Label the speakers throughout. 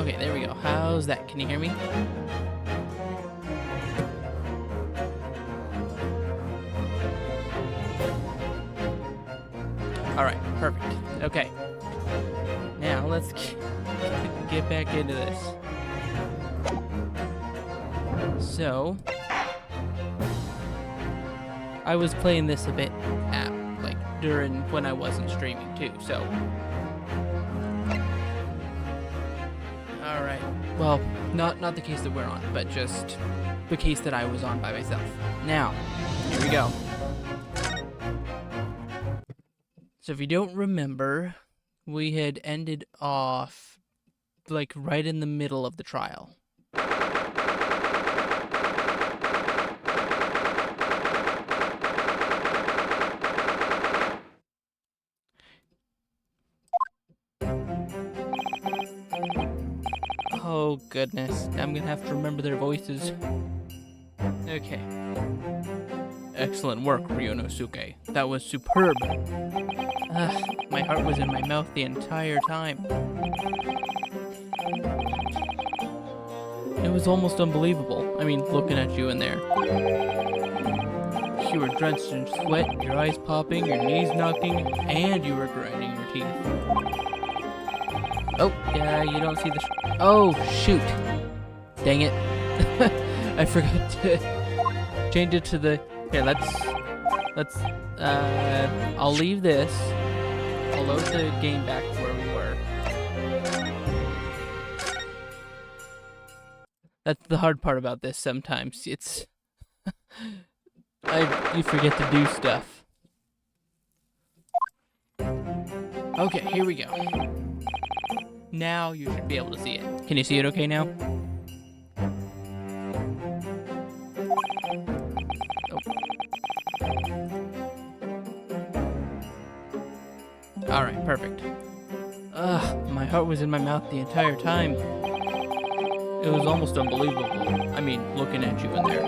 Speaker 1: Okay, there we go. How's that? Can you hear me? Alright, perfect. Okay. Now, let's get back into this. So, I was playing this a bit during when I wasn't streaming too, so. Alright. Well, not the case that we're on, but just the case that I was on by myself. Now, here we go. So if you don't remember, we had ended off like right in the middle of the trial. Oh goodness, I'm gonna have to remember their voices. Okay. Excellent work, Ryunosuke. That was superb. My heart was in my mouth the entire time. It was almost unbelievable. I mean, looking at you in there. You were drenched in sweat, your eyes popping, your knees knocking, and you were grinding your teeth. Oh, yeah, you don't see the... Oh, shoot. Dang it. I forgot to change it to the... Here, let's, I'll leave this. I'll load the game back to where we were. That's the hard part about this sometimes. It's... you forget to do stuff. Okay, here we go. Now you should be able to see it. Can you see it okay now? Alright, perfect. My heart was in my mouth the entire time. It was almost unbelievable. I mean, looking at you in there.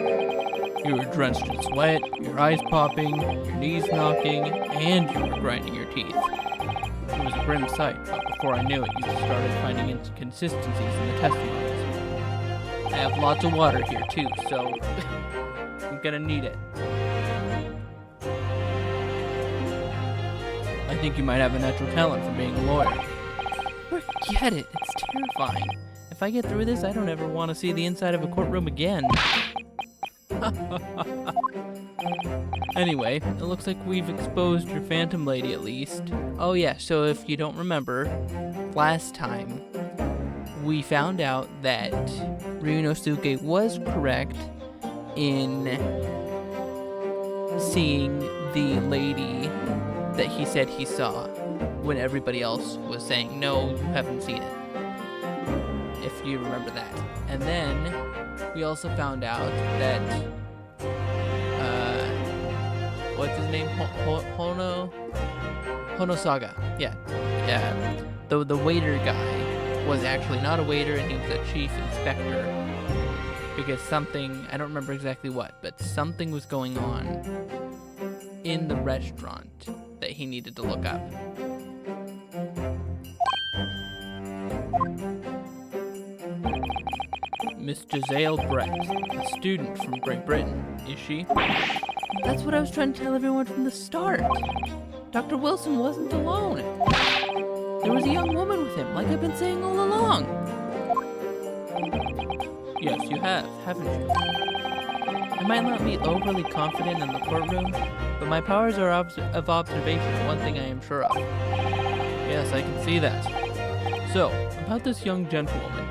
Speaker 1: You were drenched in sweat, your eyes popping, your knees knocking, and you were grinding your teeth. It was a grim sight, but before I knew it, you started finding inconsistencies in the testimonies. I have lots of water here too, so I'm gonna need it. I think you might have a natural talent for being a lawyer. Forget it, it's terrifying. If I get through this, I don't ever want to see the inside of a courtroom again. Anyway, it looks like we've exposed your phantom lady at least. Oh yeah, so if you don't remember, last time we found out that Ryunosuke was correct in seeing the lady that he said he saw when everybody else was saying, no, you haven't seen it. If you remember that. And then we also found out that what's his name? Honosaga. Yeah. The waiter guy was actually not a waiter, and he was a chief inspector. Because something, I don't remember exactly what, but something was going on in the restaurant that he needed to look up. Miss Giselle Brett, a student from Great Britain, is she? That's what I was trying to tell everyone from the start. Dr. Wilson wasn't alone. There was a young woman with him, like I've been saying all along. Yes, you have, haven't you? I might not be overly confident in the courtroom, but my powers are of observation, one thing I am sure of. Yes, I can see that. So, about this young gentlewoman.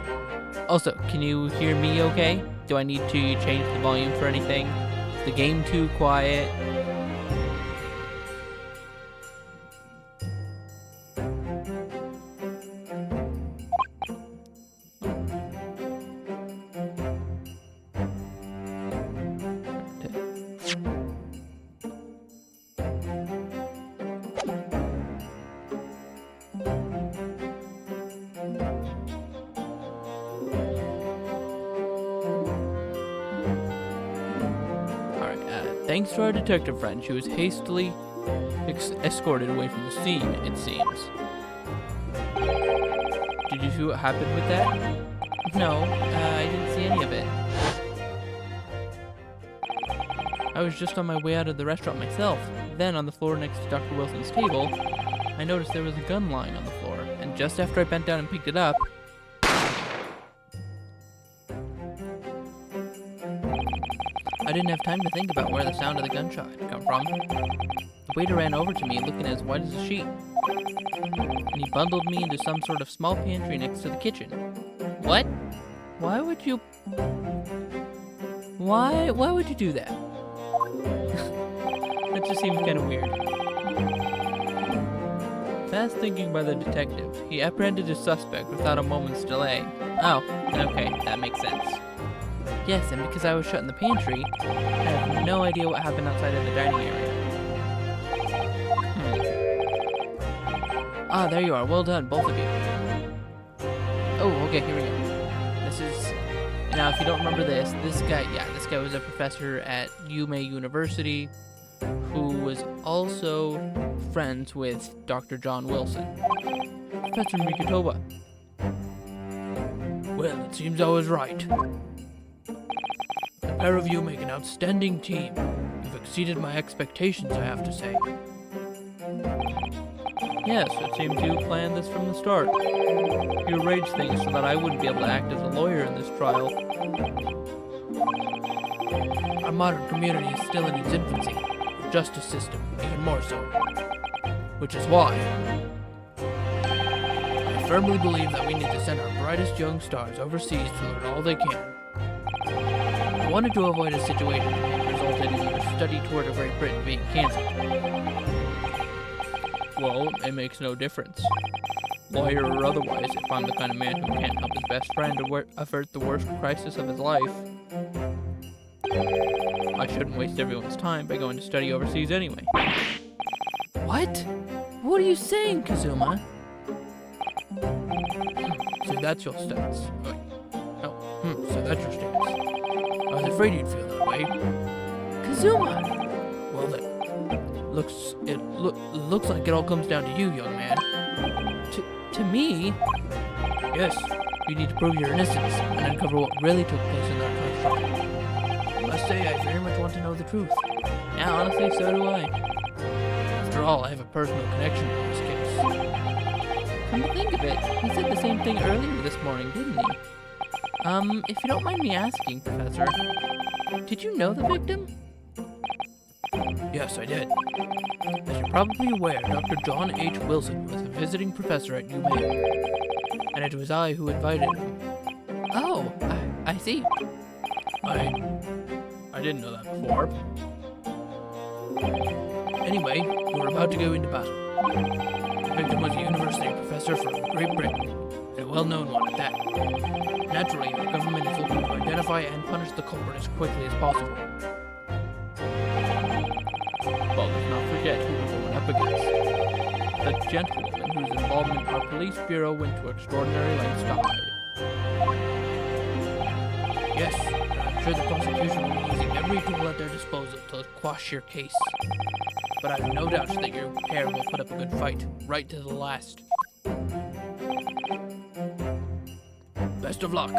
Speaker 1: Also, can you hear me okay? Do I need to change the volume for anything? Is the game too quiet? Thanks to our detective friend, she was hastily escorted away from the scene, it seems. Did you see what happened with that? No, I didn't see any of it. I was just on my way out of the restaurant myself. Then, on the floor next to Dr. Wilson's table, I noticed there was a gun lying on the floor, and just after I bent down and picked it up, I didn't have time to think about where the sound of the gunshot had come from. The waiter ran over to me, looking as white as a sheet, and he bundled me into some sort of small pantry next to the kitchen. What? Why would you... Why would you do that? That just seems kind of weird. Fast thinking by the detective, he apprehended his suspect without a moment's delay. Oh, okay, that makes sense. Yes, and because I was shut in the pantry, I have no idea what happened outside of the dining area. Ah, there you are. Well done, both of you. Oh, okay, here we go. This is... Now, if you don't remember this guy was a professor at UMA University who was also friends with Dr. John Wilson. Professor Mikitoba. Well, it seems I was right. The pair of you make an outstanding team. You've exceeded my expectations, I have to say. Yes, it seems you planned this from the start. You arranged things so that I wouldn't be able to act as a lawyer in this trial. Our modern community is still in its infancy. The justice system, even more so. Which is why I firmly believe that we need to send our brightest young stars overseas to learn all they can. I wanted to avoid a situation that resulted in your study tour to Great Britain being cancelled. Well, it makes no difference. Lawyer or otherwise, if I'm the kind of man who can't help his best friend avert the worst crisis of his life, I shouldn't waste everyone's time by going to study overseas anyway. What? What are you saying, Kazuma? So that's your stance. So that's your stance. I was afraid you'd feel that way. Kazuma! Well then, looks like it all comes down to you, young man. To me? Yes, you need to prove your innocence and uncover what really took place in that first trial. I must say, I very much want to know the truth. Yeah, honestly, so do I. After all, I have a personal connection to this case. Come to think of it, he said the same thing earlier this morning, didn't he? If you don't mind me asking, Professor, did you know the victim? Yes, I did. As you're probably aware, Dr. John H. Wilson was a visiting professor at UMA, and it was I who invited him. Oh, I see. I didn't know that before. Anyway, we're about to go into battle. The victim was a university professor from Great Britain, and a well-known one at that. Naturally, our government is looking to identify and punish the culprit as quickly as possible. Well, let's not forget who we're going up against. The gentlewoman whose involvement our police bureau went to extraordinary lengths to hide. Yes, and I'm sure the prosecution will be using every tool at their disposal to quash your case. But I have no doubt that your pair will put up a good fight, right to the last. Best of luck.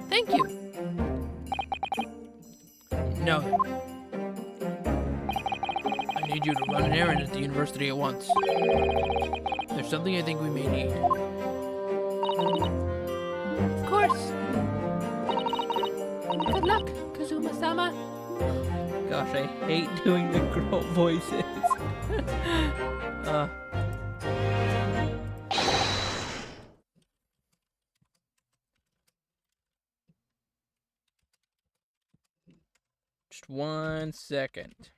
Speaker 1: Thank you. Now then, I need you to run an errand at the university at once. There's something I think we may need. Of course. Good luck, Kazuma-sama. Gosh, I hate doing the girl voices. Just 1 second.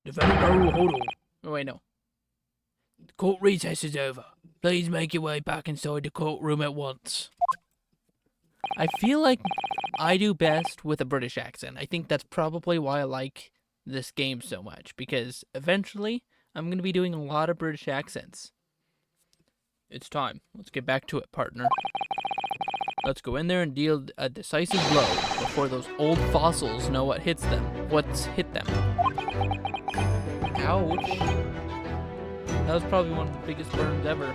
Speaker 1: Defendant Naruhodo. Oh, wait, no. The court recess is over. Please make your way back inside the courtroom at once. I feel like I do best with a British accent. I think that's probably why I like this game so much, because eventually I'm going to be doing a lot of British accents. It's time. Let's get back to it, partner. Let's go in there and deal a decisive blow before those old fossils know what hits them. What's hit them. Ouch. That was probably one of the biggest burns ever.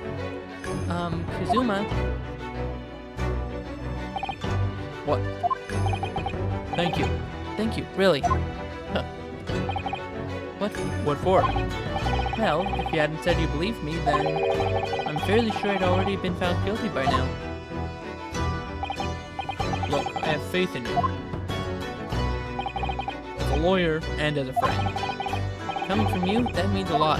Speaker 1: Kazuma. What? Thank you. Thank you, really. Huh. What? What for? Well, if you hadn't said you believed me, then I'm fairly sure I'd already been found guilty by now. Look, I have faith in you. As a lawyer and as a friend. Coming from you, that means a lot.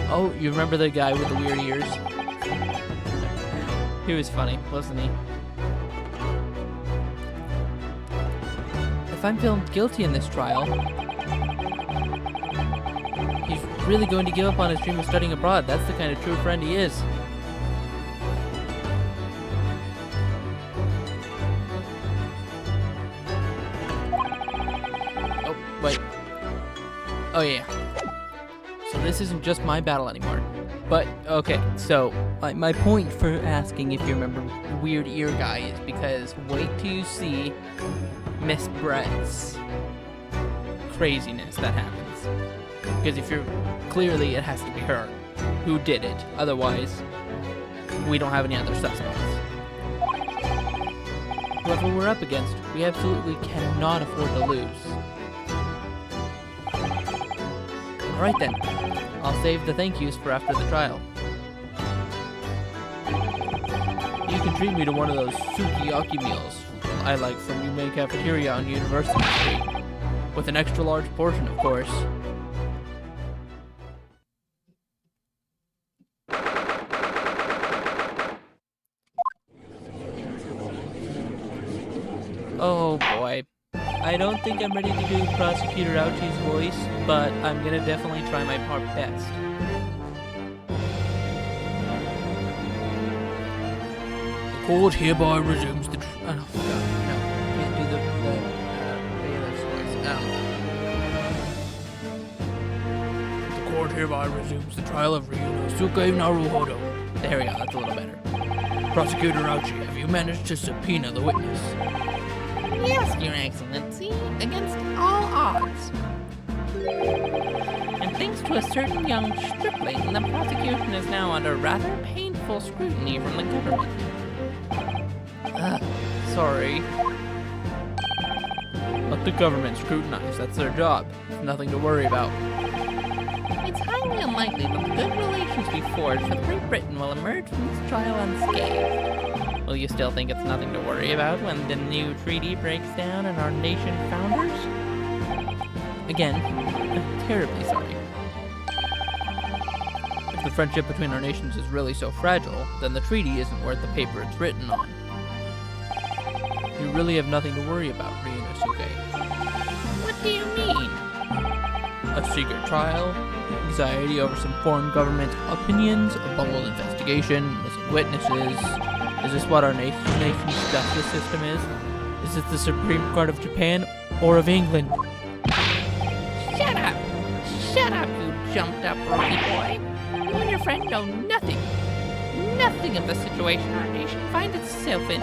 Speaker 1: Oh, you remember the guy with the weird ears? He was funny, wasn't he? If I'm found guilty in this trial, he's really going to give up on his dream of studying abroad. That's the kind of true friend he is. Oh, wait. Oh, yeah. So this isn't just my battle anymore. But, okay, so my point for asking if you remember Weird Ear Guy is because wait till you see Miss Brett's craziness that happens. Because if you're, clearly it has to be her who did it. Otherwise, we don't have any other suspects. Whoever we're up against, we absolutely cannot afford to lose. Alright then, I'll save the thank yous for after the trial. You can treat me to one of those sukiyaki meals I like from Yume Cafeteria on University Street. With an extra large portion, of course. Oh boy. I don't think I'm ready to do Prosecutor Ouchie's voice, but I'm gonna definitely try my part best. The court hereby resumes the oh, no, can't do the bailiff's voice. The court hereby resumes the trial of Ryunosuke Naruhodo. There we go, that's a little better. Prosecutor Ouchie, have you managed to subpoena the witness?
Speaker 2: Yes, Your Excellency, against all odds. And thanks to a certain young stripling, the prosecution is now under rather painful scrutiny from the government.
Speaker 1: Sorry. Let the government scrutinize, that's their job. Nothing to worry about.
Speaker 2: It's highly unlikely that the good relations we forged with Great Britain will emerge from this trial unscathed. Will you still think it's nothing to worry about when the new treaty breaks down and our nation founders? Again, I'm terribly sorry. If the friendship between our nations is really so fragile, then the treaty isn't worth the paper it's written on. You really have nothing to worry about, Ryunosuke. What do you mean?
Speaker 1: A secret trial, anxiety over some foreign government opinions, a bungled investigation, missing witnesses. Is this what our nation's justice system is? Is it the Supreme Court of Japan or of England?
Speaker 2: Shut up! Shut up, you jumped-up rookie boy! You and your friend know nothing. Nothing of the situation our nation finds itself in.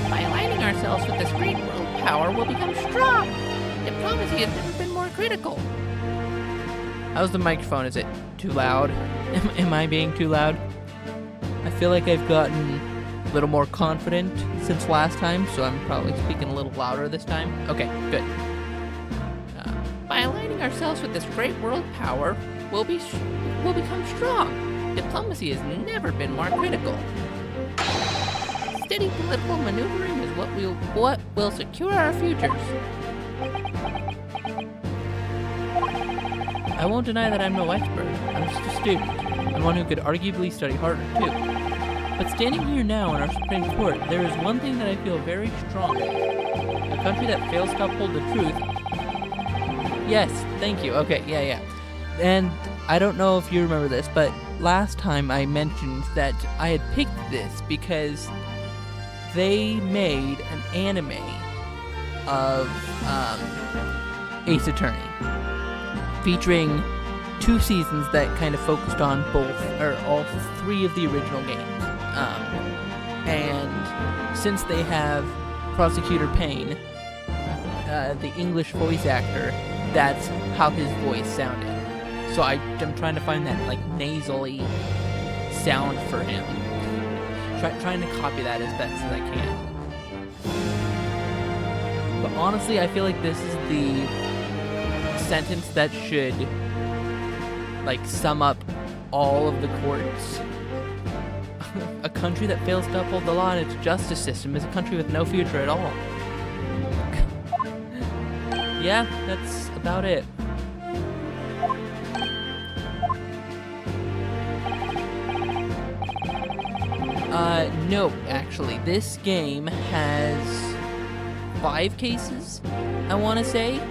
Speaker 2: By aligning ourselves with this great world power, we'll become strong. Diplomacy has never been more critical.
Speaker 1: How's the microphone? Is it too loud? Am I being too loud? I feel like I've gotten a little more confident since last time, so I'm probably speaking a little louder this time. Okay, good.
Speaker 2: By aligning ourselves with this great world power, we'll become strong. Diplomacy has never been more critical. Steady political maneuvering is what will secure our futures.
Speaker 1: I won't deny that I'm no expert. I'm just a student, and one who could arguably study harder too. But standing here now in our Supreme Court, there is one thing that I feel very strongly. A country that fails to uphold the truth. Yes, thank you. Okay, yeah. And I don't know if you remember this, but last time I mentioned that I had picked this because they made an anime of Ace Attorney, featuring 2 seasons that kind of focused on both, or all 3 of the original games. And since they have Prosecutor Payne, the English voice actor, that's how his voice sounded. So I'm trying to find that like nasally sound for him. Trying to copy that as best as I can. But honestly, I feel like this is the sentence that should like sum up all of the courts. A country that fails to uphold the law in its justice system is a country with no future at all. Yeah, that's about it. No, actually, this game has 5 cases, I want to say,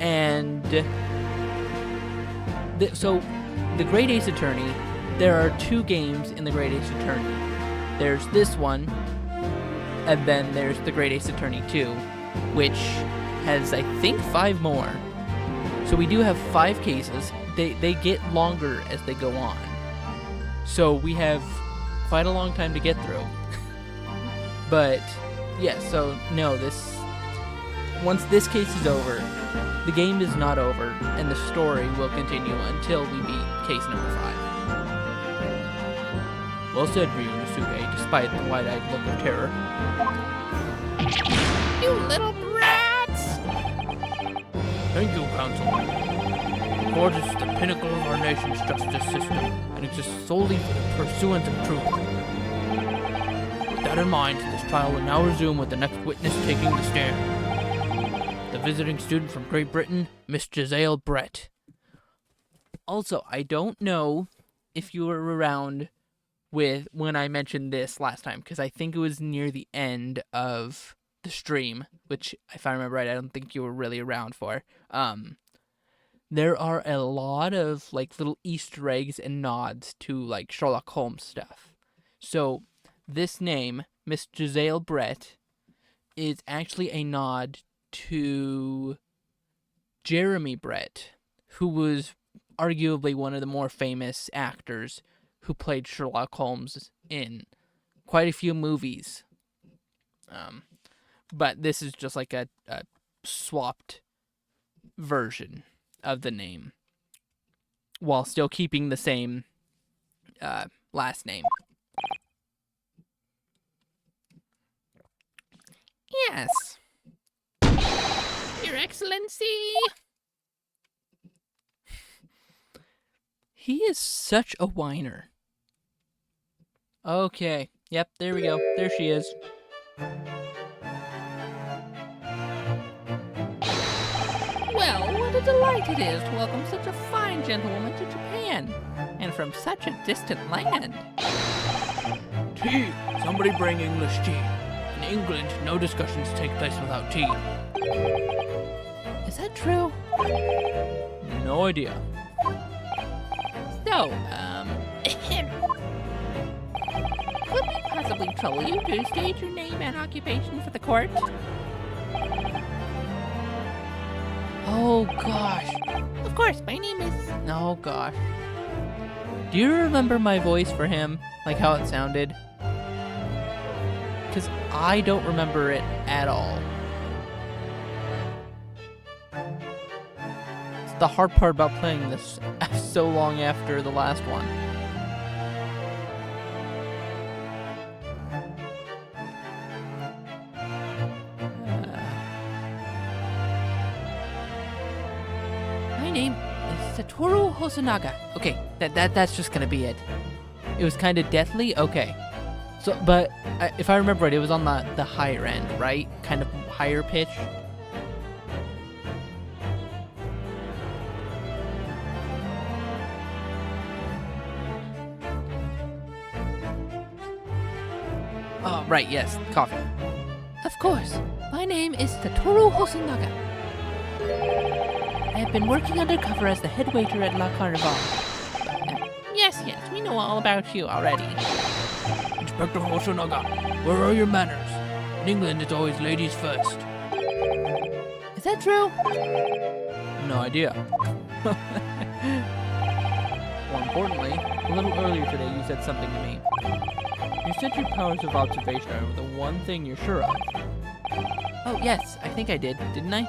Speaker 1: and so the Great Ace Attorney, there are 2 games in the Great Ace Attorney. There's this one, and then there's the Great Ace Attorney 2, which has, I think, 5 more. So we do have 5 cases. They get longer as they go on. So we have quite a long time to get through. But yeah, so no, once this case is over, the game is not over, and the story will continue until we beat case number 5. Well said, Ryunosuke, despite the wide-eyed look of terror.
Speaker 2: You little brats!
Speaker 1: Thank you, Councilman. The court is the pinnacle of our nation's justice system, and exists solely for the pursuance of truth. With that in mind, this trial will now resume with the next witness taking the stand. The visiting student from Great Britain, Miss Giselle Brett. Also, I don't know if you were around when I mentioned this last time, because I think it was near the end of the stream, which, if I remember right, I don't think you were really around for. There are a lot of like little Easter eggs and nods to like Sherlock Holmes stuff. So this name, Miss Giselle Brett, is actually a nod to Jeremy Brett, who was arguably one of the more famous actors who played Sherlock Holmes in quite a few movies. But this is just like a swapped version of the name, while still keeping the same last name.
Speaker 2: Yes. Your Excellency!
Speaker 1: He is such a whiner. Okay, yep, there we go. There she is.
Speaker 2: Well, what a delight it is to welcome such a fine gentlewoman to Japan, and from such a distant land.
Speaker 1: Tea! Somebody bring English tea. In England, no discussions take place without tea.
Speaker 2: Is that true?
Speaker 1: No idea.
Speaker 2: So, could we possibly trouble you to state your name and occupation for the court?
Speaker 1: Oh gosh.
Speaker 2: Of course, my name is...
Speaker 1: Oh gosh. Do you remember my voice for him? Like how it sounded? Because I don't remember it at all. It's the hard part about playing this so long after the last one. My name is Satoru Hosonaga. Okay, that's just gonna be it. It was kind of deathly? Okay. So, but if I remember right, it was on the higher end, right? Kind of higher pitch. Oh, right, yes, coffee.
Speaker 2: Of course. My name is Satoru Hosonaga. I have been working undercover as the head waiter at La Carnival. Yes, we know all about you already.
Speaker 1: Inspector Hosonaga, where are your manners? In England, it's always ladies first.
Speaker 2: Is that true?
Speaker 1: No idea. More importantly, a little earlier today you said something to me. You said your powers of observation are the one thing you're sure of.
Speaker 2: Oh, yes, I think I did, didn't I?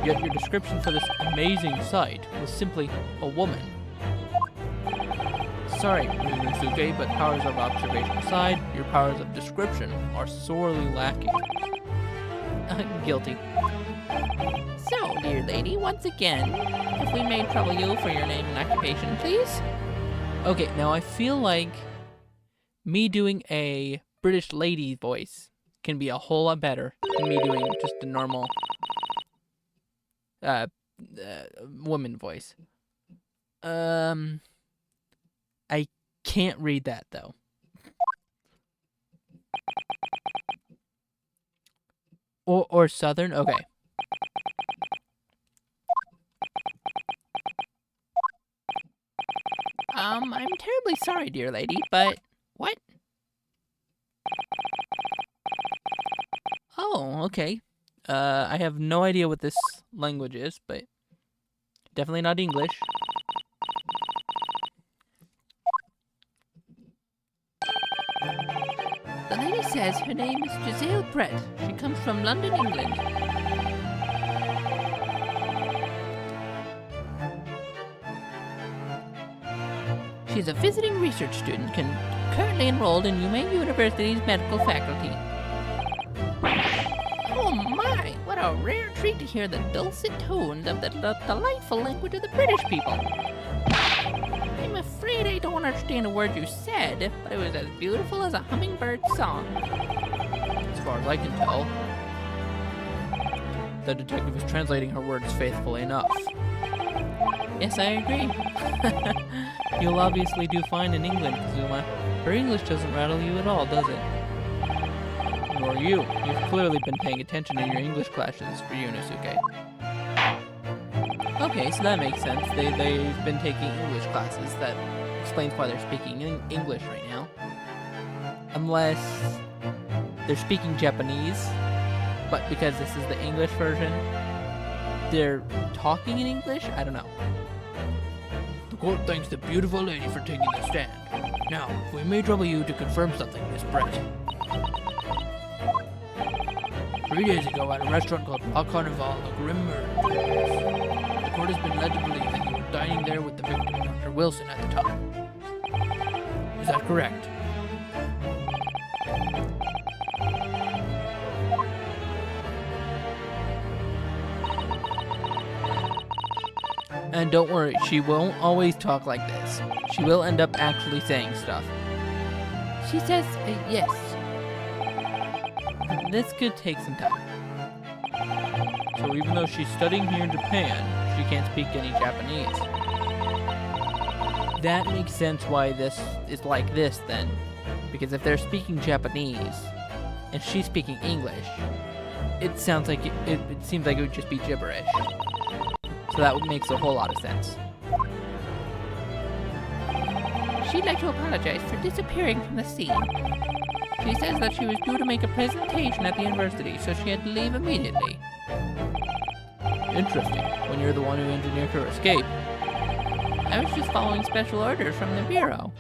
Speaker 1: Yet your description for this amazing sight was simply a woman. Sorry, Ryunosuke, but powers of observation aside, your powers of description are sorely lacking.
Speaker 2: Guilty. So, dear lady, once again, if we may trouble you for your name and occupation, please?
Speaker 1: Okay, now I feel like me doing a British lady voice can be a whole lot better than me doing just a normal woman voice. I can't read that though. Or Southern? Okay.
Speaker 2: I'm terribly sorry, dear lady, but what?
Speaker 1: Oh, okay. I have no idea what this language is, but definitely not English.
Speaker 2: The lady says her name is Giselle Brett. She comes from London, England. She's a visiting research student, currently enrolled in UMaine University's medical faculty. Oh my, what a rare treat to hear the dulcet tones of the delightful language of the British people. I'm afraid I don't understand a word you said, but it was as beautiful as a hummingbird's song.
Speaker 1: As far as I can tell, the detective is translating her words faithfully enough.
Speaker 2: Yes, I agree.
Speaker 1: You'll obviously do fine in England, Kazuma. Her English doesn't rattle you at all, does it? Nor you. You've clearly been paying attention in your English classes for Ryunosuke. Okay, so that makes sense. They've been taking English classes. That explains why they're speaking in English right now. Unless they're speaking Japanese, but because this is the English version, they're talking in English? I don't know. The court thanks the beautiful lady for taking the stand. Now, if we may trouble you to confirm something, Miss Brett. 3 days ago at a restaurant called La Carnival, a grim murder took place. The court has been led to believe that you were dining there with the victim, Dr. Wilson, at the time. Is that correct? And don't worry, she won't always talk like this. She will end up actually saying stuff.
Speaker 2: She says yes.
Speaker 1: This could take some time. So even though she's studying here in Japan, she can't speak any Japanese. That makes sense why this is like this then. Because if they're speaking Japanese, and she's speaking English, it sounds like it seems like it would just be gibberish. So that makes a whole lot of sense.
Speaker 2: She'd like to apologize for disappearing from the scene. She says that she was due to make a presentation at the university, so she had to leave immediately.
Speaker 1: Interesting, when you're the one who engineered her escape.
Speaker 2: I was just following special orders from the Bureau.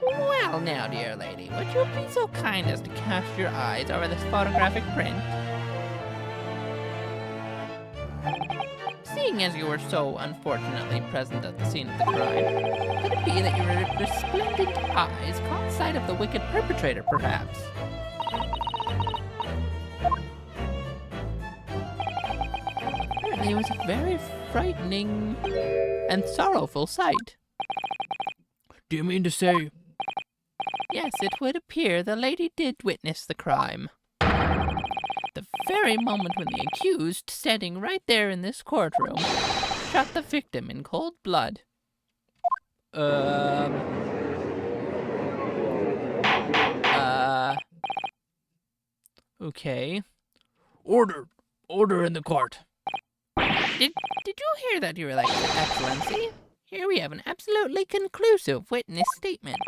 Speaker 2: Well now, dear lady, would you be so kind as to cast your eyes over this photographic print? Seeing as you were so unfortunately present at the scene of the crime, could it be that your resplendent eyes caught sight of the wicked perpetrator, perhaps? Apparently it was a very frightening and sorrowful sight.
Speaker 1: Do you mean to say?
Speaker 2: Yes, it would appear the lady did witness the crime. The very moment when the accused, standing right there in this courtroom, shot the victim in cold blood.
Speaker 1: Okay. Order! Order in the court!
Speaker 2: Did you hear that, Your Excellency? Here we have an absolutely conclusive witness statement.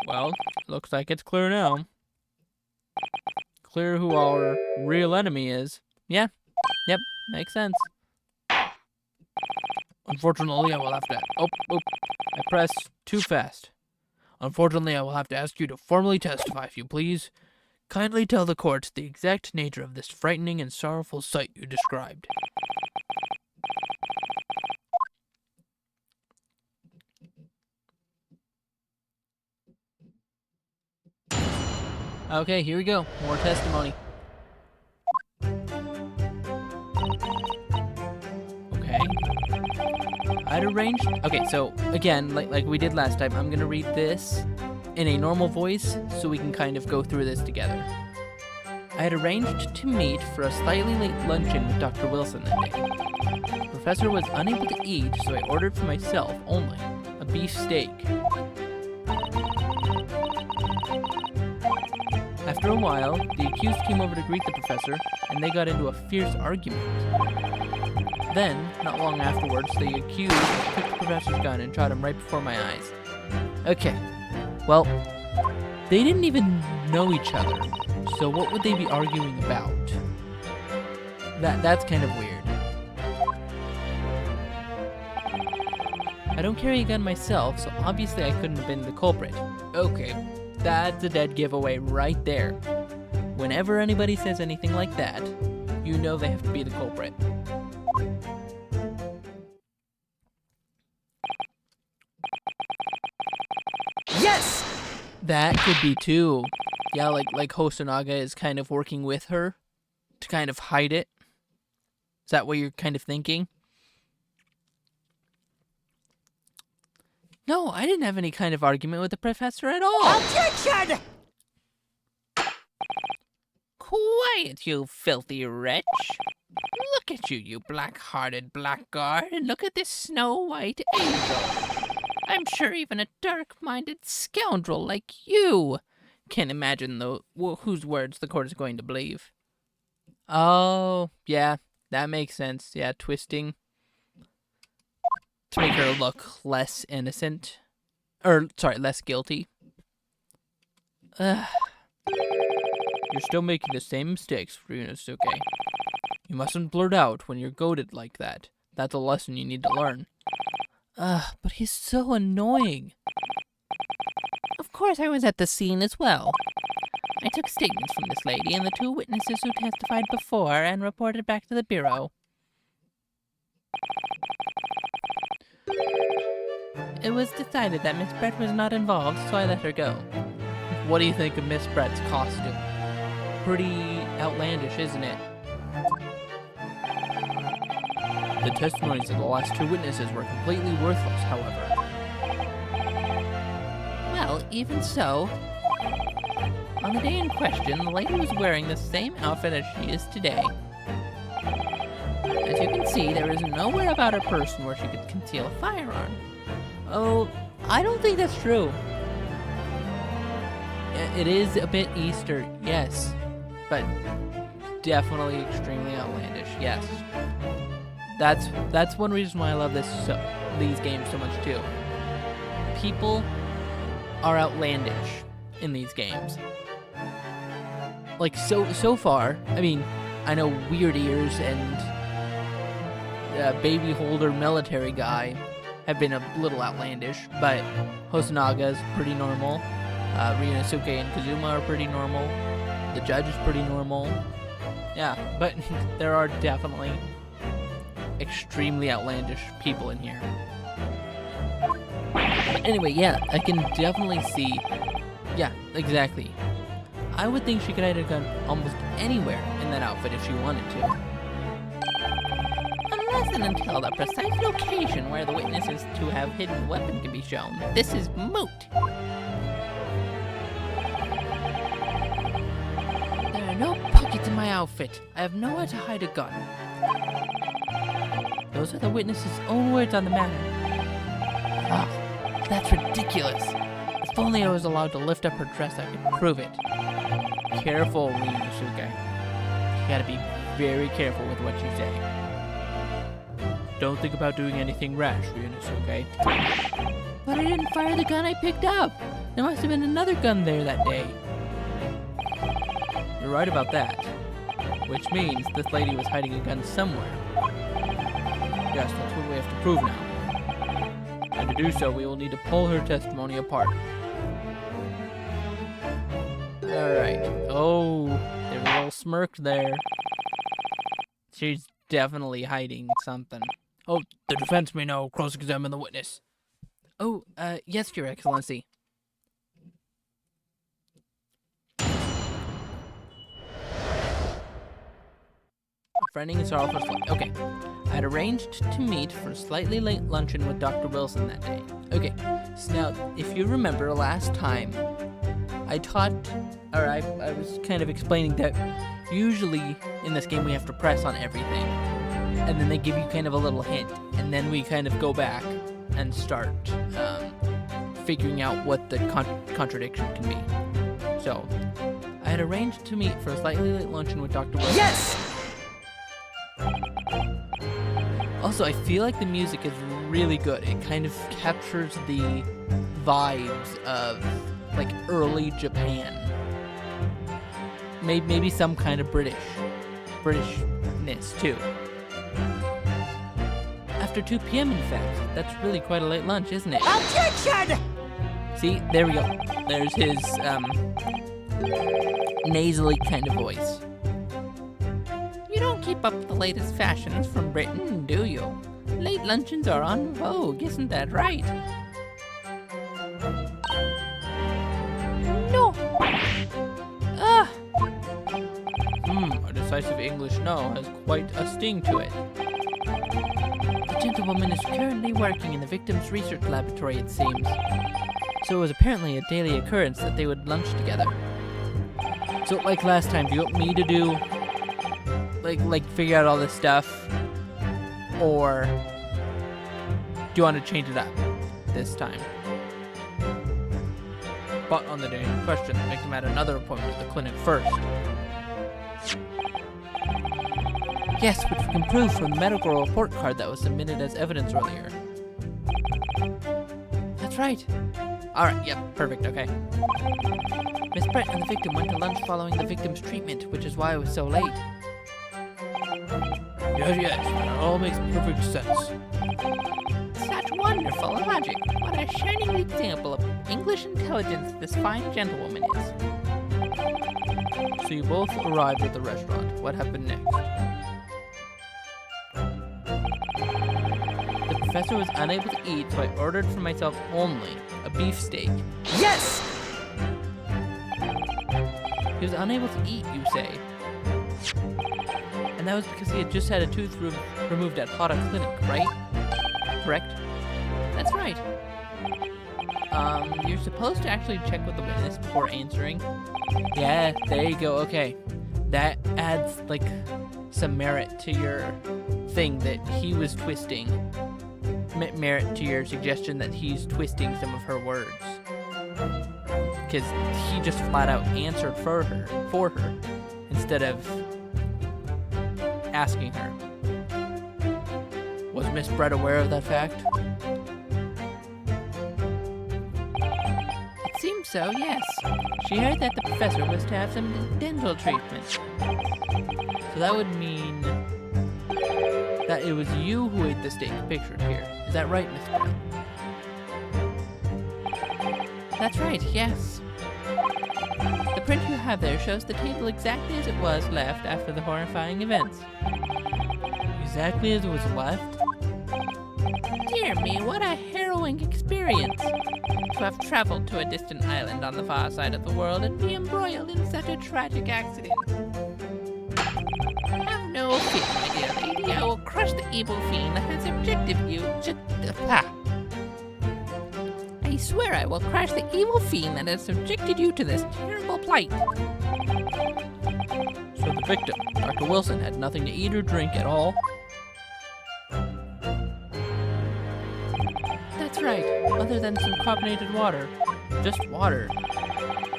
Speaker 1: Well, looks like it's clear now. Clear who our real enemy is. Yeah. Yep. Makes sense. Unfortunately, I will have to... Oh, I pressed too fast. Unfortunately, I will have to ask you to formally testify, if you please. Kindly tell the court the exact nature of this frightening and sorrowful sight you described. Okay, here we go. More testimony. Okay. I'd arranged... Okay, so, again, like we did last time, I'm gonna read this in a normal voice so we can kind of go through this together. I had arranged to meet for a slightly late luncheon with Dr. Wilson that day. The professor was unable to eat, so I ordered for myself only a beef steak. After a while, the accused came over to greet the professor, and they got into a fierce argument. Then, not long afterwards, the accused took the professor's gun and shot him right before my eyes. Okay, well, they didn't even know each other, so what would they be arguing about? That's kind of weird. I don't carry a gun myself, so obviously I couldn't have been the culprit. Okay, that's a dead giveaway right there. Whenever anybody says anything like that, you know they have to be the culprit.
Speaker 3: Yes!
Speaker 1: That could be too. Yeah, like Hosonaga is kind of working with her to kind of hide it. Is that what you're kind of thinking? No, I didn't have any kind of argument with the professor at all.
Speaker 3: Objection!
Speaker 2: Quiet, you filthy wretch. Look at you, you black-hearted blackguard, and look at this snow-white angel. I'm sure even a dark-minded scoundrel like you can imagine whose words the court is going to believe.
Speaker 1: Oh, yeah, that makes sense. Yeah, twisting. To make her look less innocent. Or, sorry, less guilty. Ugh. You're still making the same mistakes, Ryunosuke. You mustn't blurt out when you're goaded like that. That's a lesson you need to learn. But he's so annoying.
Speaker 2: Of course I was at the scene as well. I took statements from this lady and the two witnesses who testified before and reported back to the bureau. It was decided that Miss Brett was not involved, so I let her go.
Speaker 1: What do you think of Miss Brett's costume? Pretty outlandish, isn't it? The testimonies of the last two witnesses were completely worthless, however.
Speaker 2: Well, even so, on the day in question, the lady was wearing the same outfit as she is today. As you can see, there is nowhere about her person where she could conceal a firearm.
Speaker 1: Oh, I don't think that's true. It is a bit Easter, yes, but definitely extremely outlandish, yes. That's one reason why I love these games so much too. People are outlandish in these games. Like so far, I mean, I know Weird Ears and Baby Holder Military Guy have been a little outlandish, but Hosonaga is pretty normal. Ryunosuke and Kazuma are pretty normal. The judge is pretty normal. Yeah, but there are definitely extremely outlandish people in here. Anyway, yeah, I can definitely see. Yeah, exactly. I would think she could hide a gun almost anywhere in that outfit if she wanted to.
Speaker 2: Unless and until the precise location where the witness is to have hidden the weapon can be shown, this is moot.
Speaker 1: There are no pockets in my outfit. I have nowhere to hide a gun. Those are the witness's own words on the matter. Ah, that's ridiculous. If only I was allowed to lift up her dress, I could prove it. Careful, Ryunosuke. You gotta be very careful with what you say. Don't think about doing anything rash, Ryunosuke. But I didn't fire the gun I picked up. There must have been another gun there that day. You're right about that. Which means this lady was hiding a gun somewhere. Yes, that's what we have to prove now. And to do so, we will need to pull her testimony apart. Alright. Oh, there's a little smirk there. She's definitely hiding something. Oh, the defense may now cross-examine the witness. Oh, yes, Your Excellency. Friending is sorrowful. Okay. I had arranged to meet for a slightly late luncheon with Dr. Wilson that day. Okay, so now, if you remember last time, I was kind of explaining that usually in this game we have to press on everything, and then they give you kind of a little hint, and then we kind of go back and start figuring out what the contradiction can be. So, I had arranged to meet for a slightly late luncheon with Dr. Wilson.
Speaker 3: Yes!
Speaker 1: Also, I feel like the music is really good. It kind of captures the vibes of, like, early Japan. Maybe some kind of Britishness, too. After 2 p.m., in fact. That's really quite a late lunch, isn't it?
Speaker 3: Objection!
Speaker 1: See? There we go. There's his, nasally kind of voice.
Speaker 2: You don't keep up with the latest fashions from Britain, do you? Late luncheons are en vogue, isn't that right? No! Ah!
Speaker 1: A decisive English no has quite a sting to it.
Speaker 2: The gentlewoman is currently working in the victim's research laboratory, it seems. So it was apparently a daily occurrence that they would lunch together.
Speaker 1: So, like last time, do you want me to do, like figure out all this stuff? Or do you want to change it up this time? But on the day in question, make them at another appointment at the clinic first.
Speaker 2: Yes, which we can prove from the medical report card that was submitted as evidence earlier. That's right.
Speaker 1: Alright, yep, perfect, okay.
Speaker 2: Miss Brett and the victim went to lunch following the victim's treatment, which is why it was so late.
Speaker 1: Yes, that all makes perfect sense.
Speaker 2: Such wonderful logic. What a shining example of English intelligence this fine gentlewoman is.
Speaker 1: So you both arrived at the restaurant. What happened next? The professor was unable to eat, so I ordered for myself only a beefsteak.
Speaker 3: Yes!
Speaker 1: He was unable to eat, you say? And that was because he had just had a tooth removed at Hada Clinic, right? Correct?
Speaker 2: That's right. You're supposed to actually check with the witness before answering.
Speaker 1: Yeah, there you go, okay. That adds, like, some merit to your thing that he was twisting. Merit to your suggestion that he's twisting some of her words. Because he just flat out answered for her, instead of asking her. Was Miss Brett aware of that fact?
Speaker 2: It seems so, yes. She heard that the professor was to have some dental treatment.
Speaker 1: So that would mean that it was you who ate the steak pictured here. Is that right, Miss Brett?
Speaker 2: That's right, yes. The print you have there shows the table exactly as it was left after the horrifying events.
Speaker 1: Exactly as it was left?
Speaker 2: Dear me, what a harrowing experience! To have traveled to a distant island on the far side of the world and be embroiled in such a tragic accident. Have no fear, my dear lady. I will crush the evil fiend that has subjected you to... I swear I will crush the evil fiend that has subjected you to this terrible plight.
Speaker 1: So the victim, Dr. Wilson, had nothing to eat or drink at all?
Speaker 2: That's right,
Speaker 1: Other than some carbonated water. Just water.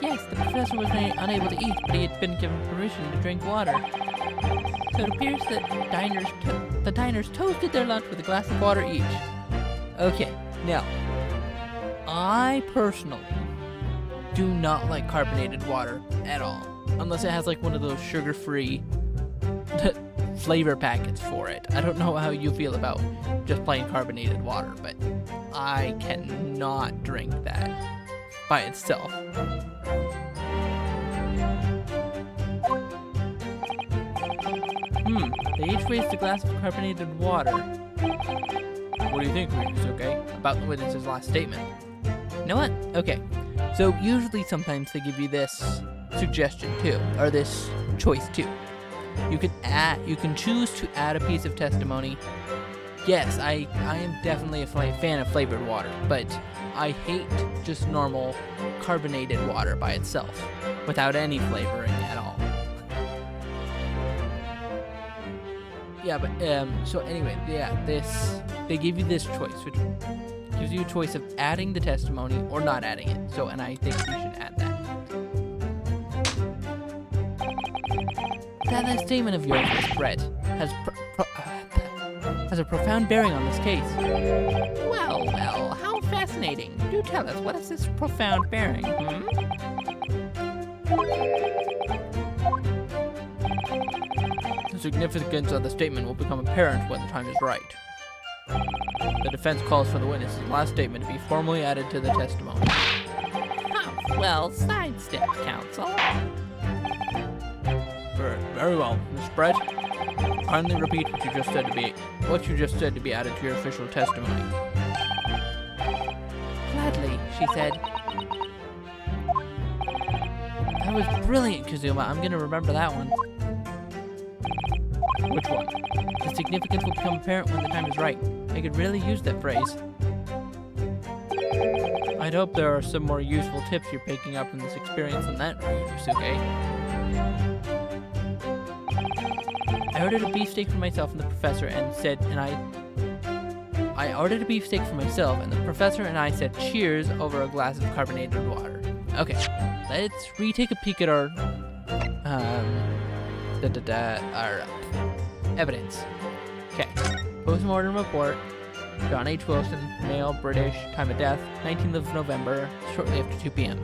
Speaker 2: yes, the professor was unable to eat, but he had been given permission to drink water. So it appears that the diners toasted their lunch with a glass of water each.
Speaker 1: Okay, now, I personally do not like carbonated water at all. Unless it has like one of those sugar-free flavor packets for it. I don't know how you feel about just plain carbonated water, but I cannot drink that by itself. They each raised a glass of carbonated water. What do you think, Ryunosuke, about the witness's last statement?
Speaker 2: You know what?
Speaker 1: Okay, so usually sometimes they give you this suggestion too, or this choice too. You can choose to add a piece of testimony. Yes, I am definitely a fan of flavored water, but I hate just normal carbonated water by itself, without any flavoring at all. Yeah, but so anyway, yeah, they give you this choice, which gives you a choice of adding the testimony or not adding it. So, and I think you should add that. That statement of yours, Miss Brett, has a profound bearing on this case.
Speaker 2: Well, how fascinating. Do tell us, what is this profound bearing,
Speaker 1: The significance of the statement will become apparent when the time is right. The defense calls for the witness's last statement to be formally added to the testimony.
Speaker 2: Well, sidestep, counsel.
Speaker 1: Very well, Miss Brett. Kindly repeat what you just said to be added to your official testimony.
Speaker 2: Gladly, she said.
Speaker 1: That was brilliant, Kazuma. I'm gonna remember that one. Which one? The significance will become apparent when the time is right. I could really use that phrase. I'd hope there are some more useful tips you're picking up from this experience than that, Ryunosuke. I ordered a beefsteak for myself and the professor I ordered a beefsteak for myself and the professor and I said cheers over a glass of carbonated water. Okay, let's retake a peek at our evidence. Okay, post-mortem report. John H. Wilson, male, British, time of death, 19th of November, shortly after 2 p.m.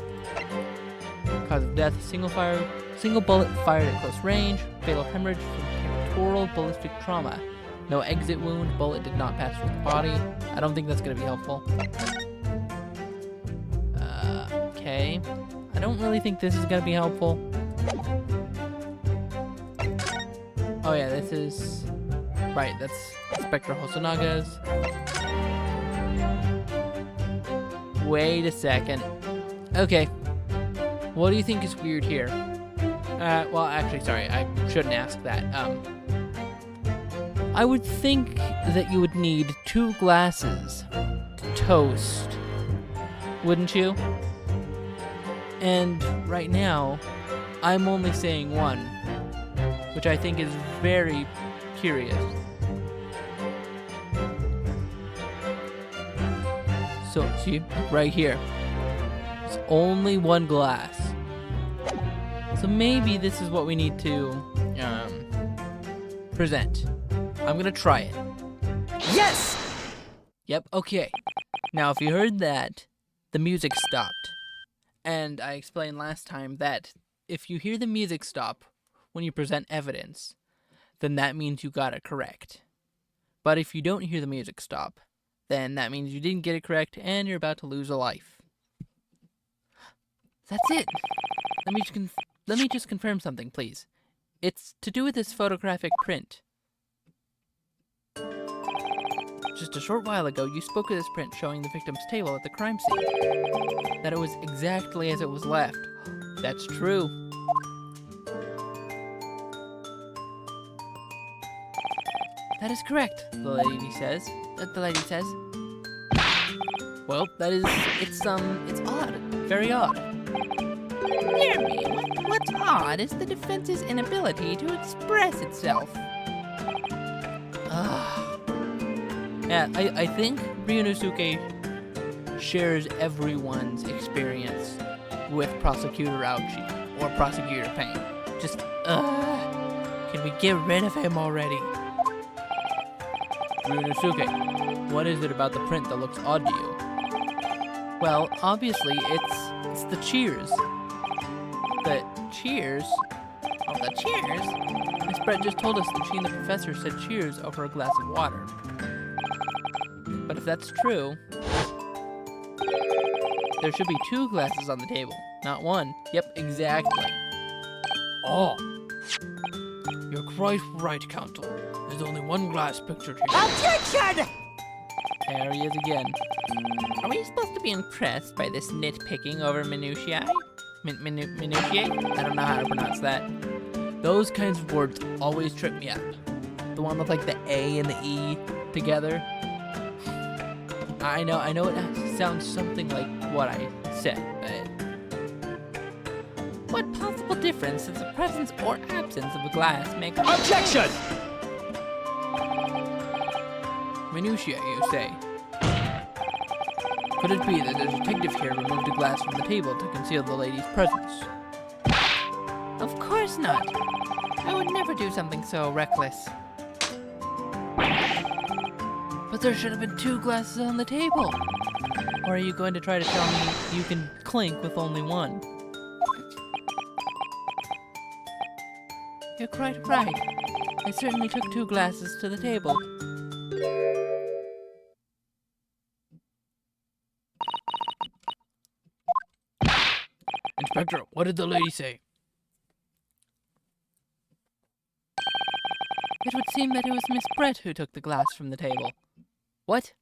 Speaker 1: Cause of death, single bullet fired at close range, fatal hemorrhage from pectoral ballistic trauma. No exit wound, bullet did not pass through the body. I don't think that's gonna be helpful. Okay. I don't really think this is gonna be helpful. Oh yeah, this is... Right, that's Inspector Hosanaga's. Wait a second. Okay. What do you think is weird here? Well, actually, sorry, I shouldn't ask that. I would think that you would need 2 glasses to toast, wouldn't you? And right now, I'm only saying 1, which I think is very curious. So, see, right here, it's only 1 glass. So maybe this is what we need to present. I'm gonna try it.
Speaker 3: Yes!
Speaker 1: Yep, okay. Now, if you heard that, the music stopped. And I explained last time that if you hear the music stop when you present evidence, then that means you got it correct. But if you don't hear the music stop, then that means you didn't get it correct and you're about to lose a life. That's it. Let me just confirm something, please. It's to do with this photographic print. Just a short while ago, you spoke of this print showing the victim's table at the crime scene. That it was exactly as it was left. That's true. That is correct, the lady says. Well, it's odd. Very odd.
Speaker 2: Dear me, what's odd is the defense's inability to express itself.
Speaker 1: Yeah, I think Ryunosuke shares everyone's experience with Prosecutor Aochi or Prosecutor Payne. Just, can we get rid of him already? Ryunosuke, what is it about the print that looks odd to you? Well, obviously, it's the cheers. The cheers?
Speaker 2: Oh, the cheers?
Speaker 1: Miss Brett just told us that she and the professor said cheers over a glass of water. But if that's true, there should be 2 glasses on the table, not 1. Yep, exactly. Oh, you're quite right, Counsel. There's only 1 glass pictured here.
Speaker 3: Objection!
Speaker 1: There he is again.
Speaker 2: Are we supposed to be impressed by this nitpicking over minutiae? Minutiae?
Speaker 1: I don't know how to pronounce that. Those kinds of words always trip me up. The one with like the A and the E together. I know it sounds something like what I said, but
Speaker 2: What possible difference does the presence or absence of a glass make?
Speaker 3: Objection!
Speaker 1: minutiae, you say? Could it be that the detective here removed a glass from the table to conceal the lady's presence?
Speaker 2: Of course not. I would never do something so reckless.
Speaker 1: But there should have been 2 glasses on the table. Or are you going to try to tell me you can clink with only 1? You're quite right. I certainly took 2 glasses to the table. Inspector, what did the lady say? It would seem that it was Miss Brett who took the glass from the table. What?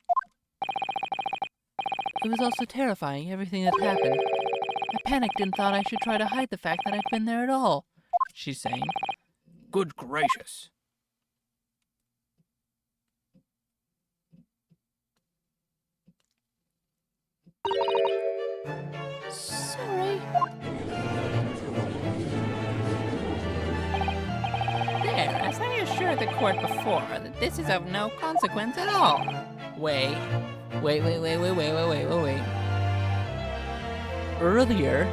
Speaker 1: It was also terrifying, everything that happened. I panicked and thought I should try to hide the fact that I'd been there at all, she's saying. Good gracious.
Speaker 2: Sorry. There, as I assured the court before, that this is of no consequence at all.
Speaker 1: Wait. Earlier,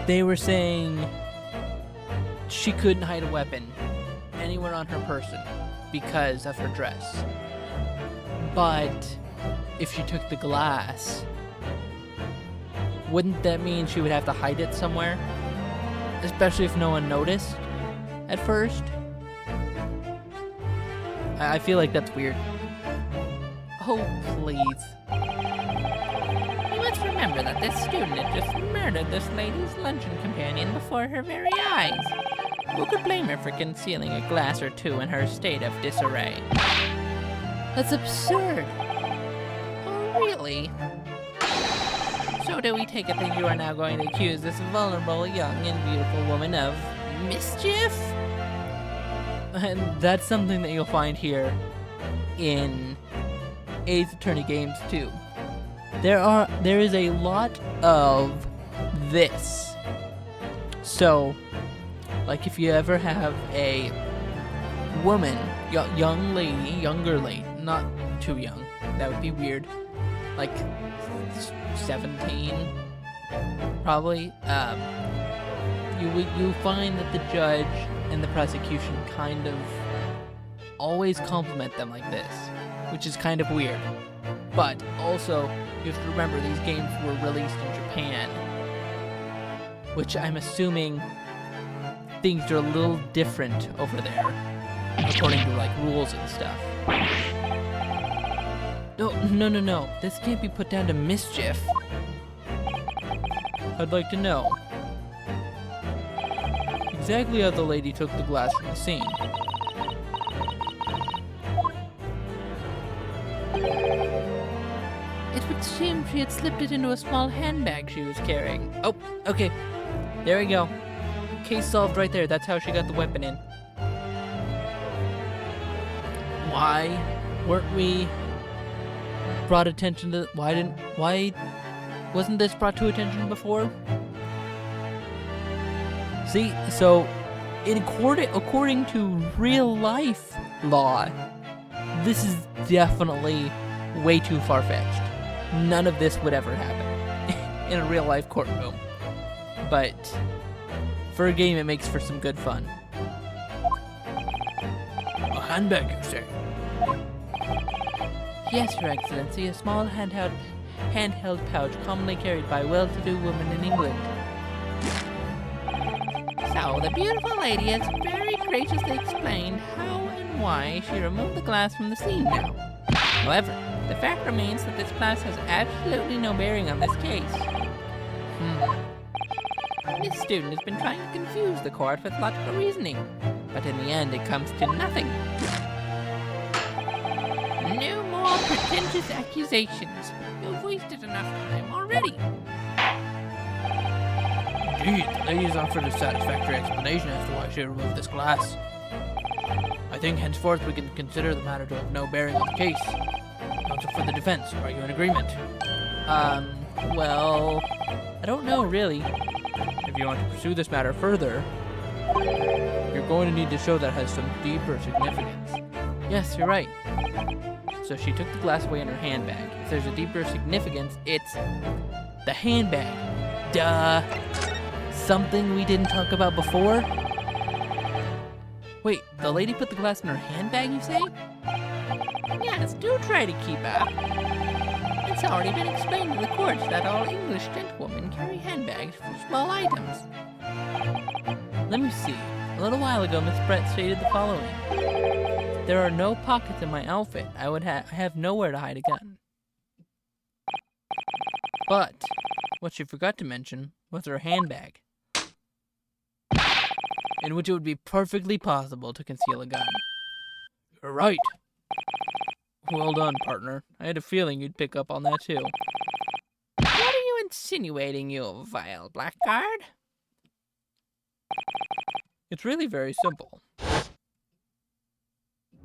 Speaker 1: they were saying she couldn't hide a weapon anywhere on her person because of her dress. But if she took the glass, wouldn't that mean she would have to hide it somewhere? Especially if no one noticed at first? I feel like that's weird. Oh, please.
Speaker 2: You must remember that this student had just murdered this lady's luncheon companion before her very eyes. Who could blame her for concealing a glass or 2 in her state of disarray?
Speaker 1: That's absurd.
Speaker 2: Oh, really? So do we take it that you are now going to accuse this vulnerable, young, and beautiful woman of mischief?
Speaker 1: And that's something that you'll find here in Ace Attorney games too. There is a lot of this. So, like if you ever have a woman, young lady, younger lady, not too young, that would be weird, like 17, probably, you find that the judge and the prosecution kind of always compliment them like this, which is kind of weird. But also, you have to remember these games were released in Japan, which I'm assuming things are a little different over there, according to like rules and stuff. No. This can't be put down to mischief. I'd like to know exactly how the lady took the glass from the scene. It would seem she had slipped it into a small handbag she was carrying. Oh, okay. There we go. Case solved right there. That's how she got the weapon in. Why weren't we brought attention to... Why wasn't this brought to attention before? See, so according to real life law, this is definitely way too far-fetched. None of this would ever happen in a real life courtroom. But for a game, it makes for some good fun. A handbag, you say? Yes, Your Excellency, a small handheld pouch commonly carried by well-to-do women in England.
Speaker 2: So, the beautiful lady is very graciously explained how and why she removed the glass from the scene now. However, the fact remains that this glass has absolutely no bearing on this case. This student has been trying to confuse the court with logical reasoning, but in the end it comes to nothing. No more pretentious accusations. You've wasted enough time already.
Speaker 1: Indeed, the lady's offered a satisfactory explanation as to why she removed this glass. I think henceforth we can consider the matter to have no bearing on the case. Counsel for the defense, are you in agreement?
Speaker 2: Well, I don't know really.
Speaker 1: If you want to pursue this matter further, you're going to need to show that it has some deeper significance.
Speaker 2: Yes, you're right. So she took the glass away in her handbag. If there's a deeper significance, it's the handbag. Duh. Something we didn't talk about before? Wait, the lady put the glass in her handbag, you say? Yes, do try to keep up. It's already been explained to the courts that all English gentlewomen carry handbags for small items. Let me see. A little while ago, Miss Brett stated the following. There are no pockets in my outfit. I have nowhere to hide a gun. But what she forgot to mention was her handbag, in which it would be perfectly possible to conceal a gun.
Speaker 1: You're right. Well done, partner. I had a feeling you'd pick up on that too.
Speaker 2: What are you insinuating, you vile blackguard?
Speaker 1: It's really very simple.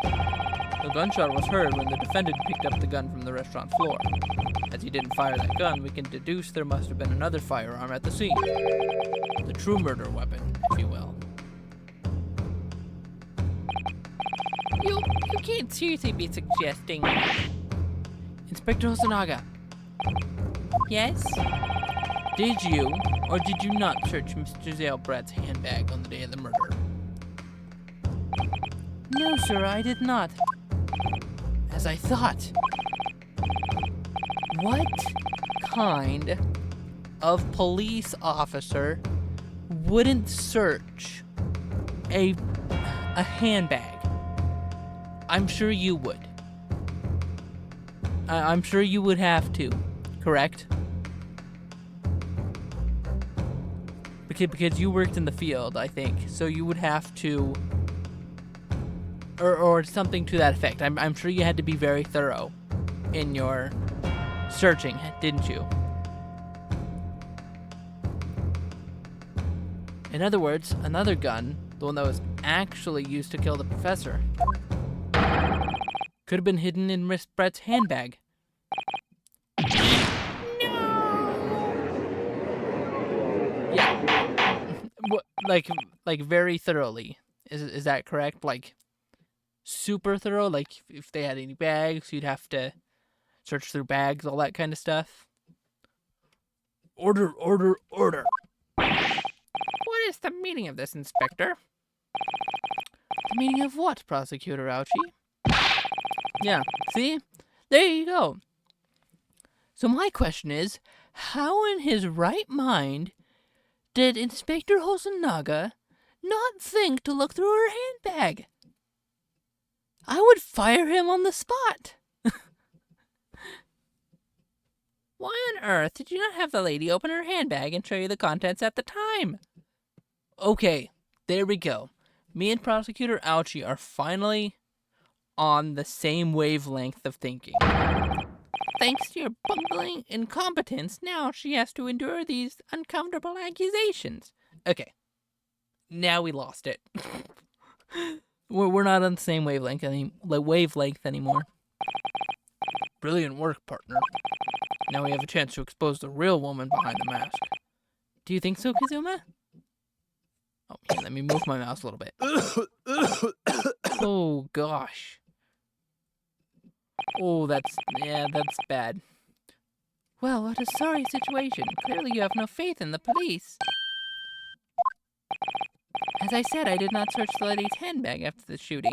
Speaker 1: The gunshot was heard when the defendant picked up the gun from the restaurant floor. As he didn't fire that gun, we can deduce there must have been another firearm at the scene. The true murder weapon, if you will.
Speaker 2: You can't seriously be suggesting...
Speaker 1: Inspector Hosonaga,
Speaker 2: Yes?
Speaker 1: did you or did you not search Mr. Zalebrad's handbag on the day of the murder?
Speaker 2: No, sir, I did not.
Speaker 1: As I thought.
Speaker 2: What kind of police officer wouldn't search a handbag? I'm sure you would. I'm sure you would have to, correct? Because you worked in the field, I think, so you would have to, or something to that effect. I'm sure you had to be very thorough in your searching, didn't you? In other words, another gun, the one that was actually used to kill the professor, could have been hidden in Miss Brett's handbag. Yeah. like very thoroughly. Is that correct? Like super thorough? Like if they had any bags, you'd have to search through bags, all that kind of stuff.
Speaker 1: Order, order, order.
Speaker 2: What is the meaning of this, Inspector?
Speaker 1: The meaning of what, Prosecutor Ouchie?
Speaker 2: Yeah, see? There you go. So my question is, how in his right mind did Inspector Hosonaga not think to look through her handbag? I would fire him on the spot. Why on earth did you not have the lady open her handbag and show you the contents at the time?
Speaker 1: Okay, there we go. Me and Prosecutor Ouchie are finally on the same wavelength of thinking.
Speaker 2: Thanks to your bungling incompetence, now she has to endure these uncomfortable accusations.
Speaker 1: Okay, now we lost it. We're not on the same wavelength anymore. Brilliant work, partner. Now we have a chance to expose the real woman behind the mask.
Speaker 2: Do you think so, Kazuma?
Speaker 1: Oh, here, let me move my mouse a little bit.
Speaker 2: Oh, gosh.
Speaker 1: Oh, that's bad.
Speaker 2: Well, what a sorry situation. Clearly you have no faith in the police. As I said, I did not search the lady's handbag after the shooting.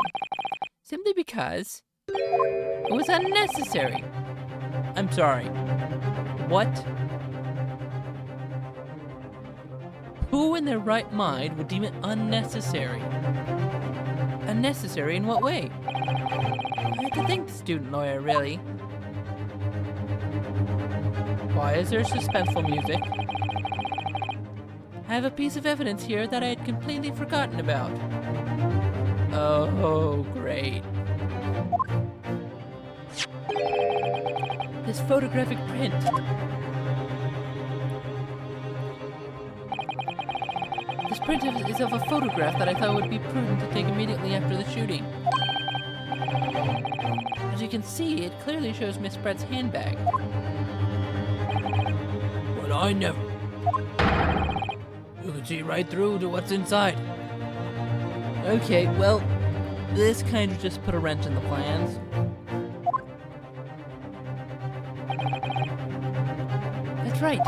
Speaker 2: Simply because it was unnecessary.
Speaker 1: I'm sorry. What?
Speaker 2: Who in their right mind would deem it unnecessary?
Speaker 1: Unnecessary in what way? I have to thank the student lawyer, really. Why is there suspenseful music? I have a piece of evidence here that I had completely forgotten about. Oh, great. This photographic print. This print is of a photograph that I thought would be prudent to take immediately after the shooting. As you can see, it clearly shows Miss Brett's handbag. Well, I never. You can see right through to what's inside. Okay, well, this kind of just put a wrench in the plans. That's right.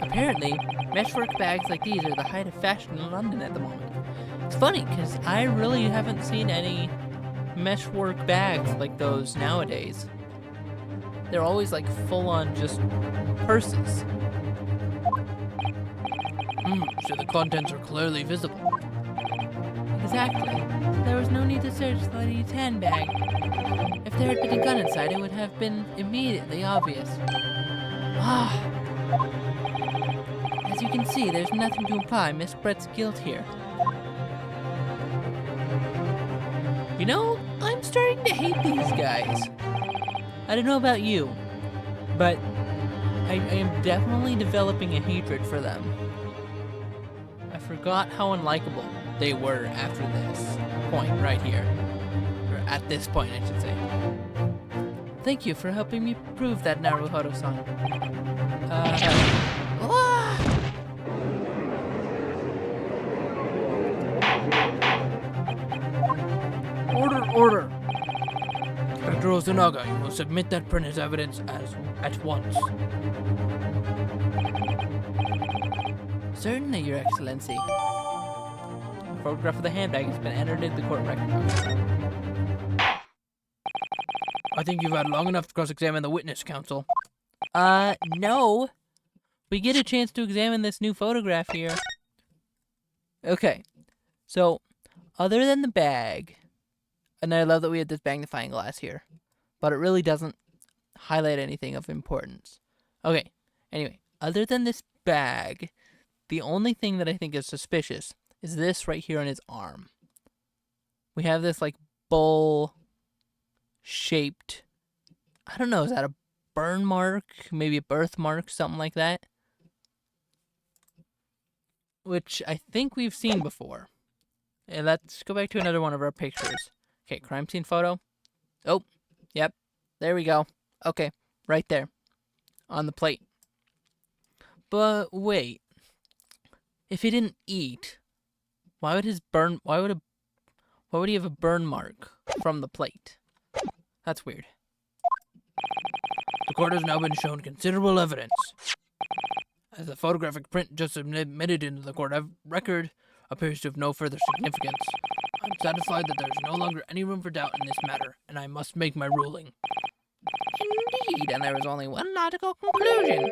Speaker 1: Apparently, meshwork bags like these are the height of fashion in London at the moment. It's funny, because I really haven't seen any meshwork bags like those nowadays. They're always like full-on just purses. So the contents are clearly visible. Exactly. There was no need to search the lady's handbag. If there had been a gun inside, it would have been immediately obvious. As you can see, there's nothing to imply Miss Brett's guilt here. You know, I'm starting to hate these guys. I don't know about you, but I am definitely developing a hatred for them. I forgot how unlikable they were after this point right here. Or at this point, I should say. Thank you for helping me prove that Naruhodo-san. Order! Inspector Osunaga, you will submit that print as evidence at once. Certainly, Your Excellency. A photograph of the handbag has been entered into the court record. I think you've had long enough to cross-examine the witness, counsel. No. We get a chance to examine this new photograph here. Okay. So, other than the bag, and I love that we had this magnifying glass here, but it really doesn't highlight anything of importance. Okay. Anyway, other than this bag, the only thing that I think is suspicious is this right here on his arm. We have this, like, bowl-shaped, I don't know, is that a burn mark? Maybe a birthmark, something like that? Which I think we've seen before. And let's go back to another one of our pictures. Okay, crime scene photo. Oh, yep, there we go. Okay, right there, on the plate. But wait. If he didn't eat, why would he have a burn mark from the plate? That's weird. The court has now been shown considerable evidence. As the photographic print just admitted into the court record appears to have no further significance, I'm satisfied that there is no longer any room for doubt in this matter, and I must make my ruling.
Speaker 2: Indeed, and there was only one logical conclusion.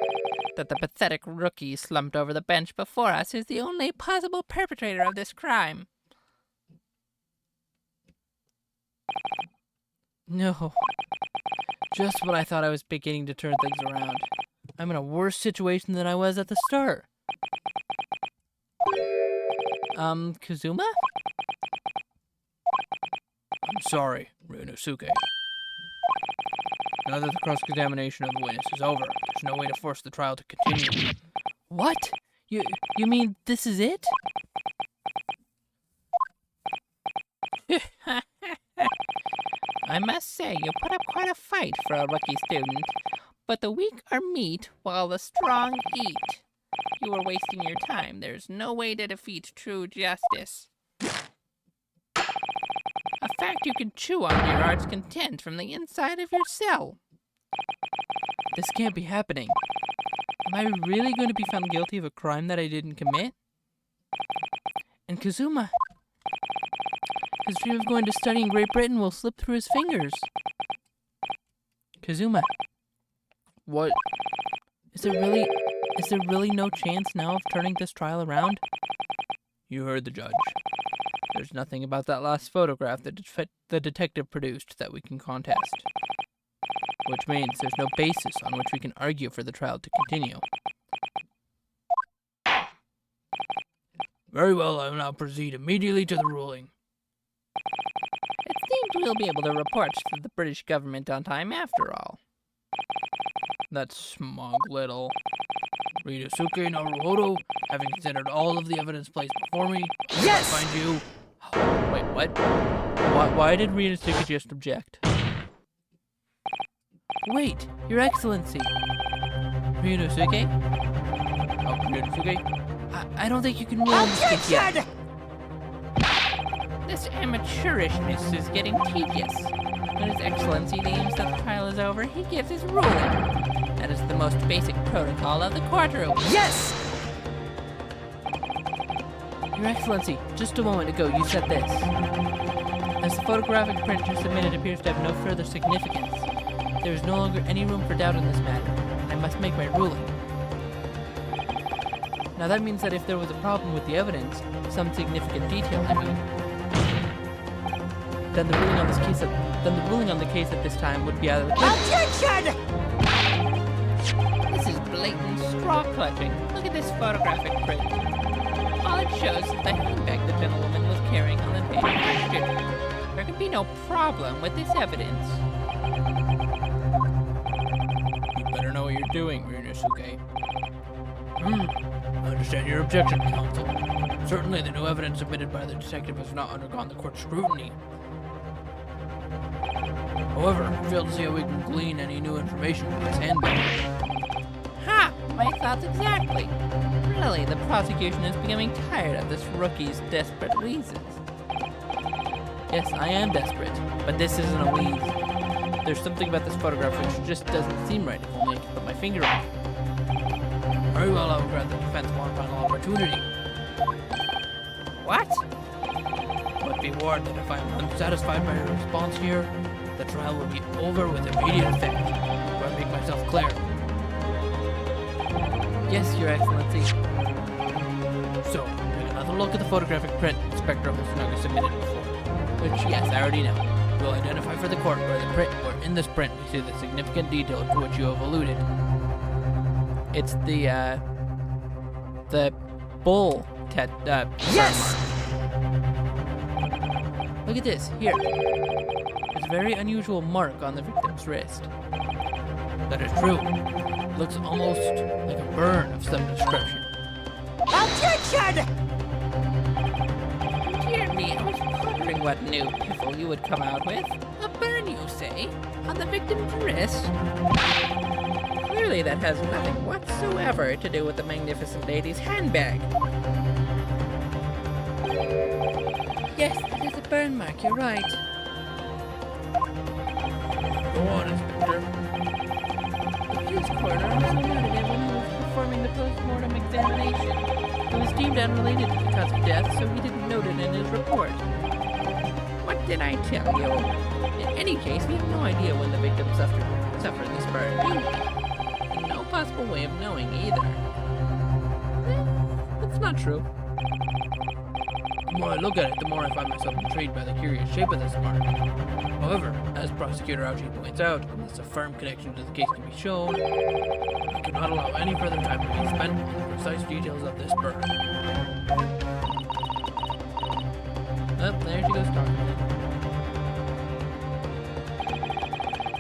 Speaker 2: That the pathetic rookie slumped over the bench before us is the only possible perpetrator of this crime.
Speaker 1: No. Just when I thought I was beginning to turn things around. I'm in a worse situation than I was at the start. Kazuma? I'm sorry, Ryunosuke. Now that the cross-examination of the witness is over, there's no way to force the trial to continue. What? You mean this is it?
Speaker 2: I must say, you put up quite a fight for a rookie student. But the weak are meat, while the strong eat. You are wasting your time. There's no way to defeat true justice. A fact you can chew on to your heart's content from the inside of your cell.
Speaker 1: This can't be happening. Am I really going to be found guilty of a crime that I didn't commit? And Kazuma, his dream of going to study in Great Britain will slip through his fingers. Kazuma, what? Is there really no chance now of turning this trial around? You heard the judge. There's nothing about that last photograph that the detective produced that we can contest. Which means there's no basis on which we can argue for the trial to continue. Very well, I will now proceed immediately to the ruling.
Speaker 2: It seems we'll be able to report to the British government on time after all.
Speaker 1: That smug little Ryusuke Naruhodo, having considered all of the evidence placed before me,
Speaker 3: Yes!
Speaker 1: I find you... Wait, what? Why did Ryusuke just object? Wait, Your Excellency. Ryusuke? Oh, Ryusuke? I don't think you can rule this case yet.
Speaker 3: Objection!
Speaker 2: This amateurishness is getting tedious. When His Excellency deems that the trial is over, he gives his ruling. That is the most basic protocol of the courtroom.
Speaker 3: Yes!
Speaker 1: Your Excellency, just a moment ago you said this. As the photographic print you submitted appears to have no further significance, there is no longer any room for doubt in this matter. I must make my ruling. Now that means that if there was a problem with the evidence, some significant detail, I mean, then the ruling on the case at this time would be either
Speaker 3: Objection!
Speaker 2: This is blatant straw clutching. Look at this photographic print. All it shows is the handbag the gentlewoman was carrying on the day in question. There could be no problem with this evidence.
Speaker 1: You better know what you're doing, Ryusuke. I understand your objection, counsel. Certainly the new evidence submitted by the detective has not undergone the court's scrutiny. However, I fail to see how we can glean any new information from this handbag.
Speaker 2: Ha! My thoughts exactly. Really, the prosecution is becoming tired of this rookie's desperate wheezes.
Speaker 1: Yes, I am desperate, but this isn't a wheeze. There's something about this photograph which just doesn't seem right if only I can put my finger on it. Very well, I will grant the defense one final opportunity.
Speaker 2: What?
Speaker 1: But be warned that if I am unsatisfied by your response here, the trial will be over with immediate effect. Do I make myself clear? Yes, Your Excellency. So, take another look at the photographic print Inspector Hosonaga submitted before. Which, yes, I already know. We'll identify for the court where in this print we see the significant detail to which you have alluded. It's the bull
Speaker 3: Yes!
Speaker 1: mark. Look at this, here. There's a very unusual mark on the victim's wrist. That is true. It looks almost like a burn of some description.
Speaker 3: Objection!
Speaker 2: Dear me, I was pondering what new piffle you would come out with. A burn, you say? On the victim's wrist? Clearly that has nothing whatsoever to do with the magnificent lady's handbag.
Speaker 1: Yes, it is a burn mark, you're right. Go on, Inspector.
Speaker 2: The accused coroner also noted it when he was performing the post-mortem examination. It was deemed unrelated to the cause of death, so he didn't note it in his report. What did I tell you? In any case, we have no idea when the victim suffered this burn, do we? And no possible way of knowing either.
Speaker 1: That's not true. The more I look at it, the more I find myself intrigued by the curious shape of this mark. However, as Prosecutor Auchi points out, unless a firm connection to the case can be shown, I cannot allow any further time to be spent on the precise details of this burn. Oh, there she goes talking again.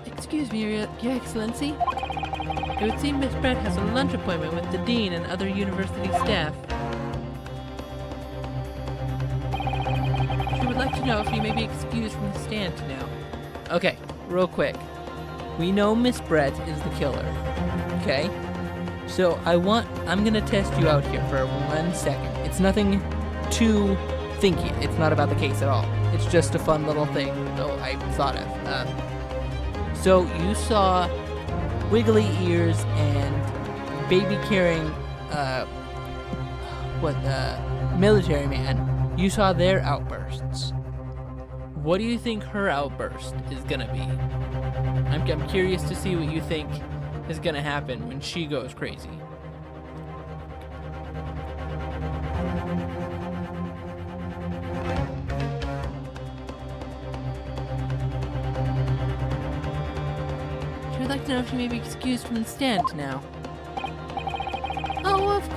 Speaker 2: Excuse me, Your Excellency. It would seem Miss Brett has a lunch appointment with the Dean and other university staff. She would like to know if you may be excused from the stand now.
Speaker 1: Okay, real quick. We know Miss Brett is the killer. Okay? So I'm gonna test you out here for 1 second. It's nothing too thinky. It's not about the case at all. It's just a fun little thing I thought of. So you saw wiggly ears and baby carrying military man. You saw their outbursts. What do you think her outburst is gonna be? I'm curious to see what you think is gonna happen when she goes crazy. to know if she may be excused from the stand now.
Speaker 2: Oh, of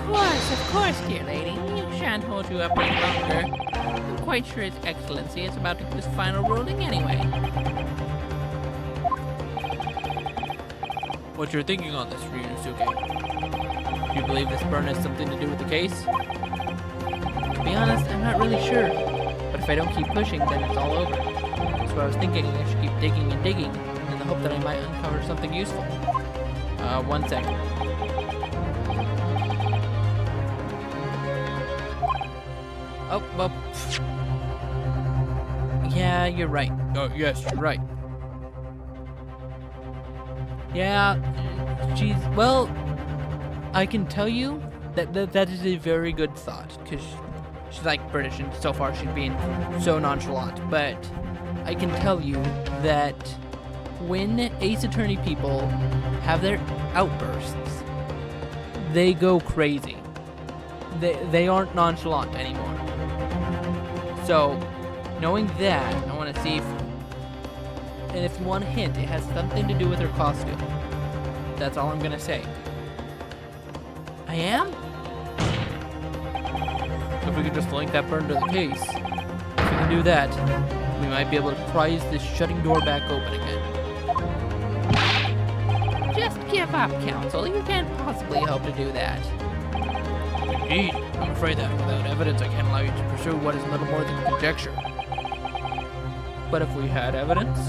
Speaker 2: course, dear lady. We shan't hold you up any longer. I'm quite sure His Excellency is about to give his final ruling anyway.
Speaker 1: What you're thinking on this, Ryunosuke? Do you believe this burn has something to do with the case?
Speaker 2: To be honest, I'm not really sure. But if I don't keep pushing, then it's all over. So I was thinking I should keep digging and digging in the hope that I might uncover something useful.
Speaker 1: 1 second.
Speaker 2: Oh, well. Yeah, you're right.
Speaker 1: Oh, yes, you're right. Yeah, well, I can tell you that is a very good thought, because she's like British, and so far she's being so nonchalant, but I can tell you that when Ace Attorney people have their outbursts, they go crazy. They aren't nonchalant anymore. So, knowing that, I want to see if... And if you want a hint, it has something to do with her costume. That's all I'm going to say.
Speaker 2: I am?
Speaker 1: If we could just link that burn to the case, if we can do that, we might be able to prise this shutting door back open again.
Speaker 2: Just give up, Counsel. You can't possibly hope to do that.
Speaker 1: Indeed, I'm afraid that without evidence I can't allow you to pursue what is little more than conjecture. But if we had evidence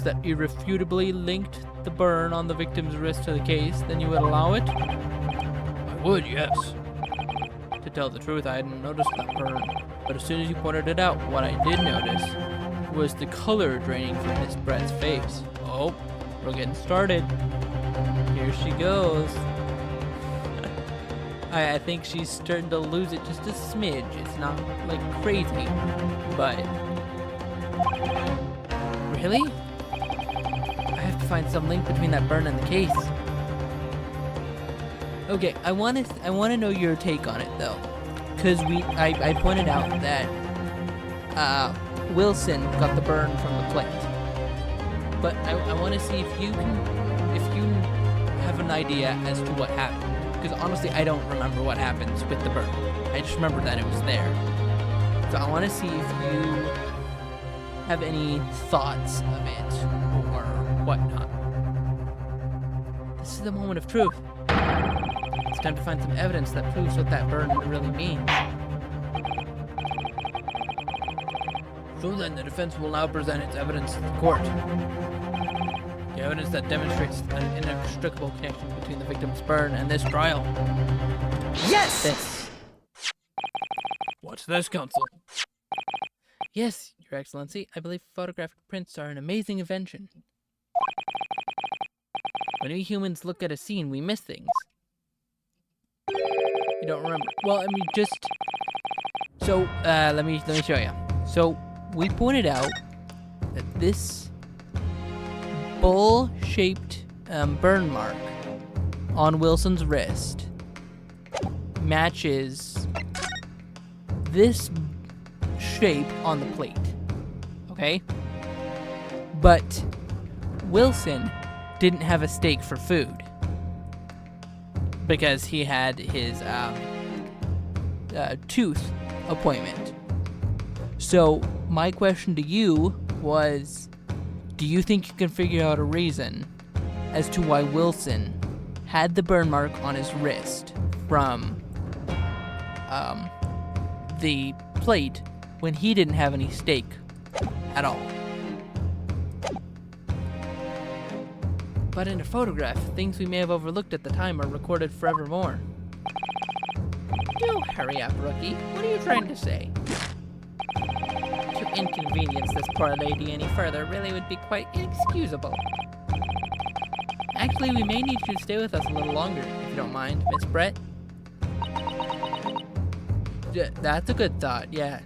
Speaker 1: that irrefutably linked the burn on the victim's wrist to the case, then you would allow it? I would, yes. To tell the truth, I hadn't noticed that burn, but as soon as you pointed it out, what I did notice was the color draining from Miss Brett's face. Oh, we're getting started. Here she goes. I think she's starting to lose it just a smidge. It's not, like, crazy, but... Really? I have to find some link between that burn and the case. Okay, I want to know your take on it, though. Because I pointed out that Wilson got the burn from the plate. But I want to see if you have an idea as to what happened. Because honestly, I don't remember what happens with the burn. I just remember that it was there. So I want to see if you have any thoughts of it or whatnot. This is the moment of truth. It's time to find some evidence that proves what that burn really means. So then, the defense will now present its evidence to the court. The evidence that demonstrates an inextricable connection between the victim's burn and this trial.
Speaker 3: Yes!
Speaker 1: This. What's this, Counsel? Yes, Your Excellency. I believe photographic prints are an amazing invention. When we humans look at a scene, we miss things. You don't remember. Well, I mean, just... So, let me show you. So, we pointed out that this bowl-shaped burn mark on Wilson's wrist matches this shape on the plate. Okay? But Wilson didn't have a steak for food because he had his tooth appointment. So my question to you was, do you think you can figure out a reason as to why Wilson had the burn mark on his wrist from the plate when he didn't have any steak at all? But in a photograph, things we may have overlooked at the time are recorded forevermore.
Speaker 2: Do hurry up, rookie. What are you trying to say? To inconvenience this poor lady any further really would be quite inexcusable.
Speaker 1: Actually, we may need you to stay with us a little longer, if you don't mind, Miss Brett. Yeah, that's a good thought, yeah.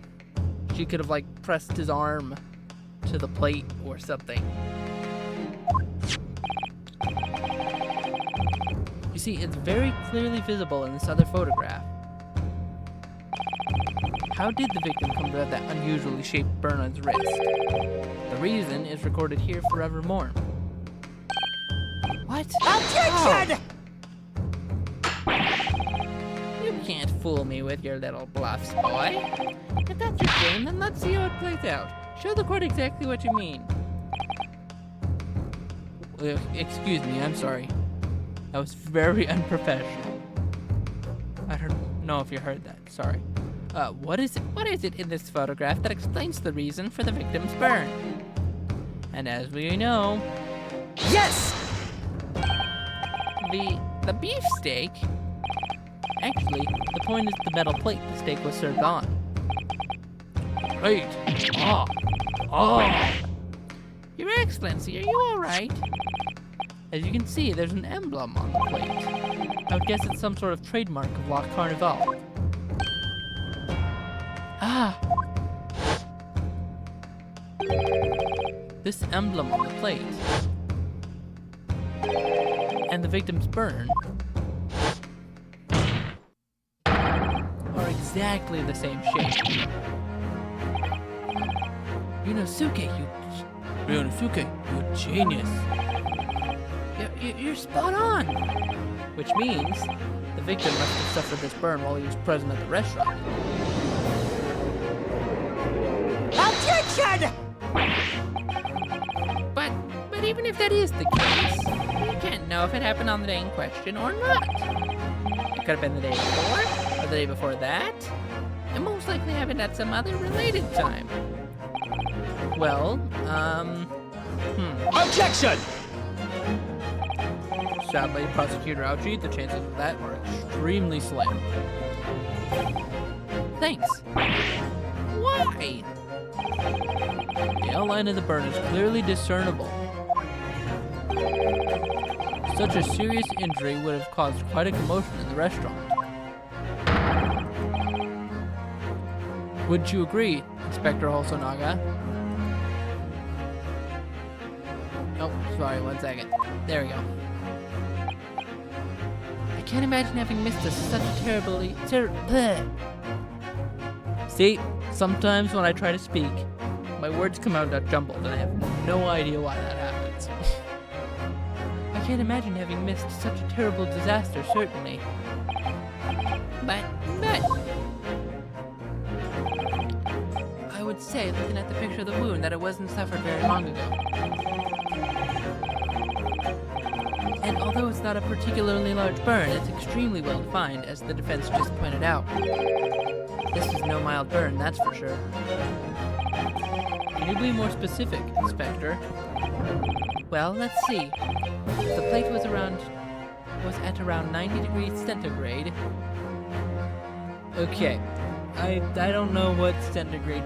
Speaker 1: She could have, like, pressed his arm to the plate or something. You see, it's very clearly visible in this other photograph. How did the victim come to have that unusually shaped burn on his wrist? The reason is recorded here forevermore. What?
Speaker 3: Objection!
Speaker 2: You can't fool me with your little bluffs, boy. If that's your game, then let's see how it plays out. Show the court exactly what you mean.
Speaker 1: Excuse me, I'm sorry. That was very unprofessional. I don't know if you heard that. Sorry.
Speaker 2: What is it in this photograph that explains the reason for the victim's burn?
Speaker 1: And as we know,
Speaker 3: Yes!
Speaker 2: The beefsteak?
Speaker 1: actually, the point is the metal plate the steak was served on. Right.
Speaker 2: Your Excellency, are you alright?
Speaker 1: As you can see, there's an emblem on the plate. I would guess it's some sort of trademark of La Carnival. This emblem on the plate and the victim's burn are exactly the same shape. Ryunosuke, you genius. You're spot on. Which means the victim must have suffered this burn while he was present at the restaurant.
Speaker 3: Objection!
Speaker 2: But even if that is the case, you can't know if it happened on the day in question or not. It could have been the day before, or the day before that. It most likely happened at some other related time.
Speaker 1: Well,
Speaker 3: Objection!
Speaker 1: Sadly, Prosecutor Ouchie, the chances of that were extremely slim. Thanks.
Speaker 2: Why?
Speaker 1: The outline of the burn is clearly discernible. Such a serious injury would have caused quite a commotion in the restaurant. Wouldn't you agree, Inspector Hosonaga? Oh, sorry, 1 second. There we go.
Speaker 2: I can't imagine having missed such a terribly...
Speaker 1: See, sometimes when I try to speak, my words come out jumbled, and I have no idea why that happens. I can't imagine having missed such a terrible disaster, certainly.
Speaker 2: But...
Speaker 1: I would say, looking at the picture of the wound, that it wasn't suffered very long ago. And although it's not a particularly large burn, it's extremely well defined, as the defense just pointed out. This is no mild burn, that's for sure. Can you be more specific, Inspector? Well, let's see. The plate was at around 90 degrees centigrade. Okay. I don't know what centigrade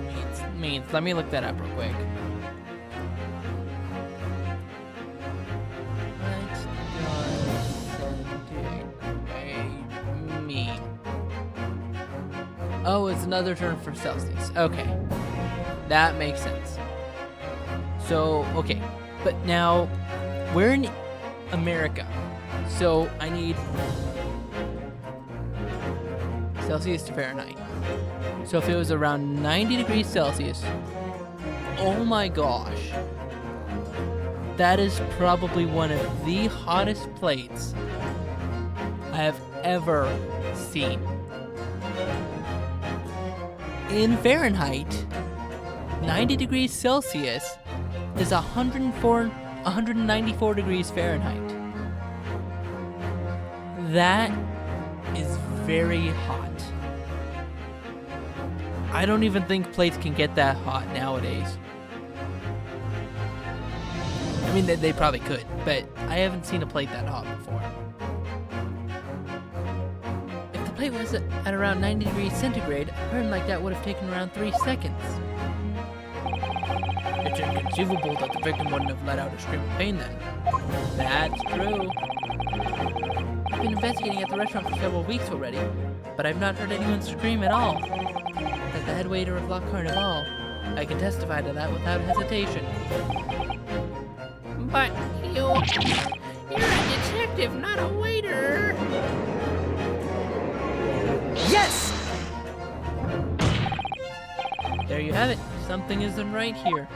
Speaker 1: means. Let me look that up real quick. What does centigrade mean? Oh, it's another term for Celsius. Okay. That makes sense. So, okay. But now, we're in America. So, I need Celsius to Fahrenheit. So if it was around 90 degrees Celsius, oh my gosh. That is probably one of the hottest plates I have ever seen. In Fahrenheit, 90 degrees Celsius is 194 degrees Fahrenheit. That is very hot. I don't even think plates can get that hot nowadays. I mean, they probably could, but I haven't seen a plate that hot before. If the plate was at around 90 degrees centigrade, a burn like that would have taken around 3 seconds. It's inconceivable that the victim wouldn't have let out a scream of pain then. That's true. I've been investigating at the restaurant for several weeks already, but I've not heard anyone scream at all. As the head waiter of La Carnival, I can testify to that without hesitation.
Speaker 2: But you're a detective, not a waiter.
Speaker 3: Yes!
Speaker 1: there you have it. Something isn't right here.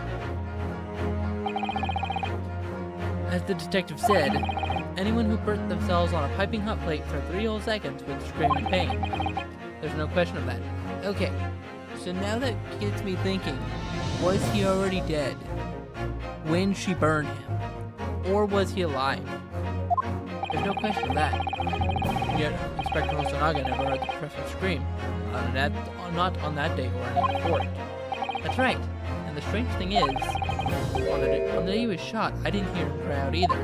Speaker 1: As the detective said, anyone who burnt themselves on a piping hot plate for 3 whole seconds would scream in pain. There's no question of that. Okay, so now that gets me thinking, was he already dead when she burned him? Or was he alive? There's no question of that. Yet, Inspector Hosonaga never heard the professor scream. Not on that day or any before it. That's right. And the strange thing is, on the day he was shot, I didn't hear him cry out either.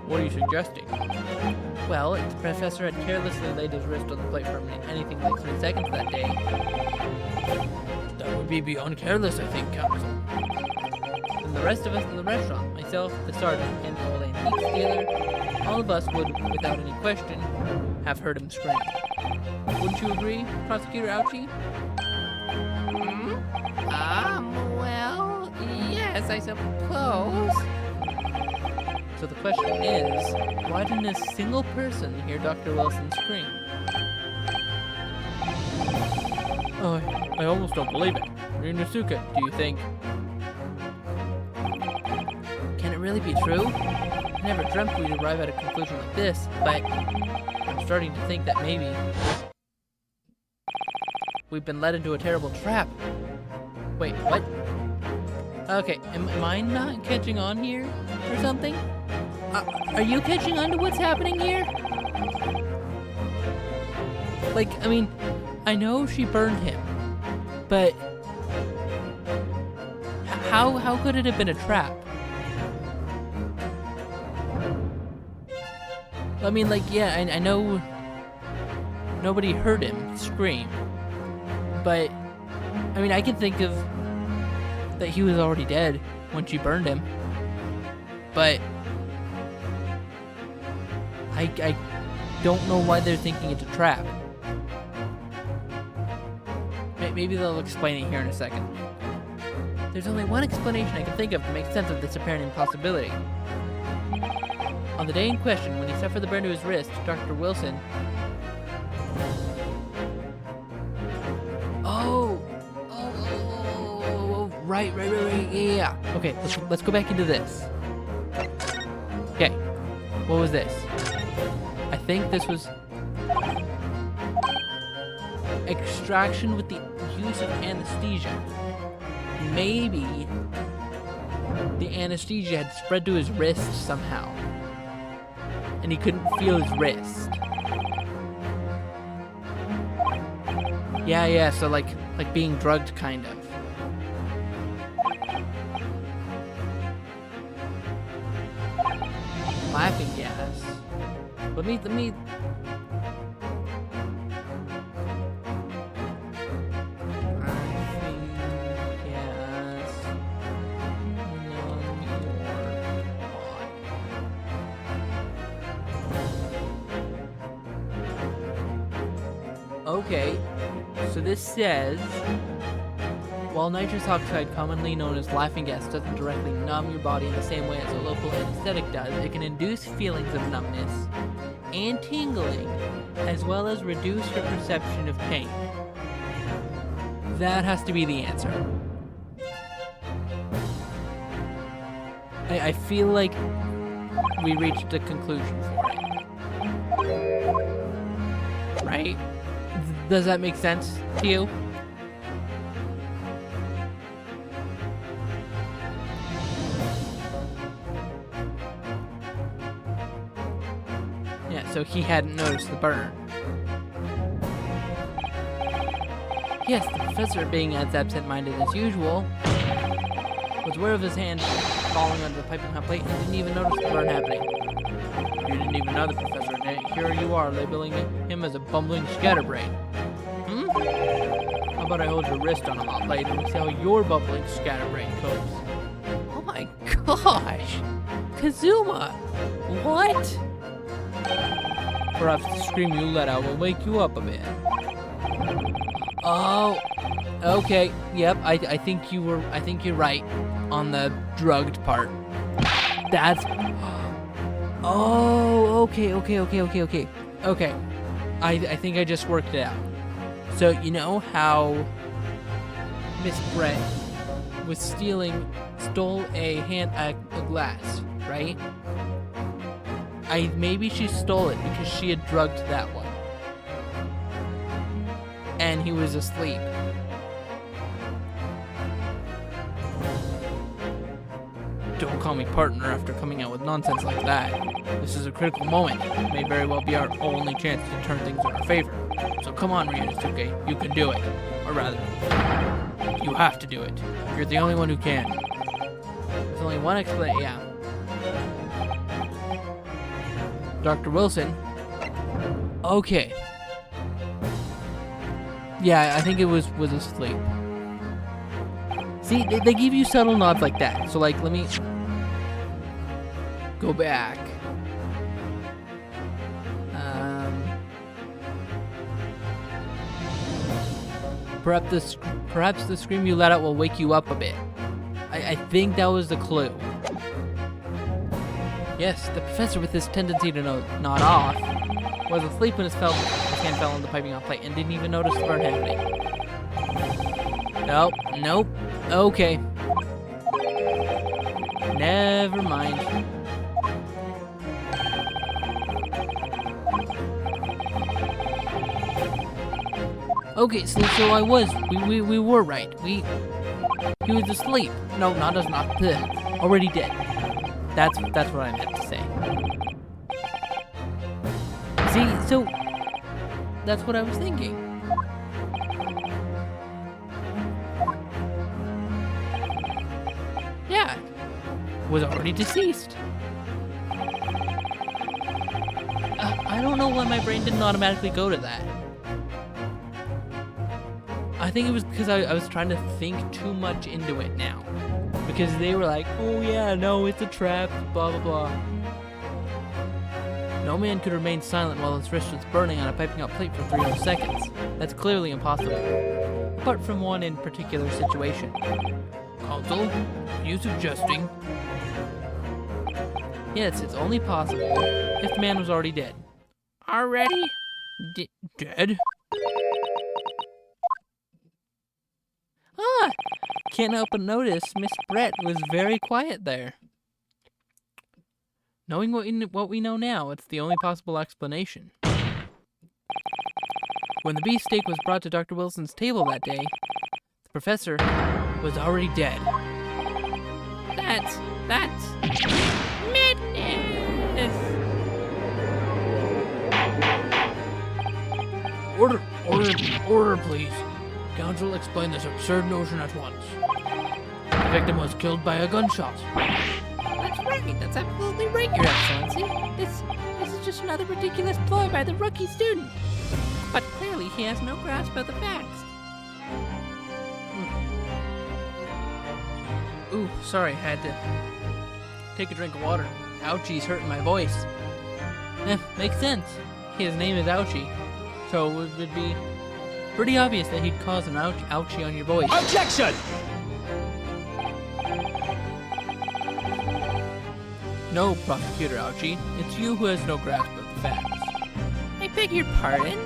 Speaker 1: What are you suggesting? Well, if the professor had carelessly laid his wrist on the plate for anything like 3 seconds that day, that would be beyond careless, I think, Counsel. And the rest of us in the restaurant, myself, the sergeant, and the old antique dealer, all of us would, without any question, have heard him scream. Wouldn't you agree, Prosecutor Ouchie?
Speaker 2: Well, yes, I suppose.
Speaker 1: So the question is, why didn't a single person hear Dr. Wilson scream? Oh, I almost don't believe it. Ryunosuke, do you think? Can it really be true? I never dreamt we'd arrive at a conclusion like this, but I'm starting to think that maybe we've been led into a terrible trap. Wait, what? Okay, am I not catching on here or something? Are you catching on to what's happening here? Like, I mean, I know she burned him, but how could it have been a trap? I mean, like, yeah, I know nobody heard him scream, but I mean, I can think of that he was already dead when she burned him, but I don't know why they're thinking it's a trap. Maybe they'll explain it here in a second. There's only one explanation I can think of to make sense of this apparent impossibility. On the day in question, when he suffered the burn to his wrist, Dr. Wilson... Right, yeah. Okay, let's go back into this. Okay, what was this? I think this was extraction with the use of anesthesia. Maybe the anesthesia had spread to his wrist somehow, and he couldn't feel his wrist. Yeah, so like being drugged, kind of. Laughing gas. Let me. Laughing gas. Okay, so this says, while nitrous oxide, commonly known as laughing gas, doesn't directly numb your body in the same way as a local anesthetic does, it can induce feelings of numbness and tingling, as well as reduce your perception of pain. That has to be the answer. I feel like we reached a conclusion for it. Right? Does that make sense to you? Yeah, so he hadn't noticed the burn. Yes, the professor, being as absent-minded as usual, was aware of his hand falling onto the piping hot plate and didn't even notice the burn happening. You didn't even know the professor, and here you are labeling him as a bumbling scatterbrain. How about I hold your wrist on a hot plate and we see how your bumbling scatterbrain copes?
Speaker 2: Oh my gosh! Kazuma! What?
Speaker 1: Perhaps the scream you let out will wake you up a bit. Oh, okay. Yep, I think you're right on the drugged part. That's... Oh, okay. Okay. I think I just worked it out. So, you know how Miss Brett stole a glass, right? Maybe she stole it because she had drugged that one. And he was asleep. Don't call me partner after coming out with nonsense like that. This is a critical moment. It may very well be our only chance to turn things in our favor. So come on, Ryunosuke, you can do it. Or rather, you have to do it. You're the only one who can. There's only one explanation. Yeah. Dr. Wilson. Okay. Yeah, I think it was asleep. See, they give you subtle nods like that. So, like, let me go back. Perhaps the scream you let out will wake you up a bit. I think that was the clue. Yes, the professor with his tendency to nod off was asleep when his hand fell on the piping hot plate and didn't even notice the burn happening. Nope. Okay. Never mind. Okay, so we were right. He was asleep. No, not already dead. That's what I meant to say. See, so that's what I was thinking. Yeah, was already deceased. I don't know why my brain didn't automatically go to that. I think it was because I was trying to think too much into it now. Because they were like, oh yeah, no, it's a trap, blah, blah, blah. No man could remain silent while his wrist was burning on a piping hot plate for 3 whole seconds. That's clearly impossible. Apart from one in particular situation. Counsel, are you suggesting? Yes, it's only possible if the man was already dead.
Speaker 2: Already?
Speaker 1: Dead? Ah! Can't help but notice Miss Brett was very quiet there. Knowing what we know now, it's the only possible explanation. When the beefsteak was brought to Dr. Wilson's table that day, the professor was already dead.
Speaker 2: That's madness.
Speaker 1: Order, please. Counsel, explain this absurd notion at once. The victim was killed by a gunshot.
Speaker 2: That's right. That's absolutely right, Your Excellency. This is just another ridiculous ploy by the rookie student. But clearly he has no grasp of the facts.
Speaker 1: Ooh, sorry, had to take a drink of water. Ouchie's hurting my voice. Makes sense. His name is Ouchie, so it would be pretty obvious that he'd cause an ouchie on your voice.
Speaker 3: Objection!
Speaker 1: No, Prosecutor Ouchie. It's you who has no grasp of the facts.
Speaker 2: I beg your pardon?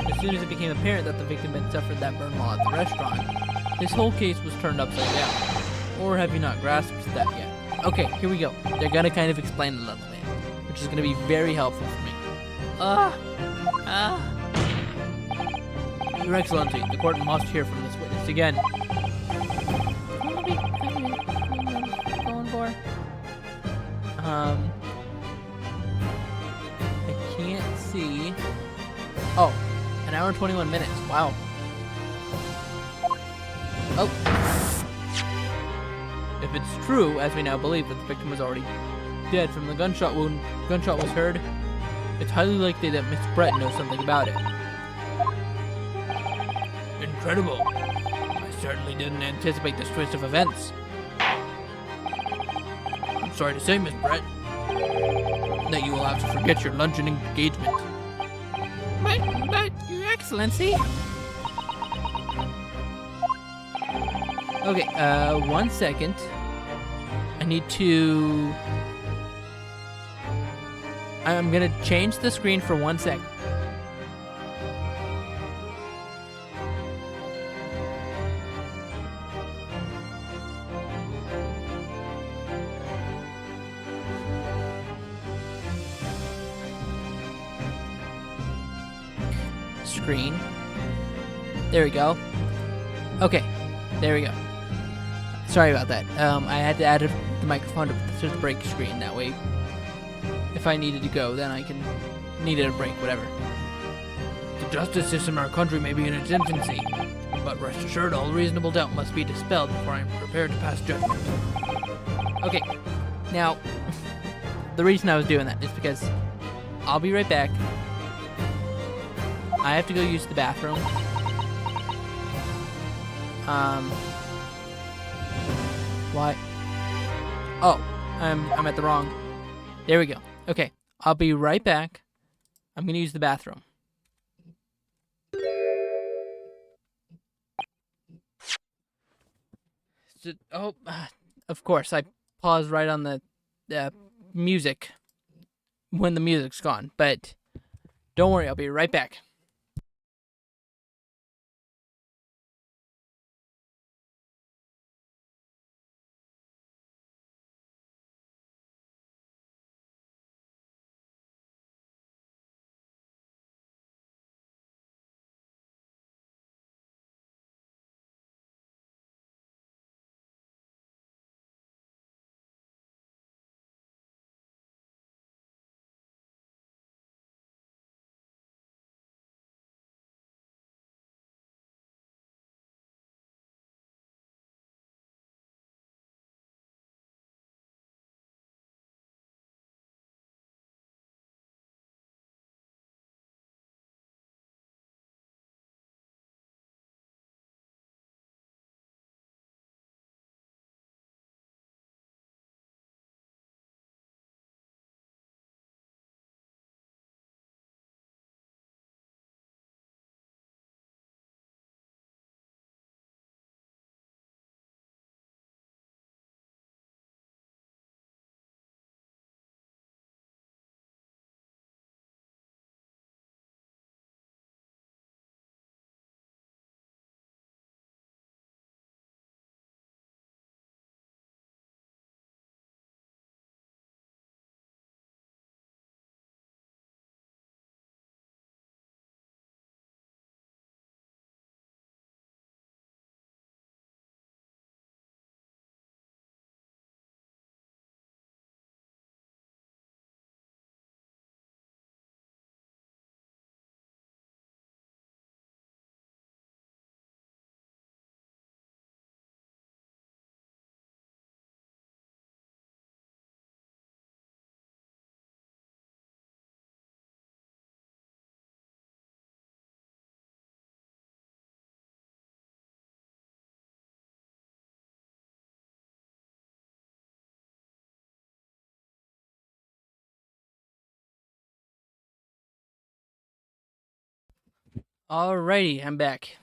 Speaker 1: As soon as it became apparent that the victim had suffered that burn while at the restaurant, this whole case was turned upside down. Or have you not grasped that yet? Okay, here we go. They're gonna kind of explain a little bit, which is gonna be very helpful for me. Your Excellency, the court must hear from this witness again.
Speaker 2: What are we going for?
Speaker 1: I can't see. Oh, an hour and 21 minutes. Wow. Oh. If it's true, as we now believe, that the victim was already dead from the gunshot wound, gunshot was heard, it's highly likely that Miss Brett knows something about it. Incredible. I certainly didn't anticipate this twist of events. I'm sorry to say, Miss Brett, that you will have to forget your luncheon engagement.
Speaker 2: But, Your Excellency.
Speaker 1: Okay, 1 second. I need to... I'm gonna change the screen for 1 second. screen. There we go. Okay, there we go. Sorry about that. I had to add the microphone to the break screen. That way, if I needed to go, then I needed a break, whatever. The justice system in our country may be in its infancy, but rest assured, all reasonable doubt must be dispelled before I am prepared to pass judgment. Okay, now, the reason I was doing that is because I'll be right back. I have to go use the bathroom. Why? Oh, I'm at the wrong. There we go. Okay, I'll be right back. I'm gonna use the bathroom. Oh, of course, I paused right on the music when the music's gone, but don't worry, I'll be right back. Alrighty, I'm back.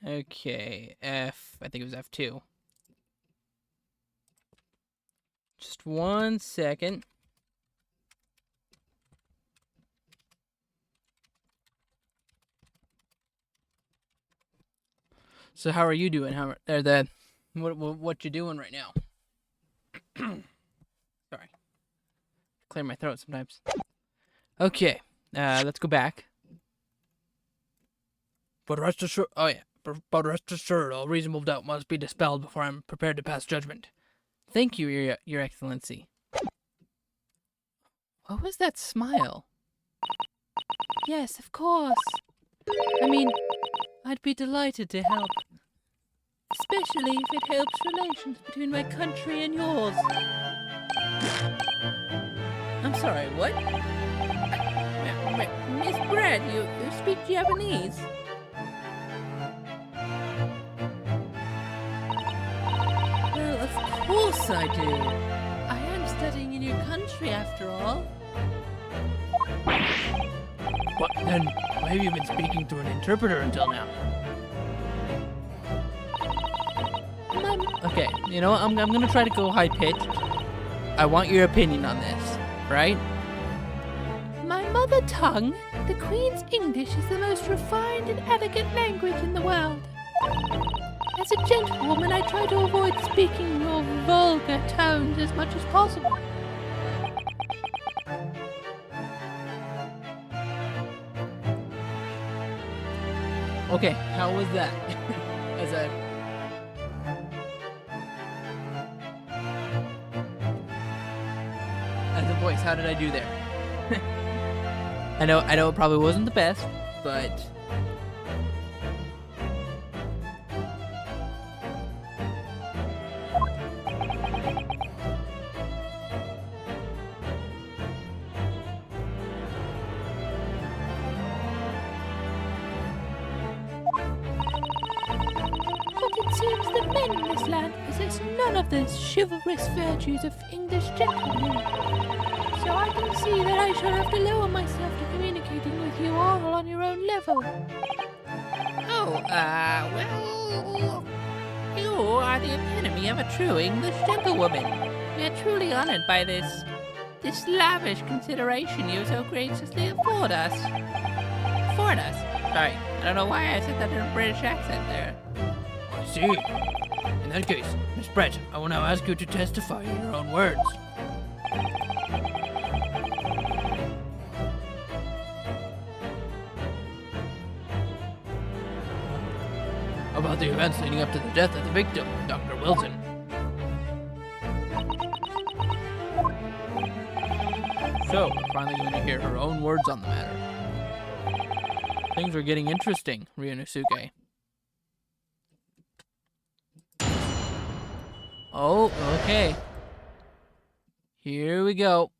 Speaker 1: Okay, I think it was F2. Just 1 second. So how are you doing? What you doing right now? Sorry. Clear my throat sometimes. Okay, let's go back. But rest assured, all reasonable doubt must be dispelled before I'm prepared to pass judgment. Thank you, Your Excellency. What was that smile? Yes, of course. I mean, I'd be delighted to help. Especially if it helps relations between my country and yours. I'm sorry, what? Miss Brad, you speak Japanese? Well, of course I do. I am studying in your country, after all. But then, why have you been speaking through an interpreter until now? Okay, you know what? I'm gonna try to go high-pitched. I want your opinion on this, right? My mother tongue, the Queen's English, is the most refined and elegant language in the world. As a gentlewoman, I try to avoid speaking your vulgar tones as much as possible. Okay, how was that? As a voice, how did I do there? I know it probably wasn't the best, but
Speaker 4: It seems that men in this land possess none of the chivalrous virtues of English gentlemen. So I can see that I shall have to lower myself to communicating with you all on your own level.
Speaker 2: Oh, well, you are the epitome of a true English gentlewoman. We are truly honored by this lavish consideration you so graciously afford us. Sorry, I don't know why I said that in a British accent there.
Speaker 1: I see. In that case, Miss Brett, I will now ask you to testify in your own words. About the events leading up to the death of the victim, Dr. Wilson. So, we're finally going to hear her own words on the matter. Things are getting interesting, Ryunosuke. Oh, okay. Here we go.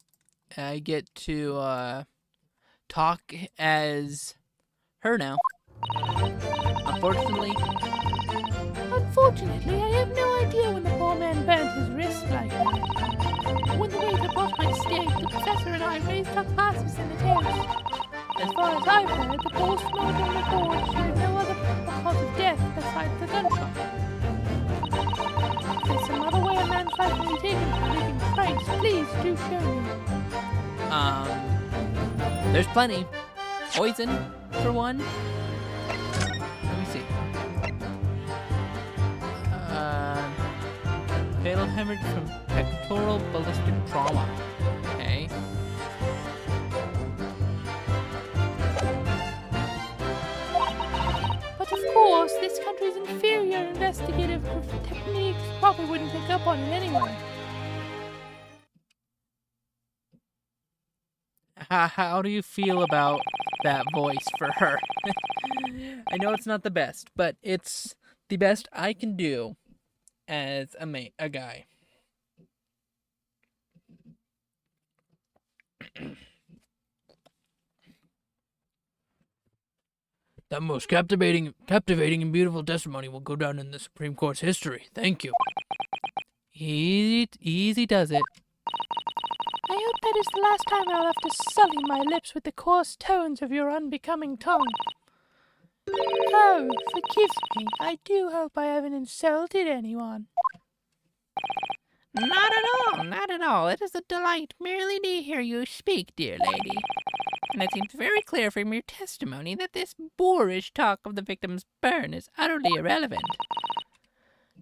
Speaker 1: I get to talk as her now. Unfortunately,
Speaker 4: I have no idea when the poor man burnt his wrist like that. When the waiter brought my steak, the professor and I raised our glasses in the toast. As far as I've heard, the post-mortem report showed no other cause of death besides the gunshot. If there's some other way a man's life can be taken for living Christ, please do show me.
Speaker 1: there's plenty. Poison, for one. Let me see. Fatal hemorrhage from pectoral ballistic trauma. Okay.
Speaker 4: But of course, this country's inferior investigative techniques probably wouldn't pick up on it anyway.
Speaker 1: How do you feel about that voice for her? I know it's not the best, but it's the best I can do as a guy. That most captivating and beautiful testimony will go down in the Supreme Court's history. Thank you. Easy does it.
Speaker 4: I hope that is the last time I'll have to sully my lips with the coarse tones of your unbecoming tongue. Oh, forgive me. I do hope I haven't insulted anyone.
Speaker 2: Not at all. It is a delight merely to hear you speak, dear lady. And it seems very clear from your testimony that this boorish talk of the victim's burn is utterly irrelevant.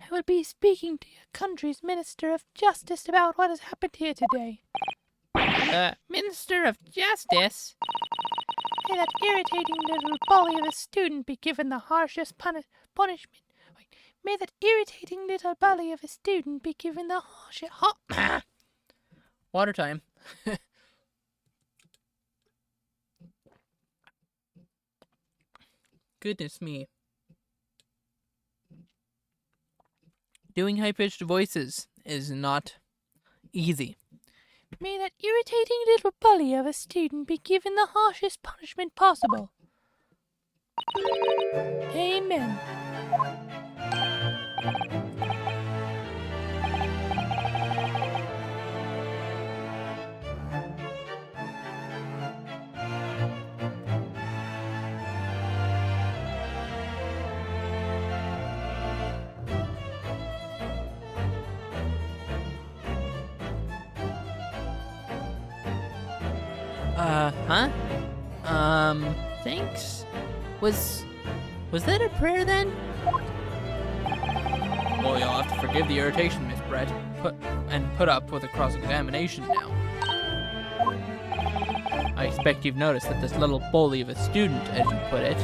Speaker 4: I will be speaking to your country's Minister of Justice about what has happened here today.
Speaker 2: Minister of Justice?
Speaker 4: May that irritating little bully of a student be given the harshest punishment. Wait, may that irritating little bully of a student be given the harshest...
Speaker 1: Water time. Goodness me. Doing high-pitched voices is not easy.
Speaker 4: May that irritating little bully of a student be given the harshest punishment possible. Amen.
Speaker 1: Thanks? Was that a prayer then? Well, you'll have to forgive the irritation, Miss Brett. Put up with a cross-examination now. I expect you've noticed that this little bully of a student, as you put it,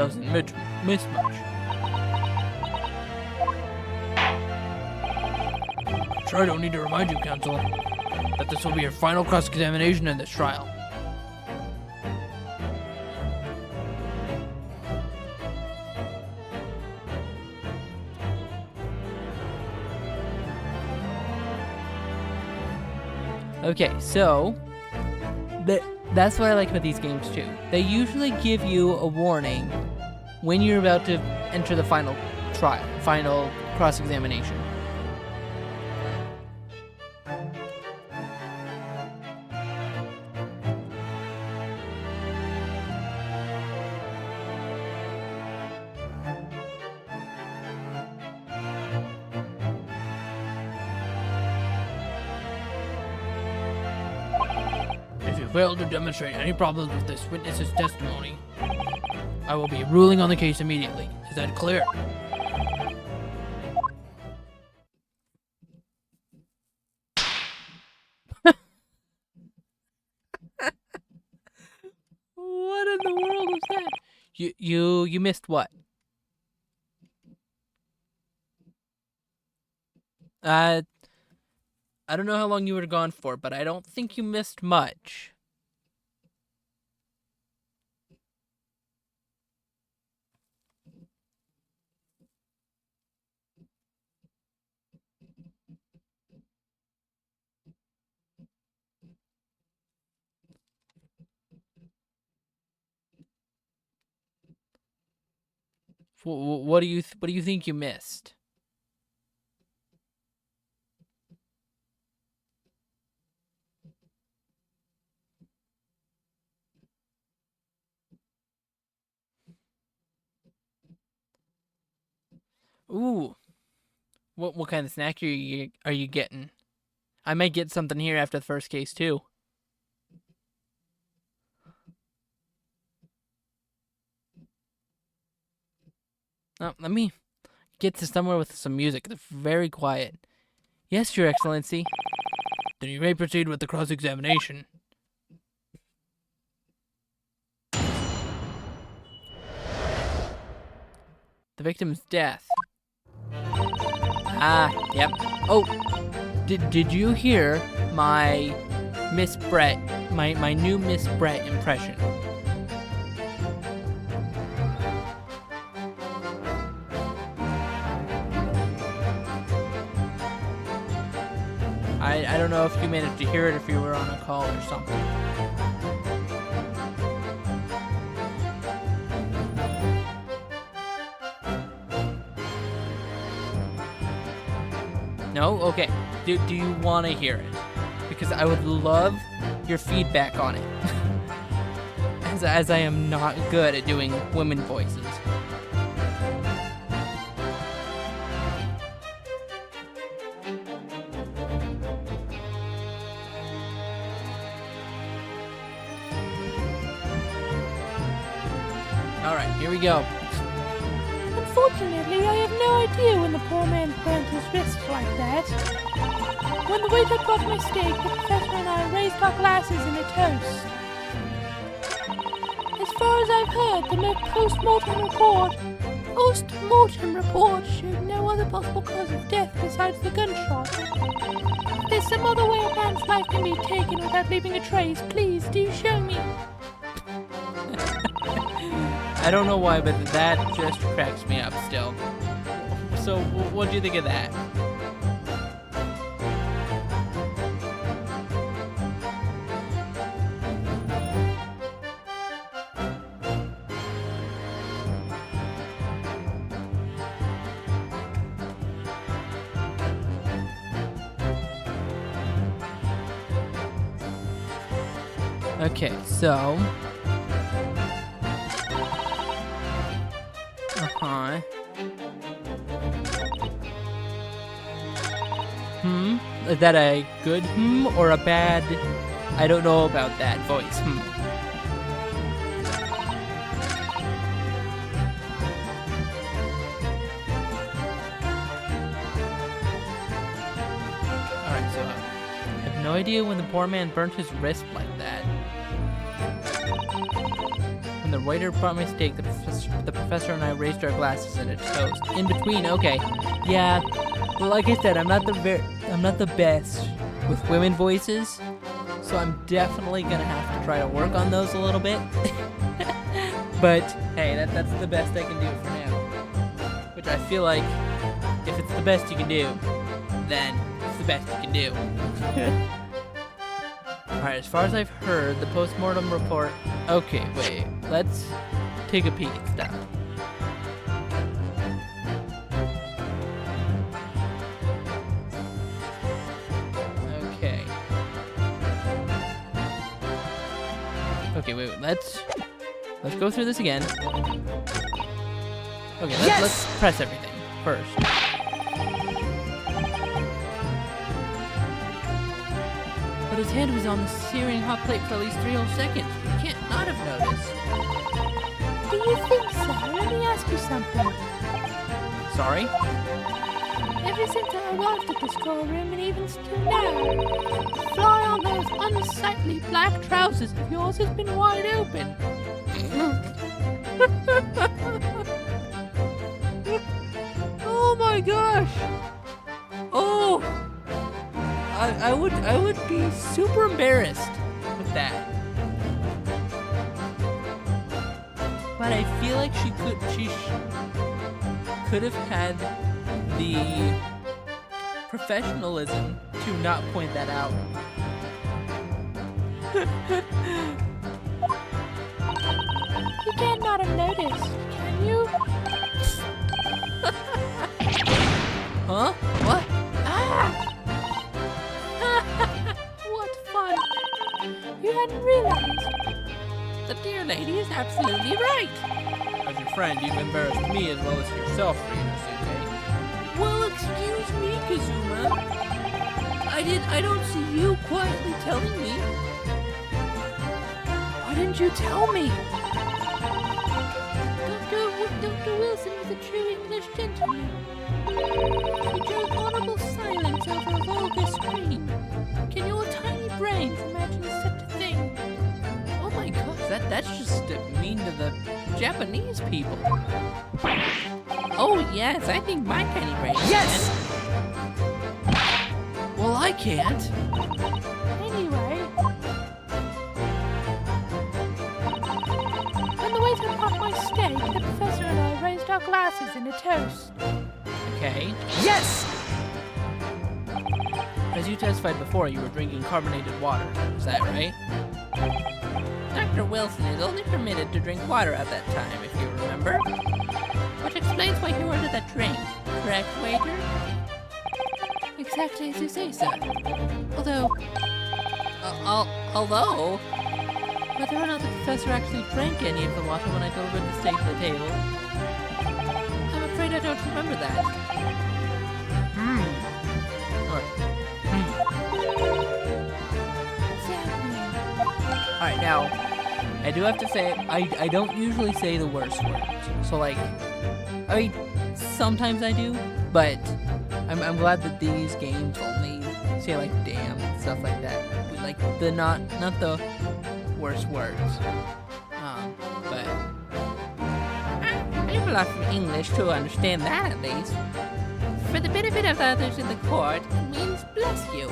Speaker 1: doesn't miss much. Sure, I don't need to remind you, Counselor, that this will be your final cross-examination in this trial. Okay, so that's what I like about these games too. They usually give you a warning when you're about to enter the final trial, final cross-examination. If you fail to demonstrate any problems with this witness's testimony, I will be ruling on the case immediately. Is that clear? What in the world was that? You missed what? I don't know how long you were gone for, but I don't think you missed much. What do you think you missed? Ooh. What kind of snack are you getting? I might get something here after the first case too. Oh, let me get to somewhere with some music. It's very quiet. Yes, Your Excellency. Then you may proceed with the cross-examination. The victim's death. Ah, yep. Oh, did you hear my Miss Brett, my new Miss Brett impression? I don't know if you managed to hear it if you were on a call or something. No? Okay. Do you want to hear it? Because I would love your feedback on it. as I am not good at doing women voices. Alright, here we go.
Speaker 4: Unfortunately, I have no idea when the poor man burnt his wrist like that. When the waiter brought my steak, the professor and I raised our glasses in a toast. As far as I've heard, the post-mortem report showed no other possible cause of death besides the gunshot. If there's some other way a man's life can be taken without leaving a trace, please do show me.
Speaker 1: I don't know why, but that just cracks me up still. So, what do you think of that? Okay, so... Is that a good or a bad? I don't know about that voice. Alright, so I have no idea when the poor man burnt his wrist like that. When the waiter brought my steak, the professor and I raised our glasses and a toast. In between, okay. Yeah, like I said, I'm not the best with women voices, so I'm definitely gonna have to try to work on those a little bit. But hey, that's the best I can do for now. Which I feel like, if it's the best you can do, then it's the best you can do. Alright, as far as I've heard, the post-mortem report... Okay, wait, let's take a peek at stuff. Okay. Okay, wait, let's go through this again. Okay, let's press everything first. But his hand was on the searing hot plate for at least 3 whole seconds. You can't not have noticed.
Speaker 4: Do you think so? Let me ask you something.
Speaker 1: Sorry?
Speaker 4: Ever since I arrived at the schoolroom, and even still now, the fly on those unsightly black trousers of yours has been wide open.
Speaker 1: Oh my gosh! Oh! I would be super embarrassed with that. But I feel like she could have had the professionalism to not point that out.
Speaker 4: You can't not have noticed, can you?
Speaker 1: Huh? What?
Speaker 4: Ah! What fun! You hadn't realized.
Speaker 2: The dear lady is absolutely right.
Speaker 1: As your friend, you've embarrassed me as well as yourself, Ryunosuke. Well, excuse me, Kazuma. I don't see you quietly telling me. Why didn't you tell me?
Speaker 4: Dr. Wilson was a true English gentleman. He chose honorable silence over a vulgar scream. Can your tiny brains imagine such a thing?
Speaker 1: Oh my gosh, that's just mean to the Japanese people.
Speaker 2: Oh yes, I think my tiny brain
Speaker 3: Yes!
Speaker 1: Well, I can't.
Speaker 4: Anyway, when the waiter brought my steak, the professor and I raised our glasses in a toast.
Speaker 1: Okay.
Speaker 3: Yes!
Speaker 1: As you testified before, you were drinking carbonated water. Is that right?
Speaker 2: Dr. Wilson is only permitted to drink water at that time, if you remember. Which explains why he ordered that drink. Correct, waiter?
Speaker 4: Exactly as you say, sir. Although,
Speaker 2: Although...
Speaker 4: whether or not the professor actually drank any of the water when I delivered the steak to the table, I'm afraid I don't remember that.
Speaker 1: Alright, now, I do have to say, I don't usually say the worst words. So, like, I mean, sometimes I do, but I'm glad that these games only say, like, damn and stuff like that. Like, the not the worst words. But...
Speaker 2: I'm enough English to understand that, at least. For the benefit of the others in the court, it means bless you.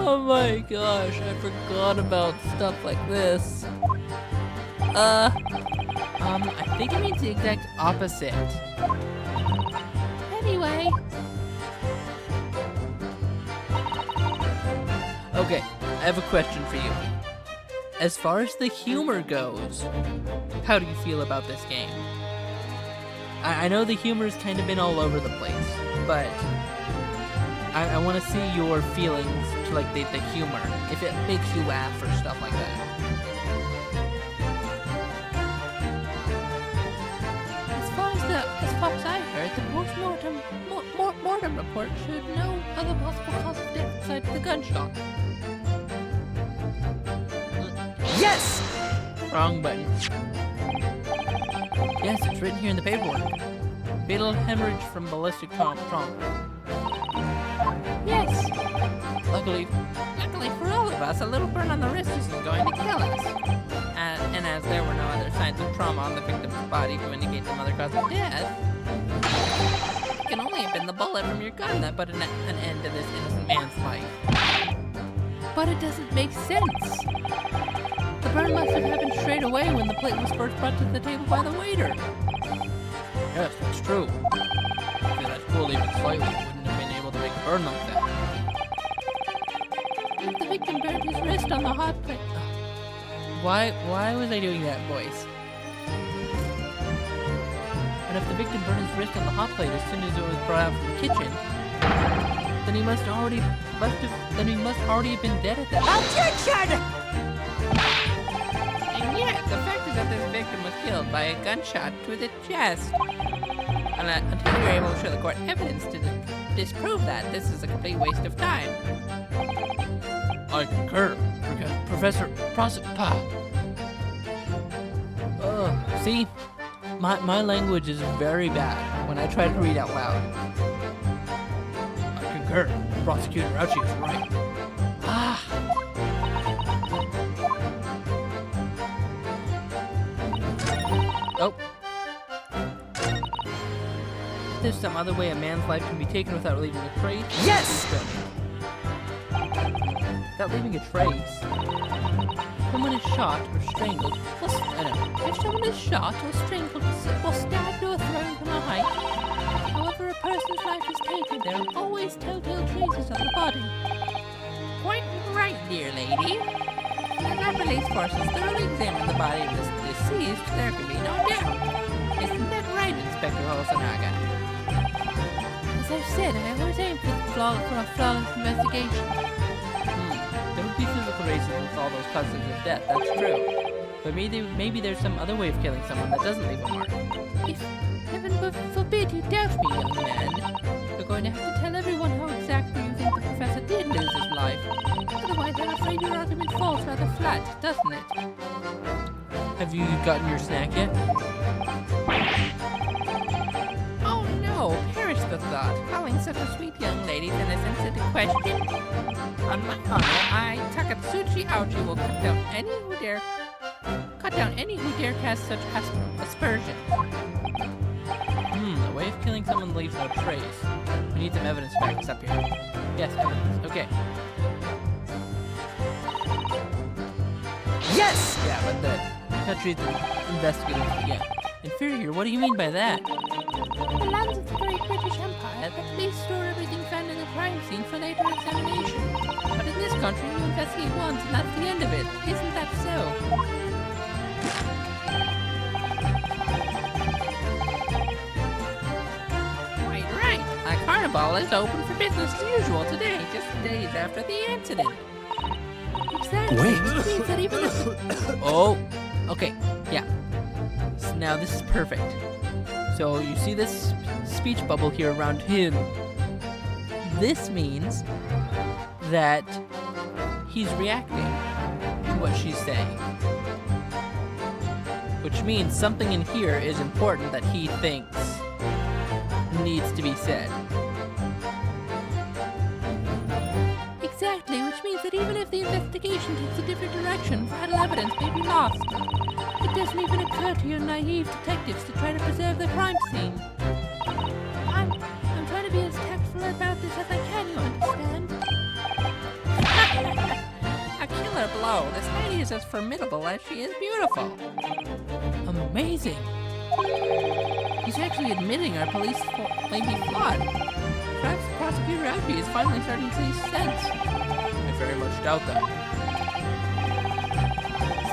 Speaker 1: Oh my gosh, I forgot about stuff like this. I think it means the exact opposite.
Speaker 4: Anyway,
Speaker 1: Okay, I have a question for you. As far as the humor goes, how do you feel about this game? I know the humor's kind of been all over the place, but I want to see your feelings to like the humor, if it makes you laugh or stuff like that.
Speaker 4: as far as I heard, the post-mortem report showed no other possible cause of death besides the gunshot.
Speaker 3: Yes!
Speaker 1: Wrong button. Yes, it's written here in the paperwork. Fatal hemorrhage from ballistic trauma.
Speaker 4: Yes,
Speaker 1: Luckily,
Speaker 2: Luckily for all of us, a little burn on the wrist isn't going to kill us. And as there were no other signs of trauma on the victim's body to indicate some other cause of death, it can only have been the bullet from your gun that put an end to this innocent man's life.
Speaker 4: But it doesn't make sense. The burn must have happened straight away when the plate was first brought to the table by the waiter.
Speaker 1: Yes, that's true. If it had cooled even slightly, it wouldn't have been able to make a burn like that.
Speaker 4: If the victim burned his wrist on the hot plate.
Speaker 1: Why was I doing that voice? And if the victim burned his wrist on the hot plate as soon as it was brought out from the kitchen, then he must already have been dead at that point.
Speaker 3: Objection!
Speaker 2: And yet, the fact is that this victim was killed by a gunshot to the chest. And until you're able to show the court evidence to disprove that, this is a complete waste of time.
Speaker 1: I concur. Professor see? My language is very bad when I try to read out loud. I concur. Prosecutor Ouchie is right. Oh. There's some other way a man's life can be taken without leaving a trace.
Speaker 3: Yes!
Speaker 1: Without leaving a trace. Someone is shot or strangled.
Speaker 4: If someone is shot or strangled or stabbed or thrown from a height, however a person's life is taken, there are always telltale traces on the body.
Speaker 2: Quite right, dear lady. As our police forces thoroughly examine the body of this deceased, there can be no doubt. Isn't that right, Inspector Holsanaga?
Speaker 4: As I've said, I always aim for a flawless investigation.
Speaker 1: There would be physical racism with all those causes of death, that's true. But maybe there's some other way of killing someone that doesn't leave a mark.
Speaker 4: If heaven forbid you doubt me, young man, you're going to have to tell everyone how exactly you think the professor did lose his life. Otherwise, I'm afraid your argument falls rather flat, doesn't it?
Speaker 1: Have you gotten your snack yet?
Speaker 2: Oh no, perish the thought. Calling such a sweet young lady's innocence into question. On my honor, I, Takatsuchi Ouchi, will cut down any who dare cast such aspersion.
Speaker 1: A way of killing someone that leaves no trace. We need some evidence to back this up here. Yes, evidence. Okay.
Speaker 3: Yes!
Speaker 1: Yeah, but the country's investigative. Yeah. Inferior, what do you mean by that?
Speaker 4: In the lands of the Great British Empire, the police store everything found in the crime scene for later examination.
Speaker 2: But in this country, you investigate once and that's the end of it. Isn't that so? Quite right. Our carnival is open for business as usual today, just days after the incident.
Speaker 4: Exactly.
Speaker 3: Wait.
Speaker 4: Which means that even if
Speaker 1: Oh, okay, yeah. So now this is perfect. So you see this speech bubble here around him. This means that he's reacting to what she's saying. Which means something in here is important that he thinks needs to be said.
Speaker 4: Exactly, which means that even if the investigation takes a different direction, vital evidence may be lost. It doesn't even occur to your naive detectives to try to preserve the crime scene. I'm trying to be as tactful about this as I can, you understand?
Speaker 2: A killer blow. This lady is as formidable as she is beautiful.
Speaker 1: Amazing.
Speaker 2: He's actually admitting our police may be flawed. Perhaps Prosecutor Ouchie is finally starting to see sense.
Speaker 1: I very much doubt that.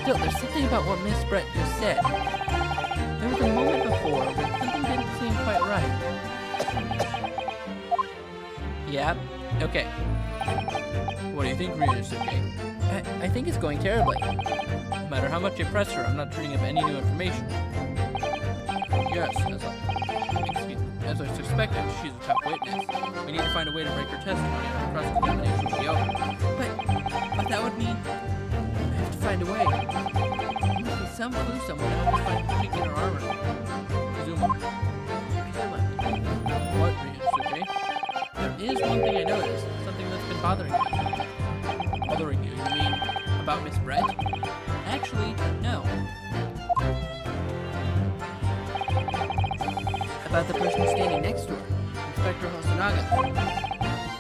Speaker 1: Still, there's something about what Miss Brett just said. There was a moment before when something didn't seem quite right. Yeah, okay. What do you think, Ryunosuke? I think it's going terribly. No matter how much I press her, I'm not turning up any new information. Yes, as I suspected, she's a tough witness. We need to find a way to break her testimony or the cross-examination will be over. But that would mean I have to find a way. There must be some clue somewhere to help us find the chink in her armor. Kazuma. What, Ryunosuke? There is one thing I noticed. Something that's been bothering me. About Miss Brett? Actually, no. About the person standing next to her, Inspector Hosonaga.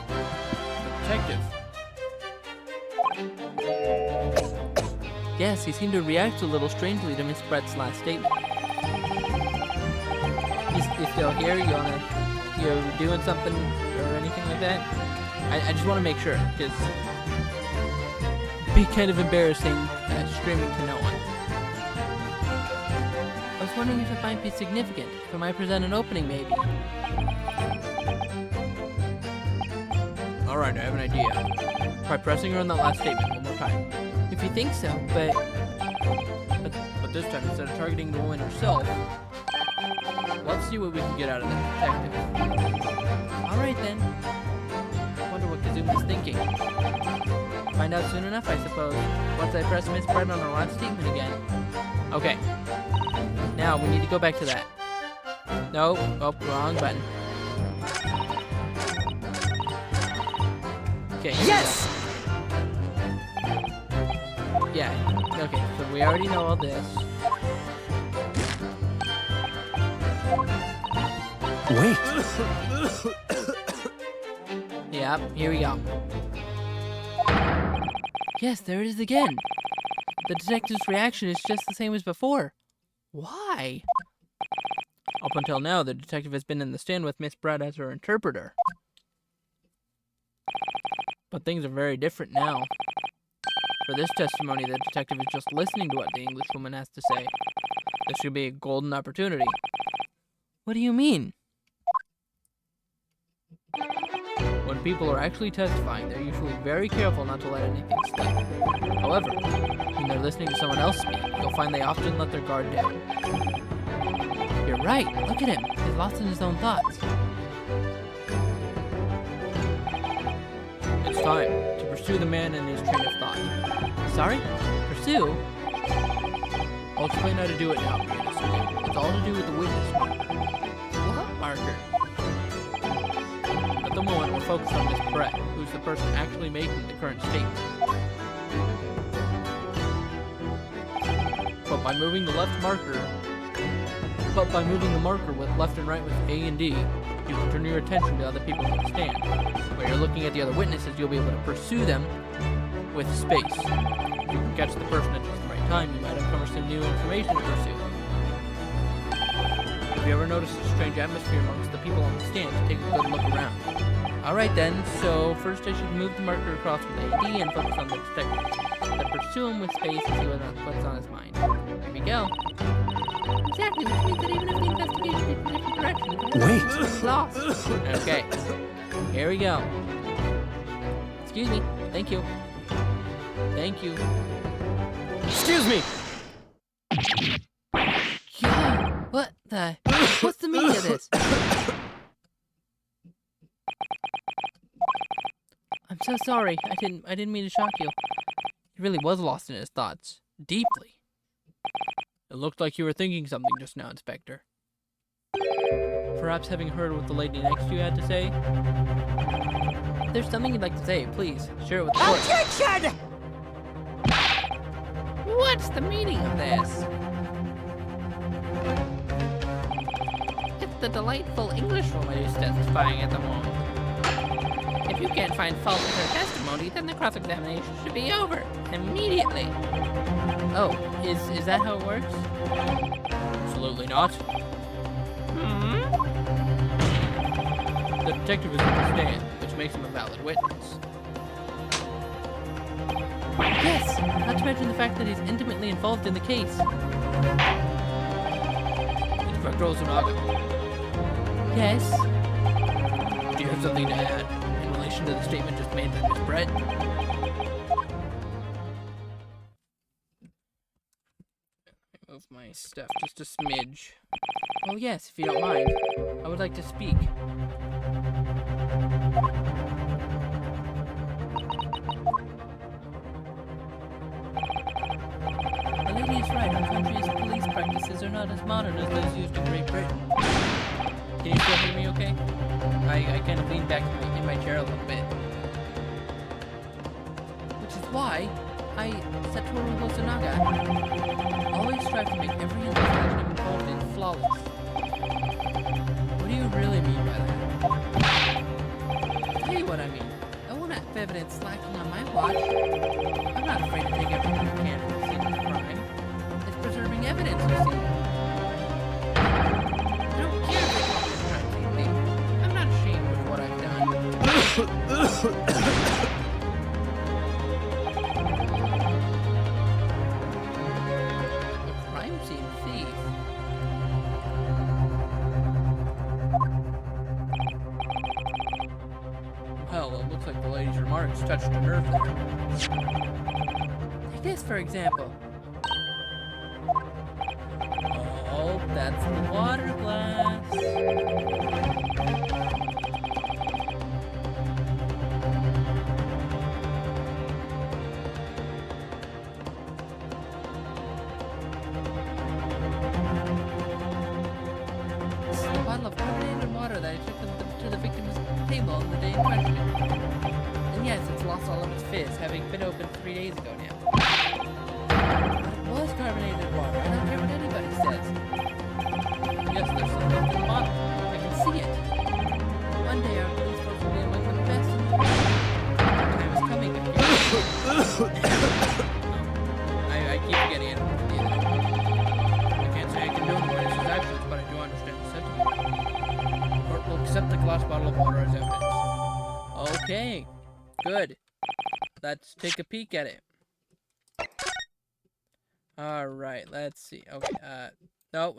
Speaker 1: The detective. Yes, he seemed to react a little strangely to Miss Brett's last statement. You still here? You're doing something or anything like that? I just want to make sure, because it'd be kind of embarrassing screaming to no one. I was wondering if it might be significant, if it might present an opening maybe. Alright, I have an idea. Try pressing her on that last statement one more time. If you think so, but this time instead of targeting the woman herself, let's see what we can get out of that detective. Alright then. Wonder what Kazuma's thinking. Find out soon enough, I suppose. Once I press Miss Brett on her last statement again. Okay. Now, we need to go back to that. Nope. Oh, wrong button. Okay.
Speaker 3: Yes!
Speaker 1: Yeah. Okay, so we already know all this.
Speaker 3: Wait.
Speaker 1: Yep, here we go. Yes, there it is again. The detective's reaction is just the same as before. Why? Up until now, the detective has been in the stand with Miss Brett as her interpreter. But things are very different now. For this testimony, the detective is just listening to what the Englishwoman has to say. This should be a golden opportunity. What do you mean? When people are actually testifying, they're usually very careful not to let anything slip. However, when they're listening to someone else speak, you'll find they often let their guard down. You're right, look at him. He's lost in his own thoughts. It's time to pursue the man in his train of thought. Sorry? Pursue? I'll explain how to do it now, Beatrice, okay? It's all to do with the witness marker. What marker? At the moment, we're focused on Miss Brett, who's the person actually making the current statement. But by moving the marker with left and right with A and D, you can turn your attention to other people in the stand. While you're looking at the other witnesses, you'll be able to pursue them with space. If you can catch the person at just the right time, you might uncover some new information to pursue. Have you ever noticed a strange atmosphere amongst the people on the stand? Take a good look around. Alright then, so first I should move the marker across with AD and focus on the detective. Then pursue him with space and see what's on his mind. Here we go.
Speaker 4: Exactly, which means that even if the investigation takes a different direction,
Speaker 3: Wait.
Speaker 4: it's lost.
Speaker 1: Okay. Here we go. Excuse me. Thank you. Thank you.
Speaker 3: Excuse me.
Speaker 1: God, what the? What's the meaning of this? I'm so sorry. I didn't mean to shock you. He really was lost in his thoughts. Deeply. It looked like you were thinking something just now, Inspector. Perhaps having heard what the lady next to you had to say? If there's something you'd like to say, please, share it with the court.
Speaker 3: Objection!
Speaker 2: What's the meaning of this? It's the delightful Englishwoman who's testifying at the moment. If you can't find fault with her testimony, then the cross-examination should be over immediately.
Speaker 1: Oh, is that how it works? Absolutely not. The detective is in the stand, which makes him a valid witness. Yes, not to mention the fact that he's intimately involved in the case. Inspector Osunaga. Yes? Do you have something to add in relation to the statement just made by Miss Brett? Move my stuff just a smidge. Oh yes, if you don't mind. I would like to speak. The lady is right. Our country's police practices are not as modern as those used in Great Britain. Can you still hear me okay? I kind of leaned back in my chair a little bit. Which is why
Speaker 2: Satoru Hosonaga, always strive to make every investigation I'm involved in flawless. What do you really mean by that? I'll tell you what I mean. I won't have evidence slacking on my watch. I'm not afraid to take everything I can from the scene of the crime. It's preserving evidence, you see. I don't care if they call me a crime scene. I'm not ashamed of what I've done.
Speaker 1: Well, it looks like the lady's remarks touched a nerve there.
Speaker 2: Take this, for example. Oh, that's the water glass. This is the bottle of carbonated water that I took to the victim's table on the day in question. And yes, it's lost all of its fizz, having been opened 3 days ago now. But it was carbonated water. I don't care what anybody says.
Speaker 1: Yes, there's some left in the bottle.
Speaker 2: I can see it. One day our police force will be among the best in the world. Time is coming.
Speaker 1: I keep getting it. I can't say I condone the lady's actions, but I do understand the sentiment. The court will accept the glass bottle of water as evidence.
Speaker 2: Okay, good. Let's take a peek at it. Alright, let's see. Okay, no.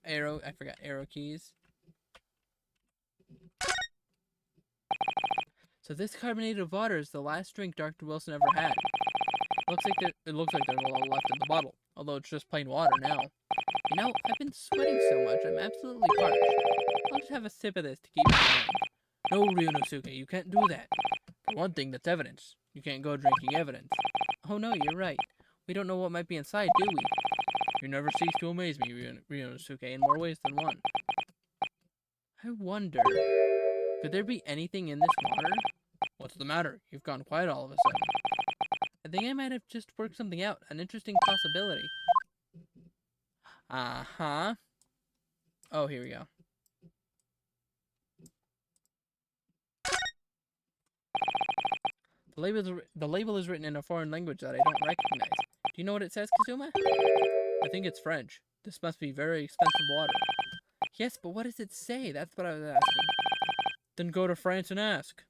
Speaker 2: Arrow, I forgot arrow keys. So this carbonated water is the last drink Dr. Wilson ever had. It looks like there's a little left in the bottle, although it's just plain water now. You know, I've been sweating so much, I'm absolutely parched. I'll just have a sip of this to keep me going.
Speaker 1: No, Ryunosuke, you can't do that. For one thing, that's evidence. You can't go drinking evidence.
Speaker 2: Oh no, you're right. We don't know what might be inside, do we?
Speaker 1: You never cease to amaze me, Ryunosuke, in more ways than one.
Speaker 2: I wonder, could there be anything in this water?
Speaker 1: What's the matter? You've gone quiet all of a sudden.
Speaker 2: I think I might have just worked something out, an interesting possibility. Uh-huh. Oh, here we go. The label is written in a foreign language that I don't recognize. Do you know what it says, Kazuma?
Speaker 1: I think it's French. This must be very expensive water.
Speaker 2: Yes, but what does it say? That's what I was asking.
Speaker 1: Then go to France and ask.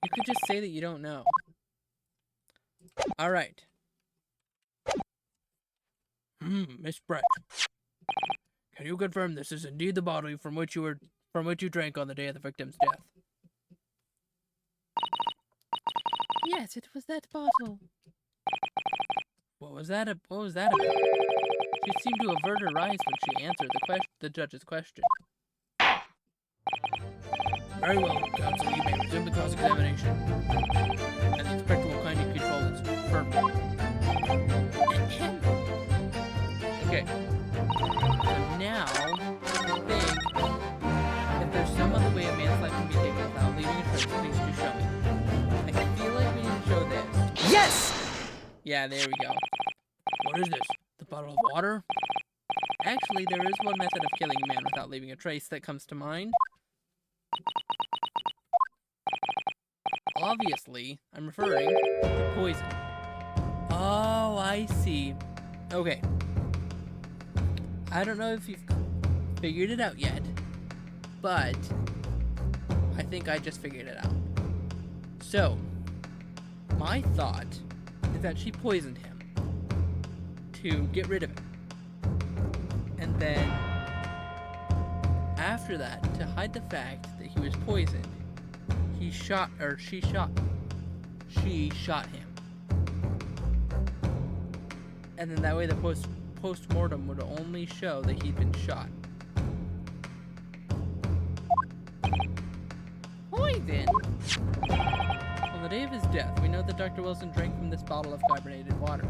Speaker 2: You could just say that you don't know.
Speaker 1: Alright. Miss Brett. Can you confirm this is indeed the bottle from which you drank on the day of the victim's death?
Speaker 2: Yes, it was that bottle.
Speaker 1: What was that about?
Speaker 2: She seemed to avert her eyes when she answered the judge's question.
Speaker 1: Very well, counsel. You may resume the cross-examination. And the inspector will kindly control this firmly.
Speaker 2: Okay. So now, I think if there's some other way a man's life can be taken without leaving a trace, please do show me. I feel like we need to show this.
Speaker 3: Yes!
Speaker 2: Yeah, there we go.
Speaker 1: What is this? The bottle of water?
Speaker 2: Actually, there is one method of killing a man without leaving a trace that comes to mind. Obviously, I'm referring to poison. Oh, I see. Okay. I don't know if you've figured it out yet, but I think I just figured it out. So, my thought is that she poisoned him to get rid of him. And then, after that, to hide the fact that he was poisoned, she shot him. And then that way the post-mortem would only show that he'd been shot. Poison? On the day of his death, we know that Dr. Wilson drank from this bottle of carbonated water.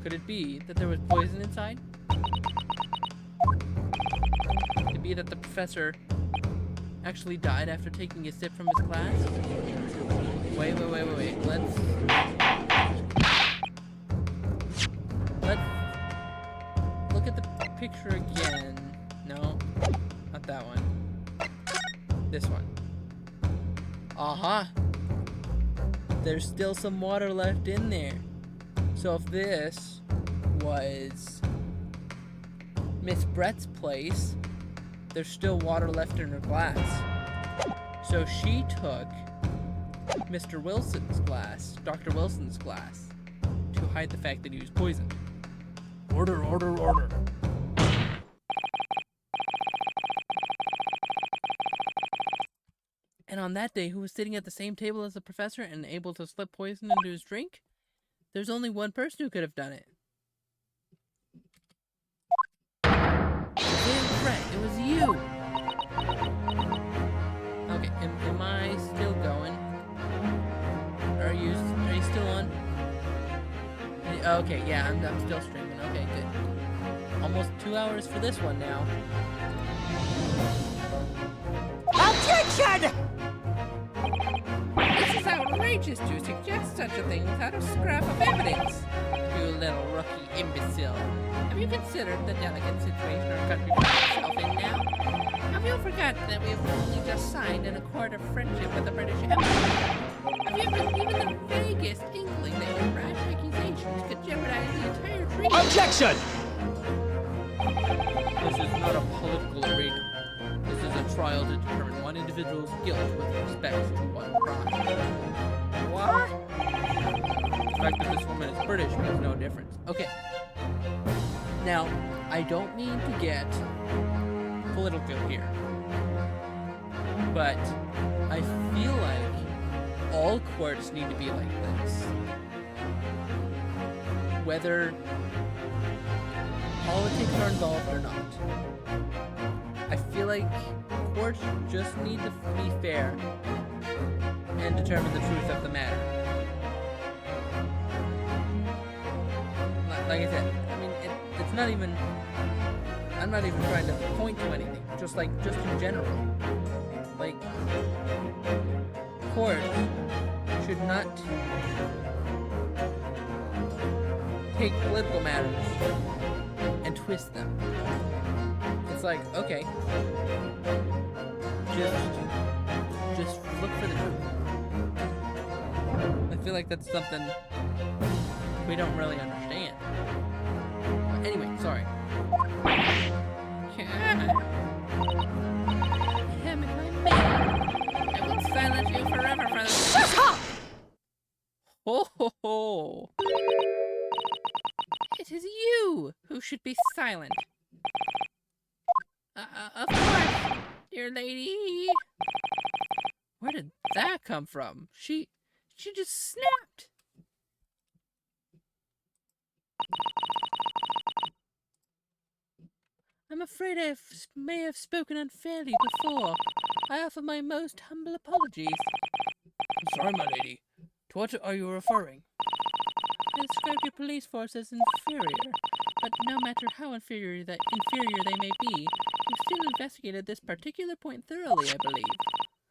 Speaker 2: Could it be that there was poison inside? Could it be that the professor
Speaker 1: actually died after taking a sip from his glass? Wait. Let's look at the picture again. No, not that one. This one. There's still some water left in there. So if this was Miss Brett's place, there's still water left in her glass. So she took Mr. Wilson's glass, Dr. Wilson's glass, to hide the fact that he was poisoned. Order. And on that day, who was sitting at the same table as the professor and able to slip poison into his drink? There's only one person who could have done it. Fred, it was you! Okay, am I still going? Are you still on? Okay, yeah, I'm still streaming. Okay, good. Almost 2 hours for this one now.
Speaker 3: Objection!
Speaker 2: This is outrageous to suggest such a thing without a scrap of evidence. You little rookie imbecile. Have you considered the delicate situation our country finds itself in now? Have you forgotten that we have only just signed an accord of friendship with the British Empire? Have you ever even the vaguest inkling that your rash accusations could jeopardize the entire treaty?
Speaker 3: Objection!
Speaker 1: This is not a political arena. This is a trial to determine one individual's guilt with respect to one crime.
Speaker 2: What?
Speaker 1: The fact that this woman is British makes no difference. Okay. Now, I don't mean to get political here, but I feel like all courts need to be like this. Whether politics are involved or not. I feel like courts just need to be fair and determine the truth of the matter. Like I said, I mean, it's not even, I'm not even trying to point to anything, just in general. Like, courts should not take political matters and twist them. It's like, okay, just look for the truth. I feel like that's something we don't really understand. But anyway, sorry.
Speaker 2: Damn it, my man. I will silence you forever for this. Shut up!
Speaker 1: Ho ho ho!
Speaker 2: It is you who should be silent. Of course, dear lady.
Speaker 1: Where did that come from? She just snapped. I'm afraid I may have spoken unfairly before. I offer my most humble apologies. I'm sorry, my lady. To what are you referring? I described your police force as inferior, but no matter how inferior they may be, you still investigated this particular point thoroughly, I believe.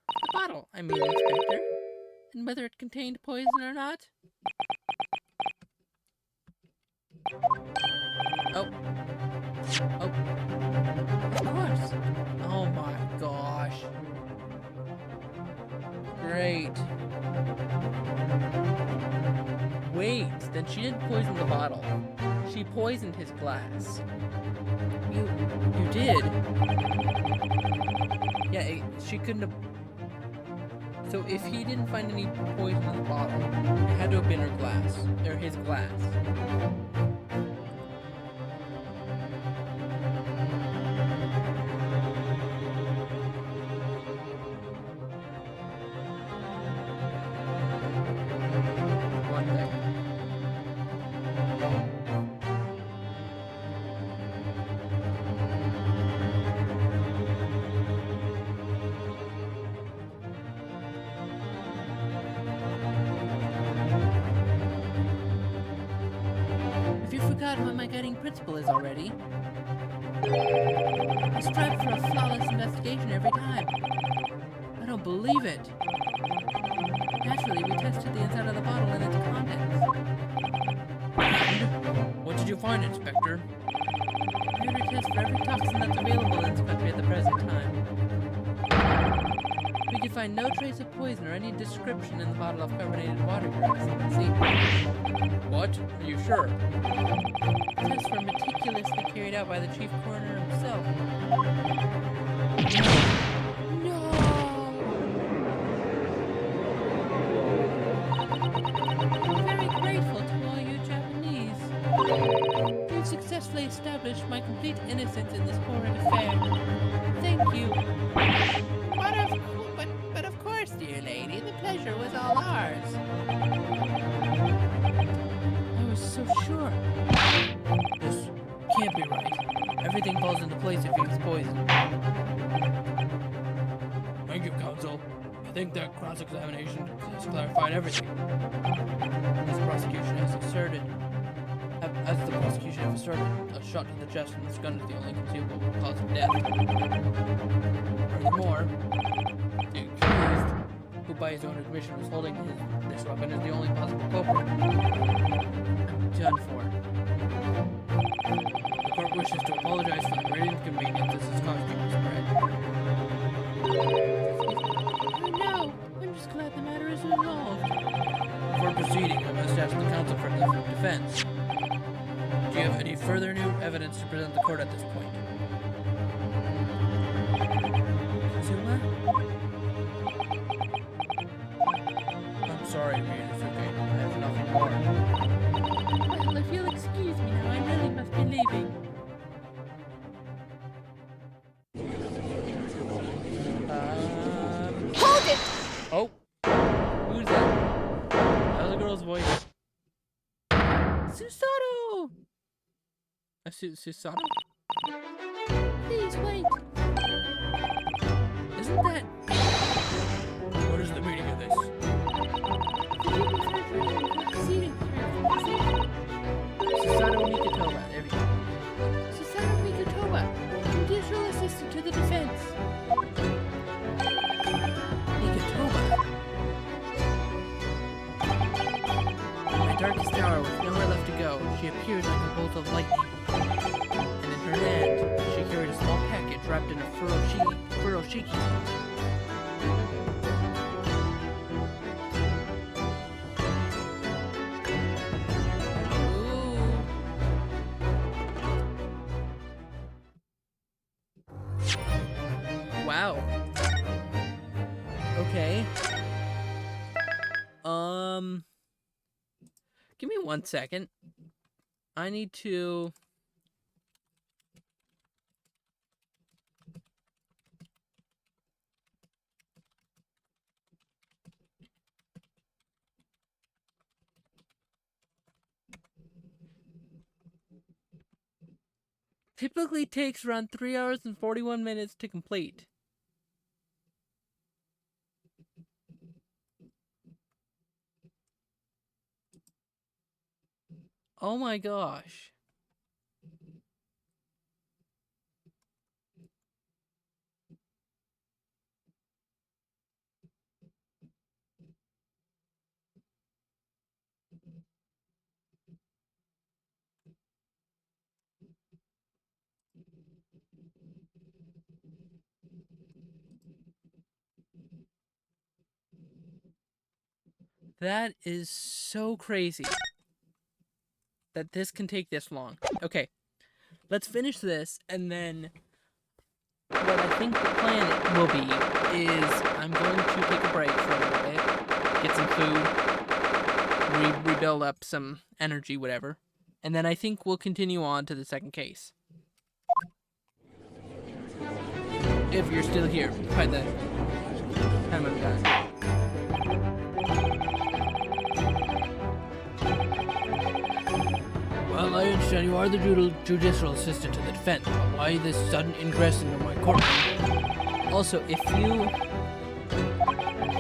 Speaker 1: The bottle, I mean, Inspector. And whether it contained poison or not? Oh. Of course. Oh my gosh. Great. Wait, then she didn't poison the bottle. She poisoned his glass. You did? Yeah, she couldn't have... So if he didn't find any poison in the bottle, it had to have been her glass. Or his glass. Forgot what my guiding principle is already. I strive for a flawless investigation every time. believe it. Naturally, we tested the inside of the bottle and its contents. And what did you find, Inspector? We had to test for every toxin that's available in this country at the present time. We could find no trace of poison or any description in the bottle of carbonated water, as you can see. What? Are you sure? Tests were meticulously carried out by the chief coroner himself. No! I'm very grateful to all you Japanese. You've successfully established my complete innocence in this horrid affair. Thank you.
Speaker 2: But of course, dear lady, the pleasure was all ours.
Speaker 1: I was so sure. This can't be right. Everything falls into place if he was poisoned. Thank you, counsel. I think that cross-examination has clarified everything. As the prosecution has asserted, a shot to the chest from this gun is the only conceivable cause of death. Furthermore, the accused, who by his own admission was holding this weapon, is the only possible culprit. I'm done for. The court wishes to apologize for the great inconvenience this has caused you, Mr. Brett.
Speaker 4: No, I'm just glad the matter is resolved.
Speaker 1: Before proceeding, I must ask the counsel for the defense. Do you have any further new evidence to present the court at this point? Kazuma? I'm sorry, Ryunosuke. I have nothing more.
Speaker 4: Well, if you'll excuse me now, I really must be leaving.
Speaker 5: Hold it!
Speaker 1: Oh! Who's that? That was a girl's voice. Susato! Susato?
Speaker 4: Please wait.
Speaker 1: Isn't that... What is the meaning of this? Susato Mikotoba. There we go.
Speaker 4: Susato Mikotoba, judicial assistant to the defense.
Speaker 1: Mikotoba. In my darkest hour, with nowhere left to go, she appeared like a bolt of lightning. And in her hand, she carried a small package wrapped in a furoshiki. Wow. Okay. Give me 1 second. I need to... Typically takes around 3 hours and 41 minutes to complete. Oh my gosh. That is so crazy that this can take this long. Okay, let's finish this, and then what I think the plan will be is I'm going to take a break for a little bit, get some food, rebuild up some energy, whatever, and then I think we'll continue on to the second case. If you're still here by the time I'm done. Well, I understand you are the judicial assistant to the defense, but why this sudden ingress into my courtroom? Also, if you...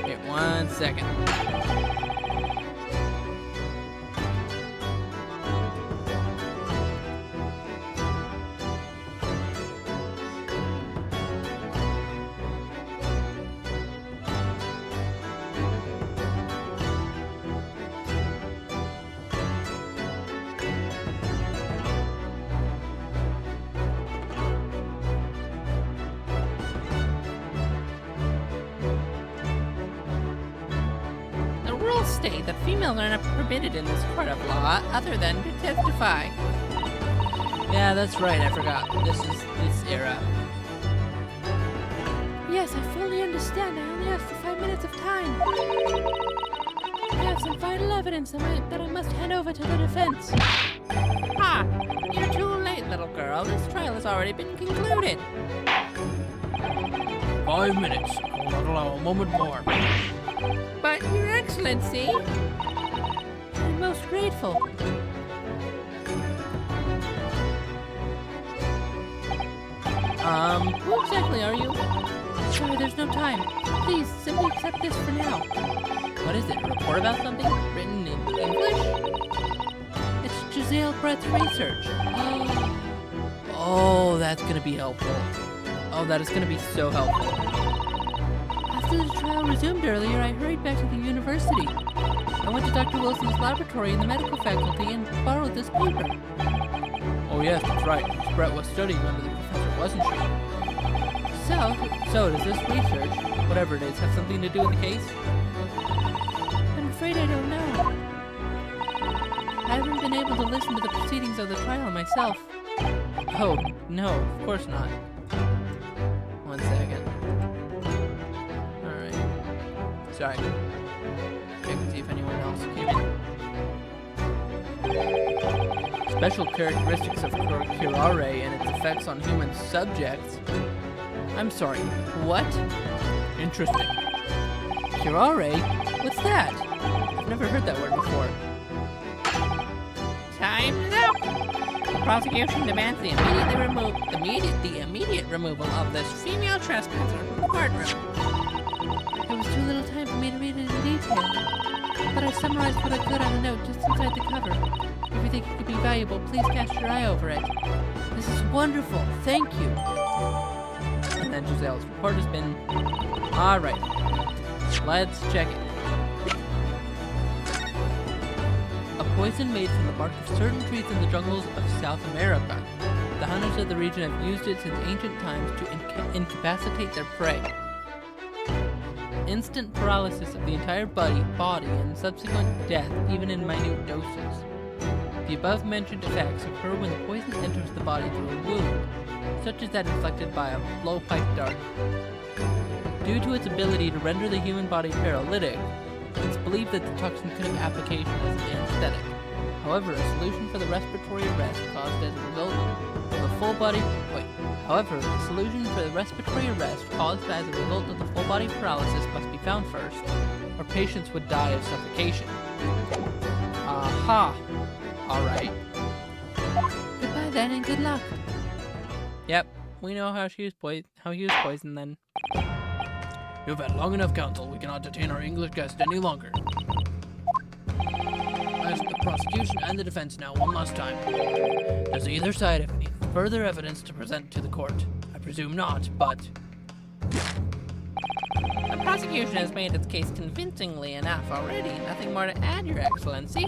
Speaker 1: Wait 1 second.
Speaker 2: rules state that females are not permitted in this court of law other than to testify.
Speaker 1: Yeah, that's right, I forgot. This is this era.
Speaker 4: Yes, I fully understand. I only asked for 5 minutes of time. I have some vital evidence that I must hand over to the defense.
Speaker 2: Ah, you're too late, little girl. This trial has already been concluded.
Speaker 1: 5 minutes. I'll not allow a moment more.
Speaker 2: But, Your Excellency,
Speaker 4: I'm most grateful.
Speaker 2: who exactly are you?
Speaker 4: Sorry, there's no time. Please, simply accept this for now.
Speaker 2: What is it? A report about something? Written in English?
Speaker 4: It's Giselle Brett's research.
Speaker 1: Oh, that's gonna be helpful. Oh, that is gonna be so helpful.
Speaker 4: After the trial resumed earlier, I hurried back to the university. I went to Dr. Wilson's laboratory in the medical faculty and borrowed this paper.
Speaker 1: Oh yes, that's right. Miss Brett was studying under the professor, wasn't she? So does this research, whatever it is, have something to do with the case?
Speaker 4: I'm afraid I don't know. I haven't been able to listen to the proceedings of the trial myself.
Speaker 1: Oh, no, of course not. 1 second. Alright. Sorry. Check and see if anyone else came in. Special characteristics of curare and its effects on human subjects. I'm sorry, what? Interesting. Curare? What's that? I've never heard that word before.
Speaker 2: Time's up! The prosecution demands the immediate removal of this female trespasser from the courtroom.
Speaker 4: There was too little time for me to read it in detail, but I summarized what I could on a note just inside the cover. If you think it could be valuable, please cast your eye over it. This is wonderful. Thank you.
Speaker 1: And then Giselle's report has been... Alright. Let's check it. A poison made from the bark of certain trees in the jungles of South America. The hunters of the region have used it since ancient times to incapacitate their prey. Instant paralysis of the entire body and subsequent death even in minute doses. The above-mentioned effects occur when the poison enters the body through a wound, such as that inflicted by a blowpipe dart. Due to its ability to render the human body paralytic, it's believed that the toxin could have application as an anesthetic. However, a solution for the respiratory arrest caused as a result of the full body paralysis must be found first, or patients would die of suffocation. Aha! Alright.
Speaker 4: Goodbye then, and good luck.
Speaker 1: Yep, we know how he was poisoned then. You've had long enough, counsel. We cannot detain our English guest any longer. I ask the prosecution and the defense now one last time. Does either side have any further evidence to present to the court? I presume not, but...
Speaker 2: The prosecution has made its case convincingly enough already. Nothing more to add, Your Excellency.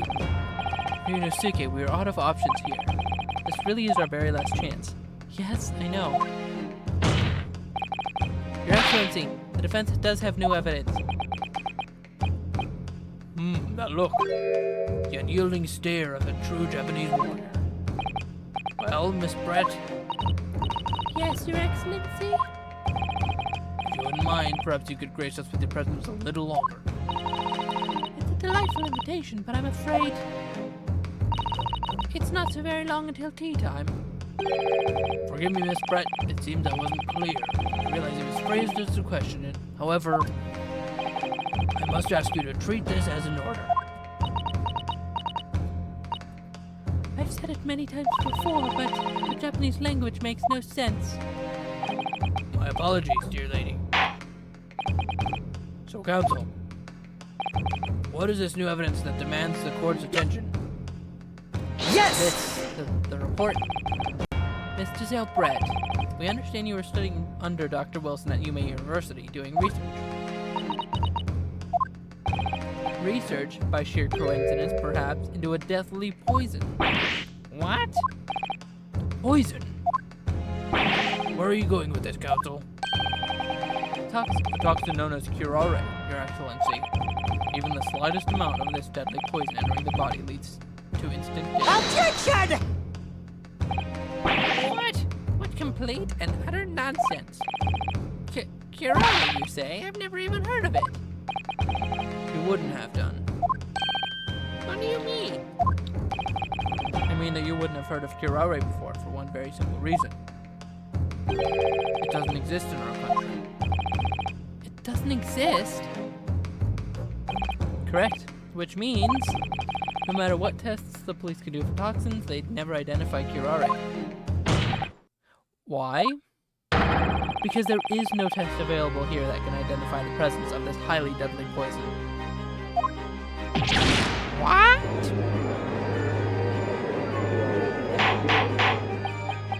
Speaker 1: Ryunosuke, we are out of options here. This really is our very last chance. Yes, I know. Your Excellency, the defense does have new evidence. That look. The unyielding stare of a true Japanese warrior. Well, Miss Brett,
Speaker 4: Yes, Your Excellency?
Speaker 1: if you wouldn't mind, perhaps you could grace us with your presence a little longer.
Speaker 4: It's a delightful invitation, but I'm afraid it's not so very long until tea time.
Speaker 1: Forgive me, Miss Brett. It seems I wasn't clear. I realize it was phrased as a question. However, I must ask you to treat this as an order.
Speaker 4: I've said it many times before, but the Japanese language makes no sense.
Speaker 1: My apologies, dear lady. So, counsel, what is this new evidence that demands the court's attention?
Speaker 3: Yes!
Speaker 1: The report. Miss Giselle Brett, we understand you were studying under Dr. Wilson at Yuma University, doing research. Research, by sheer coincidence perhaps, into a deathly poison.
Speaker 2: What?
Speaker 1: Poison? Where are you going with this, counsel? A toxin known as curare, Your Excellency. Even the slightest amount of this deadly poison entering the body leads to instant death.
Speaker 3: Objection!
Speaker 2: What? What complete and utter nonsense. Curare, you say? I've never even heard of it.
Speaker 1: You wouldn't have done.
Speaker 2: What do you mean?
Speaker 1: I mean that you wouldn't have heard of curare before for one very simple reason. It doesn't exist in our country.
Speaker 2: It doesn't exist?
Speaker 1: Correct. Which means, no matter what tests the police could do for toxins, they'd never identify curare. Why? Because there is no test available here that can identify the presence of this highly deadly poison.
Speaker 2: What?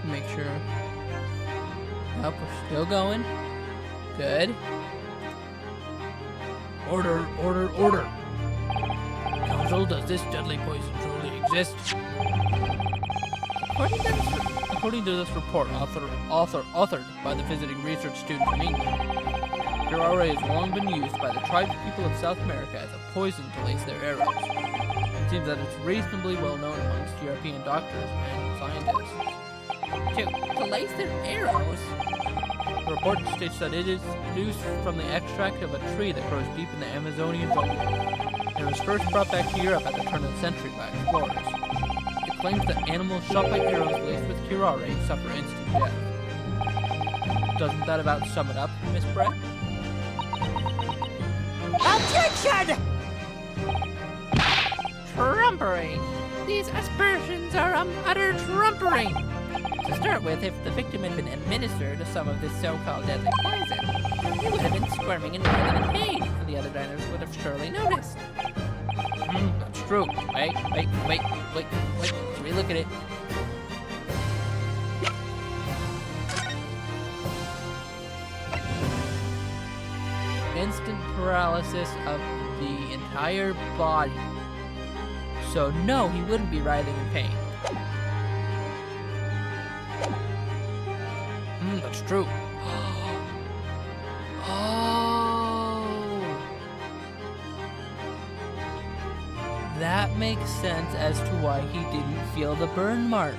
Speaker 1: Make sure. Yep, we're still going. Good. Order, order, order. Council, does this deadly poison truly exist? According to this report, authored by the visiting research student from England, curare has long been used by the tribal people of South America as a poison to lace their arrows. It seems that it's reasonably well known amongst European doctors and scientists.
Speaker 2: To lace their arrows?
Speaker 1: The report states that it is produced from the extract of a tree that grows deep in the Amazonian jungle. It was first brought back to Europe at the turn of the century by explorers. It claims that animals shot by arrows laced with curare suffer instant death. Doesn't that about sum it up, Miss Brett?
Speaker 3: Objection!
Speaker 2: Trumpery! These aspersions are utter trumpery! To start with, if the victim had been administered some of this so-called deadly poison, he would have been squirming and writhing in pain, and the other diners would have surely noticed.
Speaker 1: That's true. Wait. Let's relook at it. Instant paralysis of the entire body. So no, he wouldn't be writhing in pain. That's true. Oh. That makes sense as to why he didn't feel the burn mark.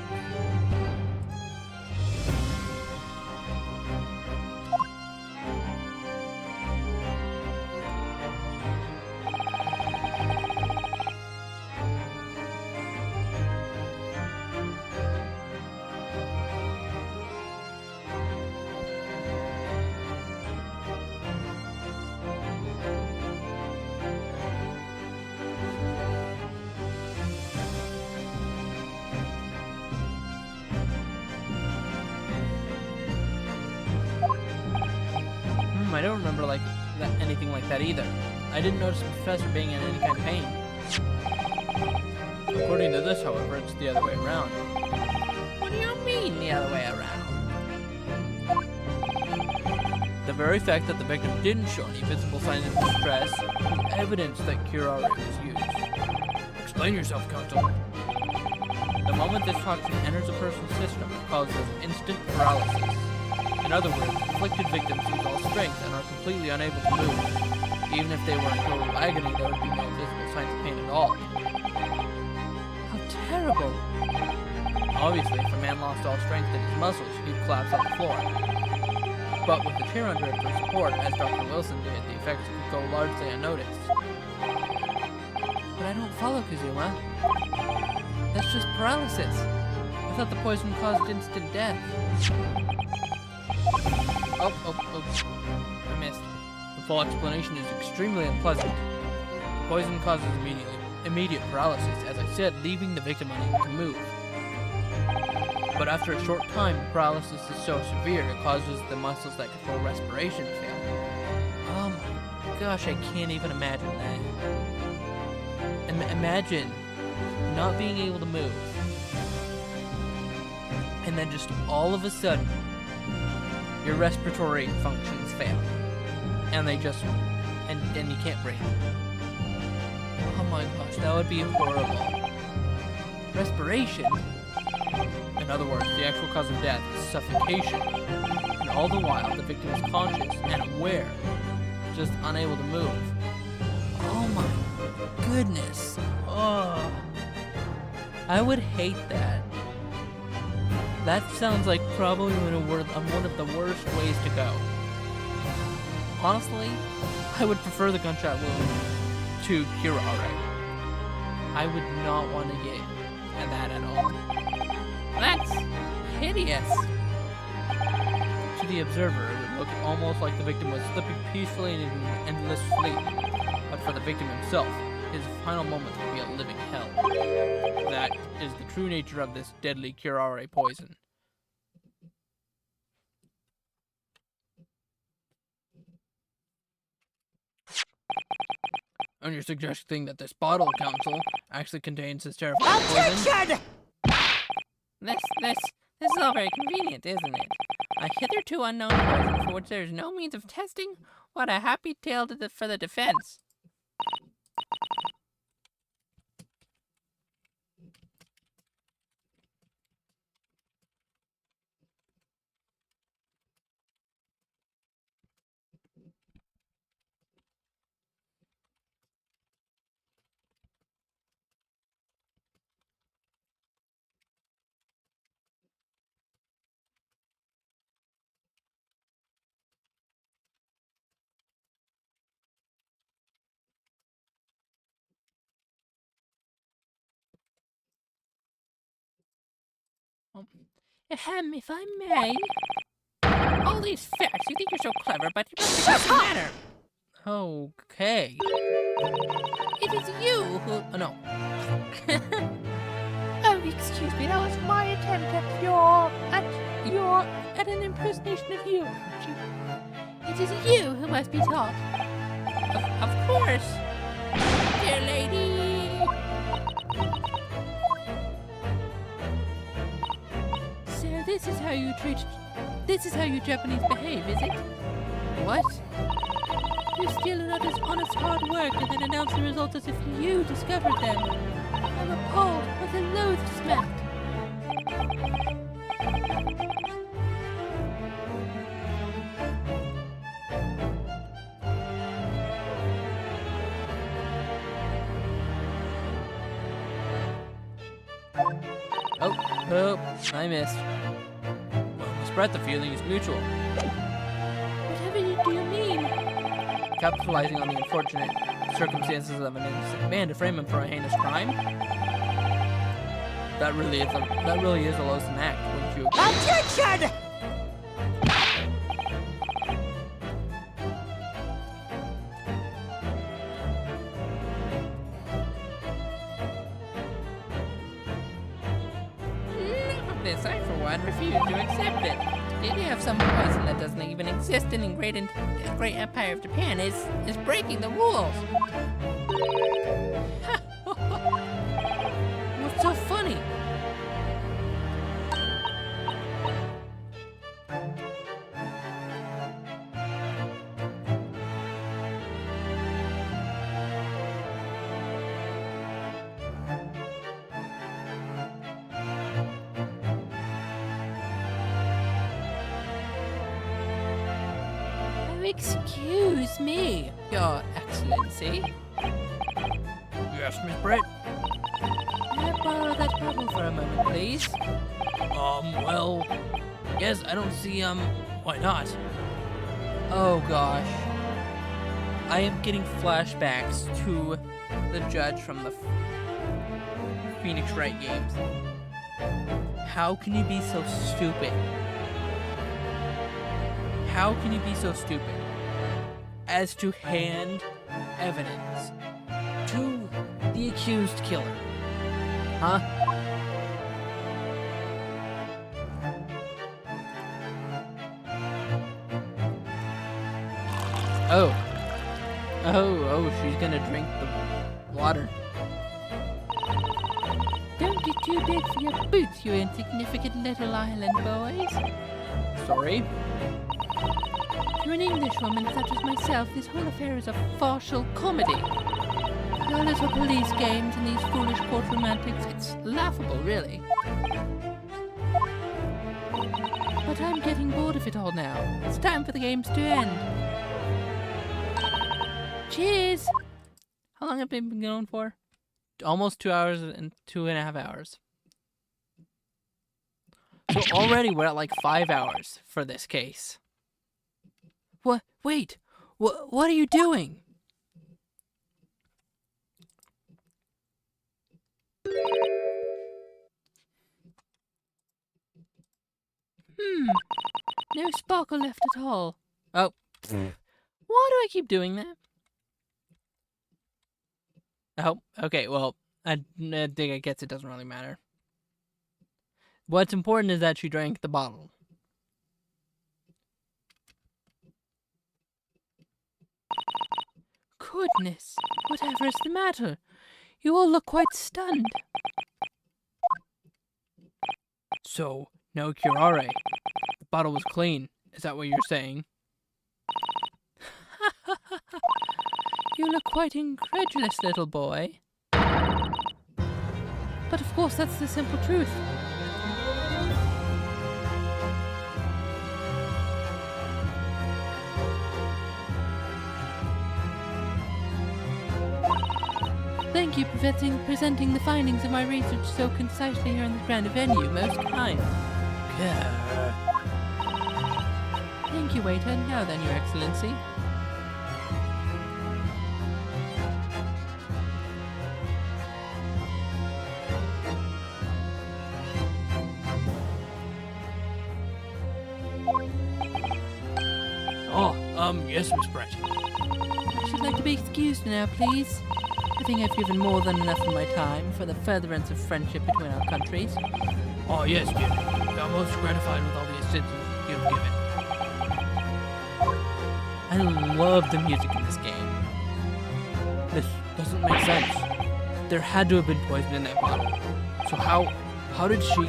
Speaker 1: I don't remember anything like that either. I didn't notice the professor being in any kind of pain. According to this, however, it's the other way around.
Speaker 2: What do you mean the other way around?
Speaker 1: The very fact that the victim didn't show any visible signs of distress is evidence that curare was used. Explain yourself, Counsel. The moment this toxin enters a person's system, it causes instant paralysis. In other words, afflicted victims lose all strength and are completely unable to move. Even if they were in total agony, there would be no visible signs of pain at all. How terrible! Obviously, if a man lost all strength in his muscles, he'd collapse on the floor. But with the chair under him for support, as Dr. Wilson did, the effects could go largely unnoticed. But I don't follow, Kazuma. That's just paralysis. I thought the poison caused instant death. Oh, I missed. The full explanation is extremely unpleasant. The poison causes immediate paralysis, as I said, leaving the victim unable to move. But after a short time, the paralysis is so severe it causes the muscles that control respiration to fail. Oh my gosh, I can't even imagine that. Imagine not being able to move, and then just all of a sudden, your respiratory functions fail, and they just, and you can't breathe. Oh my gosh, that would be horrible. Respiration? In other words, the actual cause of death is suffocation, and all the while the victim is conscious and aware, just unable to move. Oh my goodness. Oh. I would hate that. That sounds like probably one of the worst ways to go. Honestly, I would prefer the gunshot wound to Kirare. I would not want to get that at all.
Speaker 2: That's hideous.
Speaker 1: To the observer, it would look almost like the victim was slipping peacefully in an endless sleep. But for the victim himself, his final moments would be a living hell. That is the true nature of this deadly curare poison. And you're suggesting that this bottle, Council, actually contains this terrifying poison?
Speaker 3: Objection!
Speaker 2: This is all very convenient, isn't it? A hitherto unknown poison for which there is no means of testing? What a happy tale for the defense.
Speaker 4: Ahem, if I may.
Speaker 2: All these facts, you think you're so clever, but you must be doesn't matter.
Speaker 1: Okay.
Speaker 2: It is you who...
Speaker 1: Oh, no.
Speaker 4: Oh, excuse me, that was my attempt at an impersonation of you, Archie. It is you who must be taught.
Speaker 2: Of course. Dear lady.
Speaker 4: So this is how you Japanese behave, is it?
Speaker 1: What?
Speaker 4: You steal another's honest hard work and then announce the results as if you discovered them. I'm appalled with a loathed smack.
Speaker 1: Oh, I missed. Well, Miss Brett, the feeling is mutual.
Speaker 4: Whatever do you mean?
Speaker 1: Capitalizing on the unfortunate circumstances of an innocent man to frame him for a heinous crime? That really is a loathsome act, wouldn't you agree?
Speaker 3: Objection!
Speaker 2: This, I for one refuse to accept it. The idea of some poison that doesn't even exist in the great empire of Japan is breaking the rules.
Speaker 1: What's so funny?
Speaker 4: Excuse me,
Speaker 2: Your Excellency.
Speaker 1: Yes, Miss Brett?
Speaker 2: May I borrow that bottle for a moment, please?
Speaker 1: Well, yes, I don't see, why not? Oh, gosh. I am getting flashbacks to the judge from the Phoenix Wright games. How can you be so stupid? How can you be so stupid as to hand evidence to the accused killer? Huh? Oh, she's gonna drink the water.
Speaker 4: don't get too big for your boots, you insignificant little island boys.
Speaker 1: Sorry?
Speaker 4: To an Englishwoman such as myself, this whole affair is a farcical comedy. Your little police games and these foolish court romantics, it's laughable, really. But I'm getting bored of it all now. It's time for the games to end. Cheers!
Speaker 2: How
Speaker 1: long have we been going for? Almost 2 hours and 2.5 hours. So already we're at like 5 hours for this case. What? Wait. What are you doing?
Speaker 4: No sparkle left at all.
Speaker 1: Oh. Why do I keep doing that? Oh, okay, well, I think I guess it doesn't really matter. What's important is that she drank the bottle.
Speaker 4: Goodness, whatever is the matter? You all look quite stunned.
Speaker 1: So, no curare. The bottle was clean. Is that what you're saying?
Speaker 4: You look quite incredulous, little boy. But of course, that's the simple truth. Thank you for presenting the findings of my research so concisely here in this grand venue. Most kind. Thank you, waiter. Now then, Your Excellency.
Speaker 1: Oh, yes, Miss Brett.
Speaker 4: I should like to be excused now, please. I think I've given more than enough of my time for the furtherance of friendship between our countries.
Speaker 1: Oh, yes, Jim. I'm most gratified with all the assistance you've given. I love the music in this game. This doesn't make sense. There had to have been poison in that bottle. So how did she...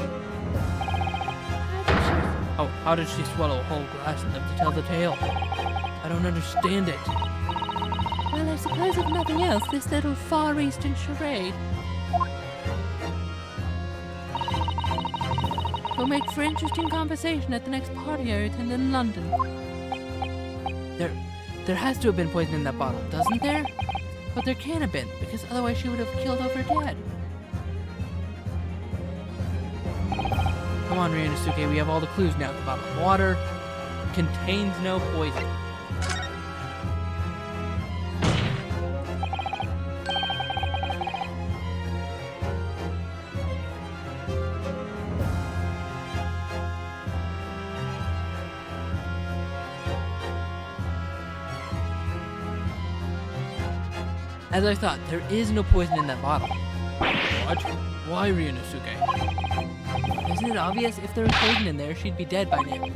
Speaker 1: Oh, how did she swallow a whole glass and live to tell the tale? I don't understand it.
Speaker 4: Well, I suppose if nothing else, this little Far Eastern charade will make for interesting conversation at the next party I attend in London.
Speaker 1: There has to have been poison in that bottle, doesn't there?
Speaker 4: But there can't have been, because otherwise she would have killed off her dad.
Speaker 1: Come on, Ryunosuke, we have all the clues now. The bottle of water contains no poison. As I thought, there is no poison in that bottle. What? Why, Ryunosuke? Isn't it obvious? If there was poison in there, she'd be dead by now.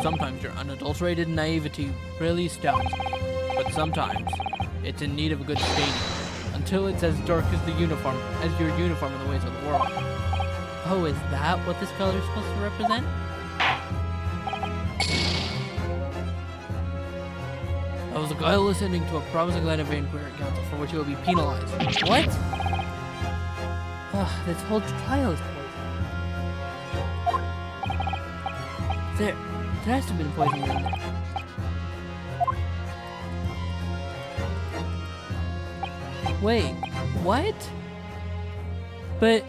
Speaker 1: Sometimes your unadulterated naivety really stuns me, but sometimes it's in need of a good staining, until it's as dark as your uniform in the ways of the world. Oh, is that what this color is supposed to represent? I was a guileless ending to a promising line of inquiry counsel for which he will be penalized. What? Ugh, this whole trial is poison. There has to have been poison in there. Wait, what? But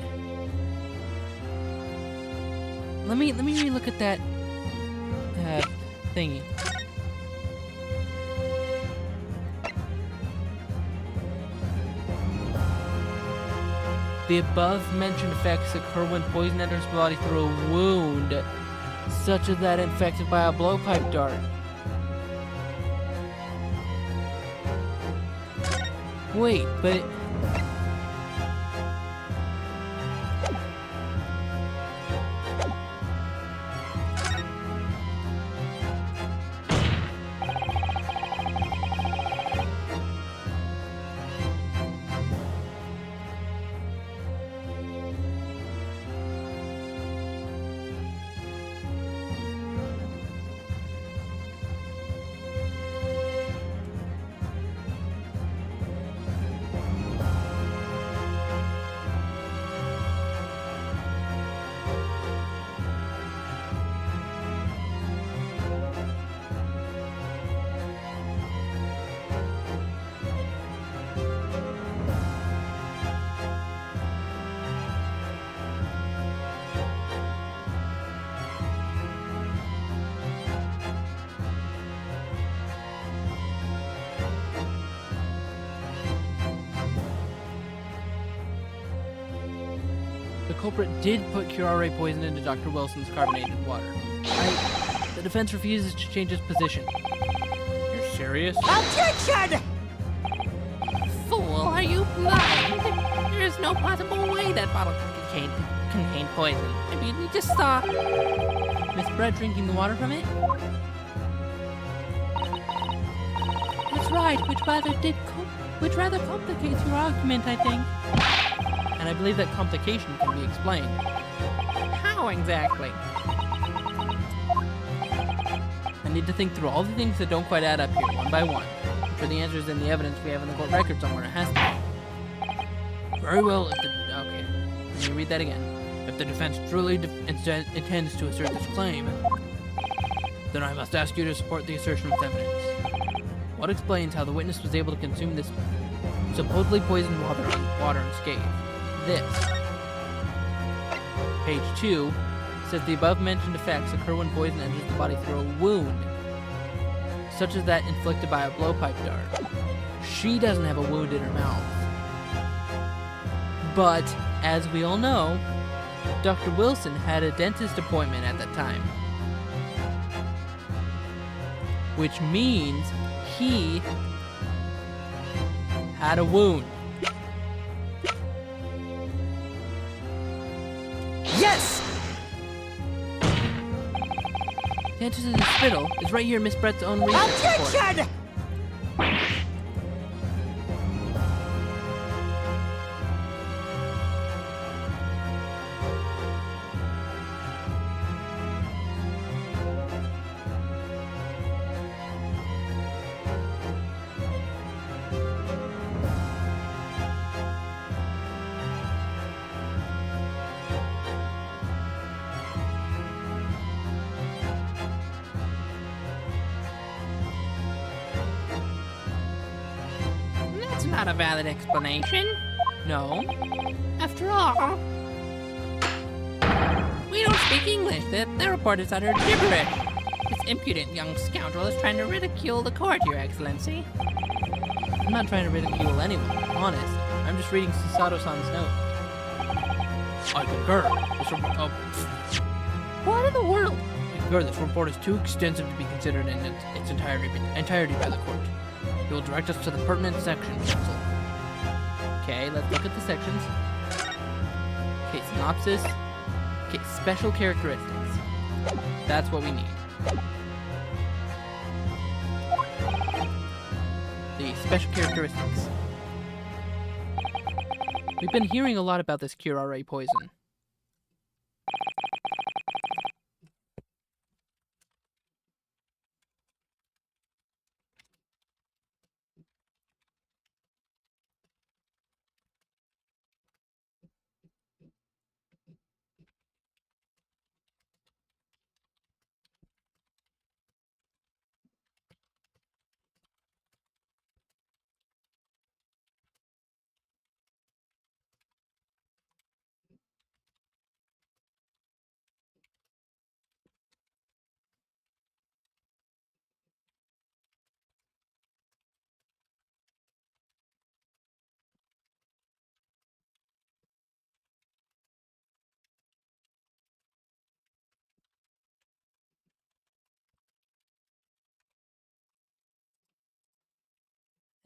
Speaker 1: let me relook at that thingy. The above-mentioned effects occur when poison enters the body through a wound, such as that infected by a blowpipe dart. Wait, but... the culprit did put curare poison into Dr. Wilson's carbonated water. The defense refuses to change its position. You're serious?
Speaker 3: Objection!
Speaker 2: Fool, are you blind? There is no possible way that bottle could contain poison. I mean, we just saw
Speaker 1: Miss Brett drinking the water from it?
Speaker 4: That's right, which rather complicates your argument, I think.
Speaker 1: And I believe that complication can be explained.
Speaker 2: how exactly.
Speaker 1: I need to think through all the things that don't quite add up here, one by one. I'm sure the answer is in the evidence we have in the court record somewhere. It has to be. Very well, if the... Okay. Let me read that again. If the defense truly intends to assert this claim, then I must ask you to support the assertion with evidence. What explains how the witness was able to consume this supposedly poisoned water unscathed? This. Page 2 says the above-mentioned effects occur when poison enters the body through a wound, such as that inflicted by a blowpipe dart. She doesn't have a wound in her mouth. But, as we all know, Dr. Wilson had a dentist appointment at that time. Which means he had a wound.
Speaker 3: Yes!
Speaker 1: The answer to the spittle is right here in Miss Brett's own research report.
Speaker 3: Objection!
Speaker 2: That's not a valid explanation.
Speaker 1: No.
Speaker 2: After all, we don't speak English. The report is utter gibberish. This impudent young scoundrel is trying to ridicule the court, Your Excellency.
Speaker 1: I'm not trying to ridicule anyone, honest. I'm just reading Susato-san's note. I concur.
Speaker 4: What in the world?
Speaker 1: I concur. This report is too extensive to be considered in its entirety by the court. You will direct us to the pertinent section, counsel. Okay, let's look at the sections. Okay, synopsis. Okay, special characteristics. That's what we need. The special characteristics. We've been hearing a lot about this curare poison.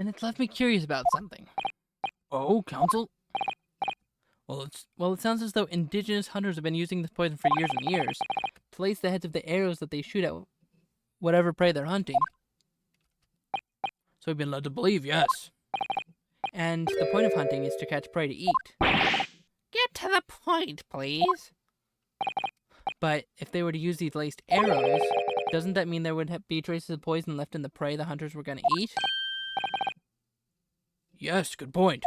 Speaker 1: And it's left me curious about something. Oh, counsel? Well, it sounds as though indigenous hunters have been using this poison for years and years to place the heads of the arrows that they shoot at whatever prey they're hunting. So we've been led to believe, yes. And the point of hunting is to catch prey to eat.
Speaker 2: Get to the point, please.
Speaker 1: But if they were to use these laced arrows, doesn't that mean there would be traces of poison left in the prey the hunters were going to eat? Yes, good point.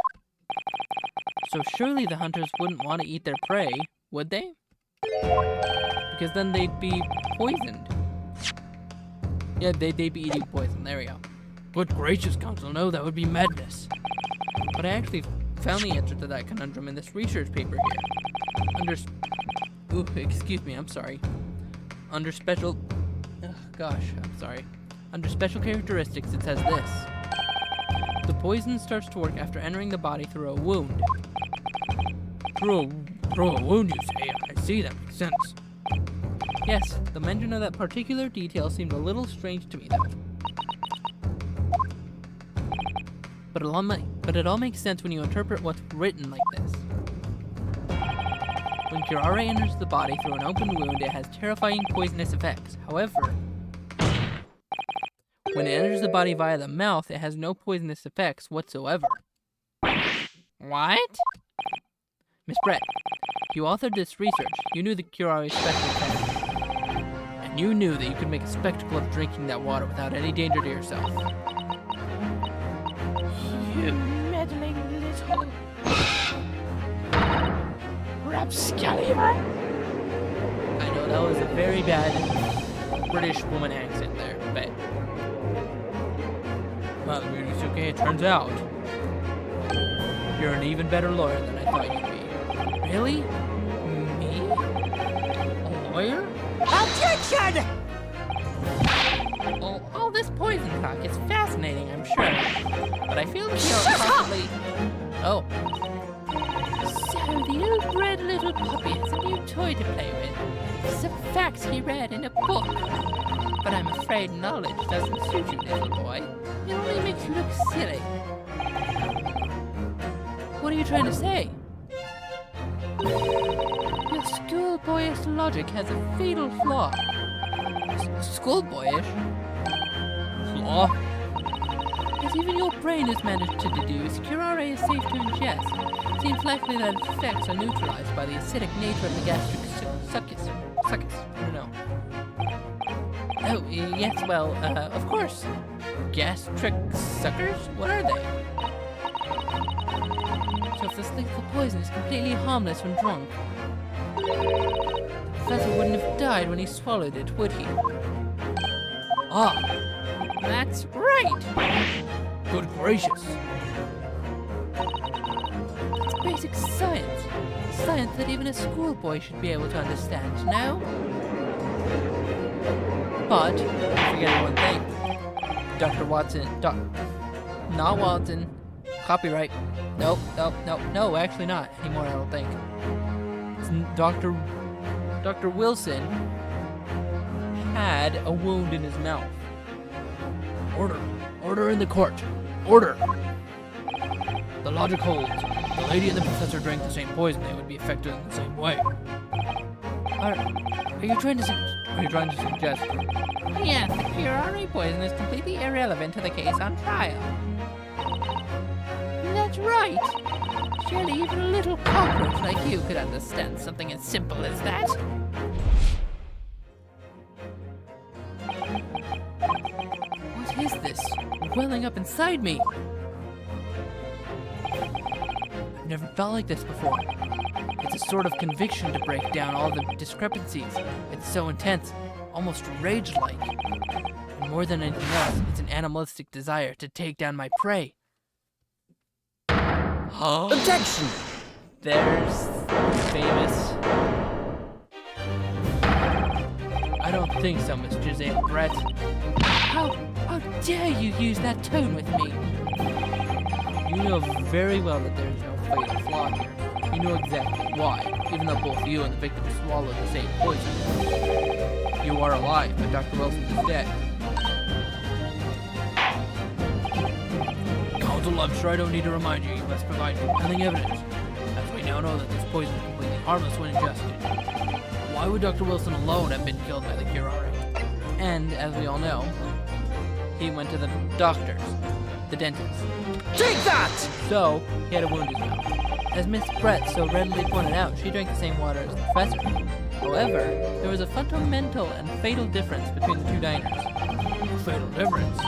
Speaker 1: So surely the hunters wouldn't want to eat their prey, would they? Because then they'd be poisoned. Yeah, they'd be eating poison. There we go. Good gracious, counsel, no, that would be madness. But I actually found the answer to that conundrum in this research paper here. Ooh, excuse me, I'm sorry. Under special... Oh, gosh, I'm sorry. Under special characteristics, it says this. The poison starts to work after entering the body through a wound. Through a Through a wound, you say? I see, that makes sense.
Speaker 2: Yes, the mention of that particular detail seemed a little strange to me, though. But it all makes sense when you interpret what's written like this. When curare enters the body through an open wound, it has terrifying poisonous effects. However, when it enters the body via the mouth, it has no poisonous effects whatsoever. What? Miss Brett, you authored this research. You knew the curare's special effects. And you knew that you could make a spectacle of drinking that water without any danger to yourself.
Speaker 4: You meddling little rapscallion.
Speaker 2: I know that was a very bad British woman accent there, but
Speaker 1: Well, Ryusuke, it turns out you're an even better lawyer than I thought you'd be.
Speaker 2: really? Me? A lawyer?
Speaker 3: Objection!
Speaker 2: All this poison talk is fascinating, I'm sure. But I feel as though possibly... Oh,
Speaker 4: So the ill-bred little puppy has a new toy to play with. Some facts he read in a book.
Speaker 2: but I'm afraid knowledge doesn't suit you, little boy.
Speaker 4: It only makes you look silly. What are you trying to say? Your schoolboyish logic has a fatal flaw.
Speaker 2: Schoolboyish? Flaw?
Speaker 4: As even your brain has managed to deduce, curare is safe to ingest. It seems likely that its effects are neutralized by the acidic nature of the gastric succus.
Speaker 2: No. Oh, yes, well, of course. Gastric suckers? What are they?
Speaker 4: So if this lethal poison is completely harmless when drunk, the professor wouldn't have died when he swallowed it, would he?
Speaker 2: Ah, that's right!
Speaker 1: Good gracious.
Speaker 4: It's basic science. Science that even a schoolboy should be able to understand, no?
Speaker 2: But, forget one thing. Dr. Watson, not Watson. Copyright. Nope, no, actually not anymore, I don't think. It's Dr. Wilson had a wound in his mouth.
Speaker 1: Order in the court. Order. The logic holds. The lady and the professor drank the same poison. They would be affected in the same way.
Speaker 4: Are you trying to
Speaker 1: suggest?
Speaker 2: Yes, the curare poison is completely irrelevant to the case on trial.
Speaker 4: That's right. Surely even a little cockroach like you could understand something as simple as that. What is this welling up inside me? I've never felt like this before. It's a sort of conviction to break down all the discrepancies. It's so intense, almost rage-like. And more than anything else, it's an animalistic desire to take down my prey.
Speaker 3: Objection!
Speaker 2: There's famous...
Speaker 1: I don't think so, Miss Giselle Brett.
Speaker 4: How dare you use that tone with me?
Speaker 1: You know very well that there is no fatal flaw here. You know exactly why, even though both you and the victim swallowed the same poison. You are alive, but Dr. Wilson is dead. Counsel, I'm sure I don't need to remind you. You must provide compelling evidence, as we now know that this poison is completely harmless when ingested. Why would Dr. Wilson alone have been killed by the curare?
Speaker 2: And, as we all know, he went to the doctors, the dentist.
Speaker 3: Take that!
Speaker 2: So, he had a wound in his mouth. As Miss Brett so readily pointed out, she drank the same water as the professor. However, there was a fundamental and fatal difference between the two diners.
Speaker 1: Fatal difference.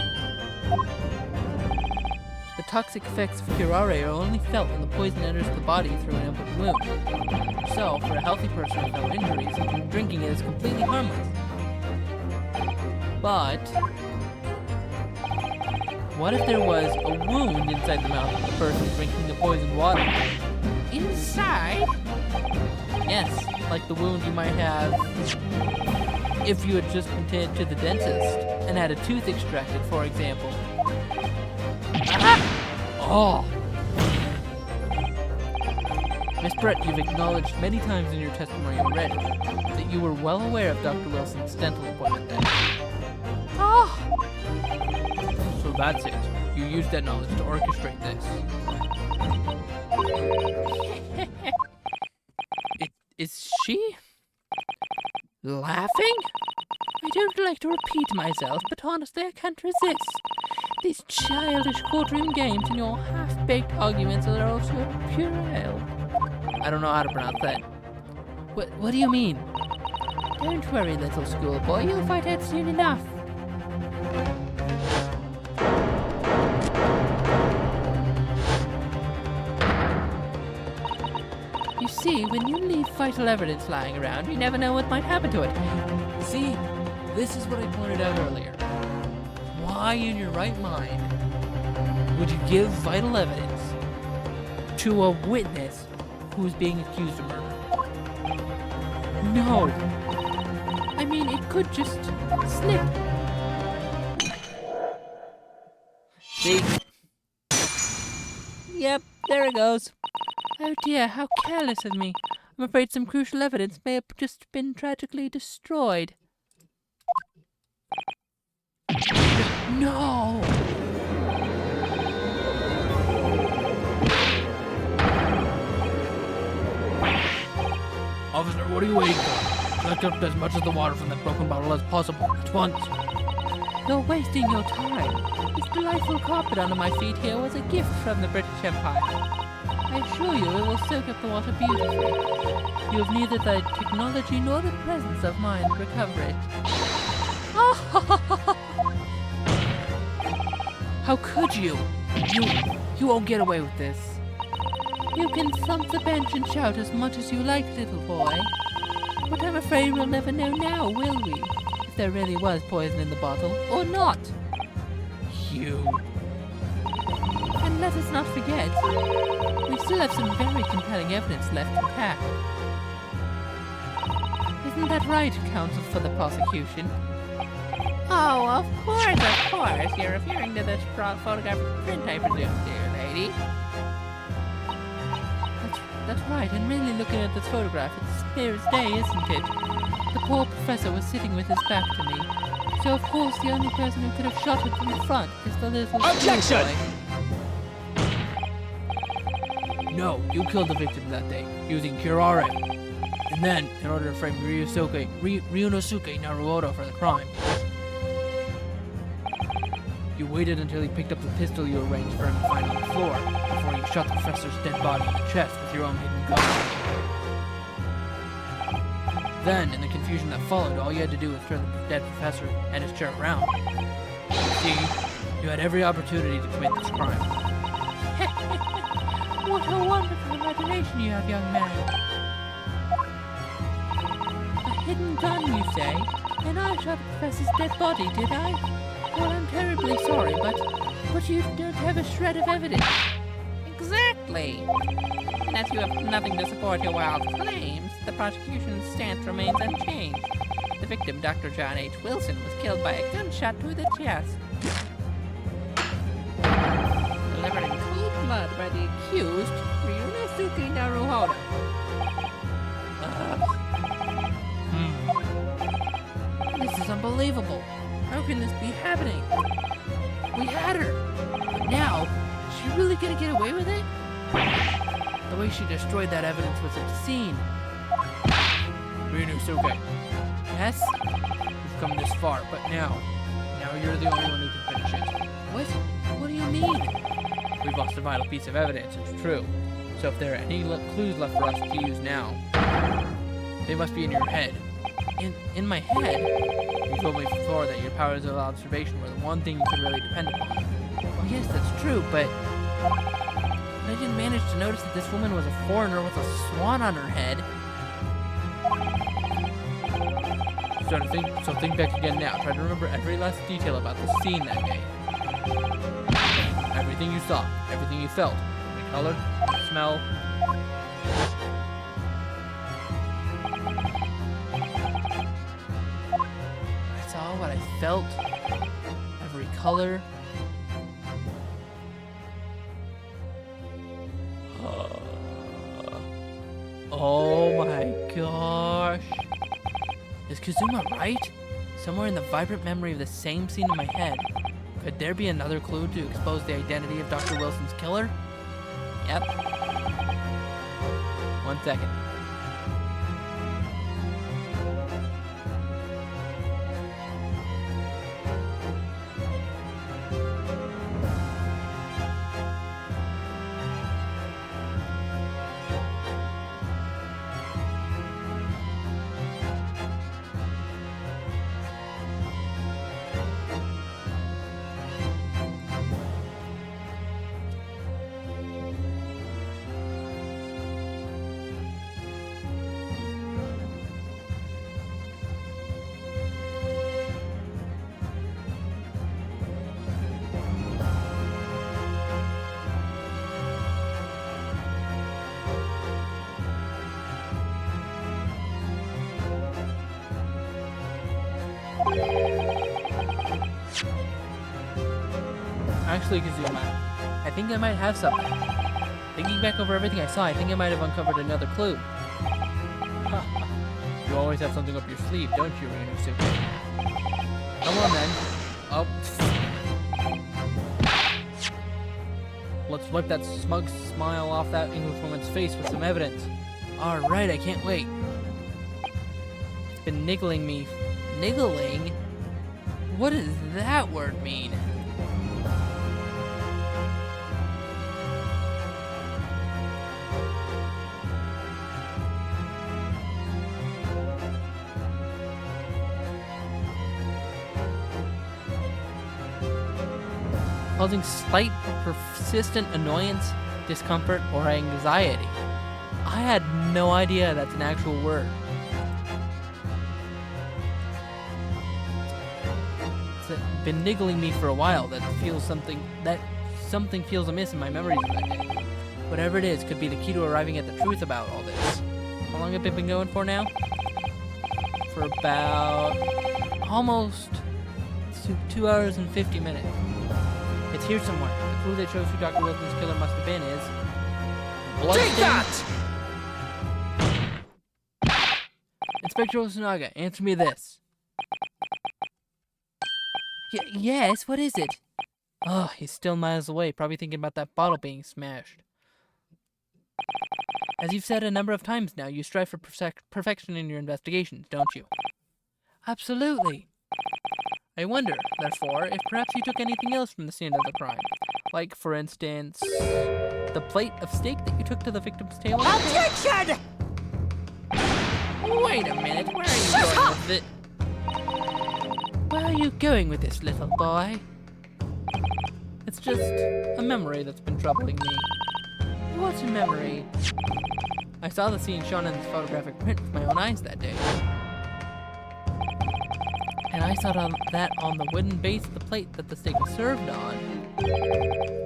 Speaker 2: The toxic effects of curare are only felt when the poison enters the body through an open wound. So, for a healthy person with no injuries, drinking it is completely harmless. But, what if there was a wound inside the mouth of the person drinking the poisoned water?
Speaker 4: Inside?
Speaker 2: Yes, like the wound you might have if you had just been taken to the dentist and had a tooth extracted, for example.
Speaker 1: Oh! Miss Brett, you've acknowledged many times in your testimony already that you were well aware of Dr. Wilson's dental appointment then.
Speaker 4: Oh,
Speaker 1: So that's it. You used that knowledge to orchestrate this. Is she laughing?
Speaker 4: I don't like to repeat myself, but honestly I can't resist. These childish courtroom games and your half-baked arguments are also puerile.
Speaker 1: I don't know how to pronounce that. What do you mean?
Speaker 4: Don't worry, little schoolboy, you'll find out soon enough. You see, when you leave vital evidence lying around, you never know what might happen to it.
Speaker 1: See, this is what I pointed out earlier. Why in your right mind would you give vital evidence to a witness who's being accused of murder?
Speaker 4: No. I mean, it could just slip.
Speaker 1: See? Yep, there it goes.
Speaker 4: Oh dear, how careless of me. I'm afraid some crucial evidence may have just been tragically destroyed.
Speaker 1: No! Officer, what are you waiting for? Collect up as much of the water from that broken bottle as possible, at once.
Speaker 4: You're wasting your time. This delightful carpet under my feet here was a gift from the British Empire. I assure you it will soak up the water beautifully. You have neither the technology nor the presence of mind to recover it.
Speaker 1: How could you? You won't get away with this.
Speaker 4: You can thump the bench and shout as much as you like, little boy. But I'm afraid we'll never know now, will we? If there really was poison in the bottle, or not.
Speaker 1: You.
Speaker 4: And let us not forget, we still have some very compelling evidence left to pack. Isn't that right, counsel for the prosecution?
Speaker 2: Oh, of course. You're referring to this photographic print, I presume, dear lady.
Speaker 4: That's right, and really looking at this photograph, it's clear as day, isn't it? The poor professor was sitting with his back to me. So of course the only person who could have shot it from the front is the little
Speaker 3: Objection!
Speaker 4: schoolboy.
Speaker 1: No, you killed the victim that day, using curare. And then, in order to frame Ryunosuke Naruhodo for the crime, you waited until he picked up the pistol you arranged for him to find on the floor before you shot the professor's dead body in the chest with your own hidden gun. Then, in the confusion that followed, all you had to do was turn the dead professor and his chair around. See, you had every opportunity to commit this crime.
Speaker 4: What a wonderful imagination you have, young man. A hidden gun, you say? And I shot the professor's dead body, did I? Well, I'm terribly sorry, but you don't have a shred of evidence.
Speaker 2: Exactly. And as you have nothing to support your wild claims, the prosecution's stance remains unchanged. The victim, Dr. John H. Wilson, was killed by a gunshot to the chest. Delivered in cold blood by the accused, Ryunosuke Naruhodo.
Speaker 1: This is unbelievable. How can this be happening? We had her. But now, is she really gonna get away with it? The way she destroyed that evidence was obscene. Ryunosuke. Yes? We've come this far, but now you're the only one who can finish it. What? What do you mean? We've lost a vital piece of evidence, it's true. So if there are any clues left for us to use now, they must be in your head. In my head? You told me before that your powers of observation were the one thing you could really depend upon. Oh yes, that's true, but I didn't manage to notice that this woman was a foreigner with a swan on her head. So think back again now. Try to remember every last detail about the scene that day. Everything you saw, everything you felt, every color, every smell. I saw what I felt, every color. Oh my gosh. Is Kazuma right? Somewhere in the vibrant memory of the same scene in my head. Could there be another clue to expose the identity of Dr. Wilson's killer? Yep. 1 second. Actually, Kazuma, I think I might have something. Thinking back over everything I saw, I think I might have uncovered another clue. You always have something up your sleeve, don't you, Ryunosuke? Come on then. Oh. Let's wipe that smug smile off that Englishwoman's face with some evidence. Alright, I can't wait. It's been niggling me. Niggling? What does that word mean? Causing slight or persistent annoyance, discomfort, or anxiety. I had no idea that's an actual word. It's been niggling me for a while. That something feels amiss in my memories of that day. Whatever it is could be the key to arriving at the truth about all this. How long have I been going for now? For about almost 2 hours and 50 minutes. It's here somewhere. The clue that shows who Dr. Wilson's killer must have been is...
Speaker 3: Take that!
Speaker 1: Inspector Osanaga, answer me this. Yes, what is it? Oh, he's still miles away, probably thinking about that bottle being smashed. As you've said a number of times now, you strive for perfection in your investigations, don't you? Absolutely. I wonder, therefore, if perhaps you took anything else from the scene of the crime. Like, for instance, the plate of steak that you took to the victim's table?
Speaker 3: Objection!
Speaker 2: Wait a minute, where are you going with it?
Speaker 1: Where are you going with this, little boy? It's just a memory that's been troubling me. What a memory? I saw the scene shown in this photographic print with my own eyes that day. And I saw that on the wooden base of the plate that the steak was served on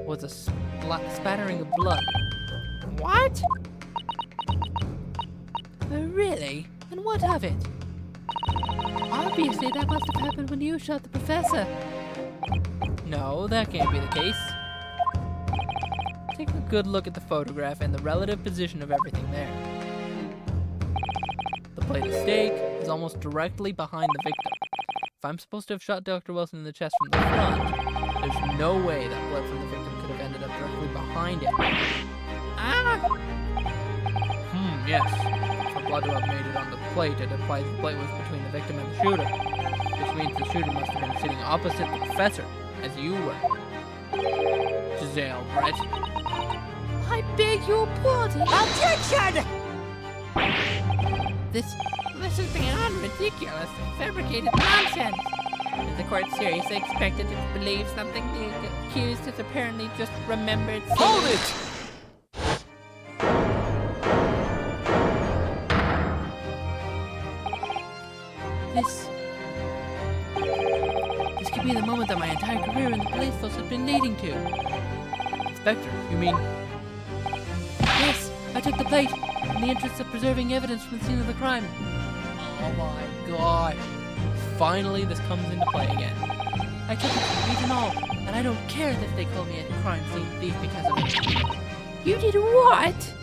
Speaker 1: was a spattering of blood.
Speaker 2: What?
Speaker 1: Oh, really? And what of it?
Speaker 4: Obviously, that must have happened when you shot the professor.
Speaker 1: No, that can't be the case. Take a good look at the photograph and the relative position of everything there. The plate of steak is almost directly behind the victim. If I'm supposed to have shot Dr. Wilson in the chest from the front, there's no way that blood from the victim could have ended up directly behind it.
Speaker 2: Ah!
Speaker 1: Yes. For blood to have made it on the plate, it implies the plate was between the victim and the shooter. Which means the shooter must have been sitting opposite the professor, as you were. Giselle, Brett.
Speaker 4: I beg your pardon.
Speaker 3: Objection!
Speaker 2: This is beyond ridiculous. Fabricated nonsense. Is the court seriously expected to believe something the accused has apparently just remembered?
Speaker 3: Hold it!
Speaker 1: This could be the moment that my entire career in the police force has been leading to. Inspector, you mean... Yes, I took the plate in the interest of preserving evidence from the scene of the crime. Oh my god. Finally, this comes into play again. I took it, beat and all, and I don't care if they call me a crime scene thief because of it.
Speaker 4: You did what?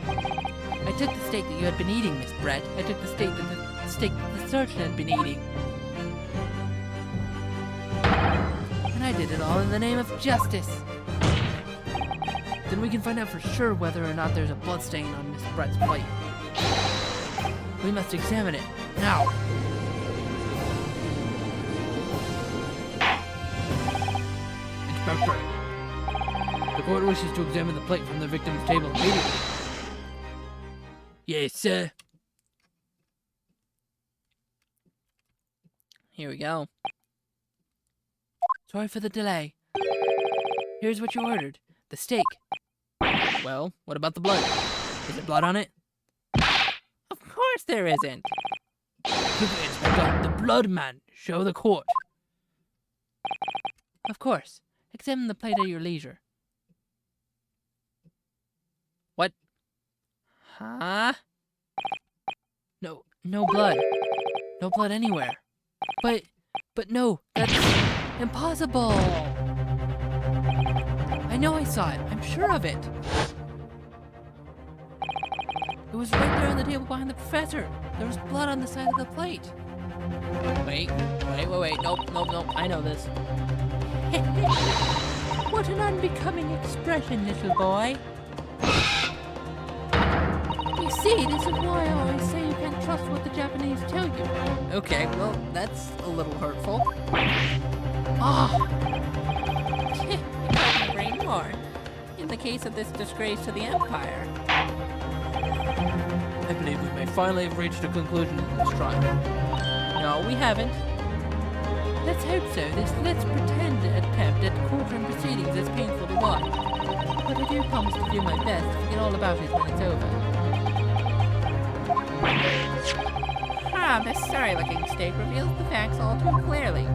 Speaker 1: I
Speaker 4: took the steak that you had been eating, Miss Brett. I took the steak that the sergeant had been eating. And I did it all in the name of justice. Then we can find out for sure whether or not there's a bloodstain on Miss Brett's plate. We must examine it now.
Speaker 1: Inspector, the court wishes to examine the plate from the victim's table immediately. Yes, sir.
Speaker 4: Here we go. Sorry for the delay. Here's what you ordered. The steak.
Speaker 1: Well, what about the blood? Is there blood on it?
Speaker 2: Of course there isn't.
Speaker 1: Quickly, Inspector, the blood man. Show the court.
Speaker 4: Of course. Examine the plate at your leisure.
Speaker 2: What? Huh?
Speaker 4: No blood. No blood anywhere. But no, that's impossible. I know I saw it. I'm sure of it. It was right there on the table behind the professor. There was blood on the side of the plate.
Speaker 2: Wait. Nope. I know this.
Speaker 4: What an unbecoming expression, little boy. You see, this is why I always say you can't trust what the Japanese tell you.
Speaker 2: Okay, well, that's a little hurtful.
Speaker 4: Ah!
Speaker 2: You couldn't agree more. In the case of this disgrace to the Empire.
Speaker 1: I believe we may finally have reached a conclusion in this trial.
Speaker 2: No, we haven't.
Speaker 4: Let's hope so. Let's pretend attempt at courtroom proceedings is painful to watch. But I do promise to do my best to forget all about it when it's over.
Speaker 2: This sorry-looking steak reveals the facts all too clearly.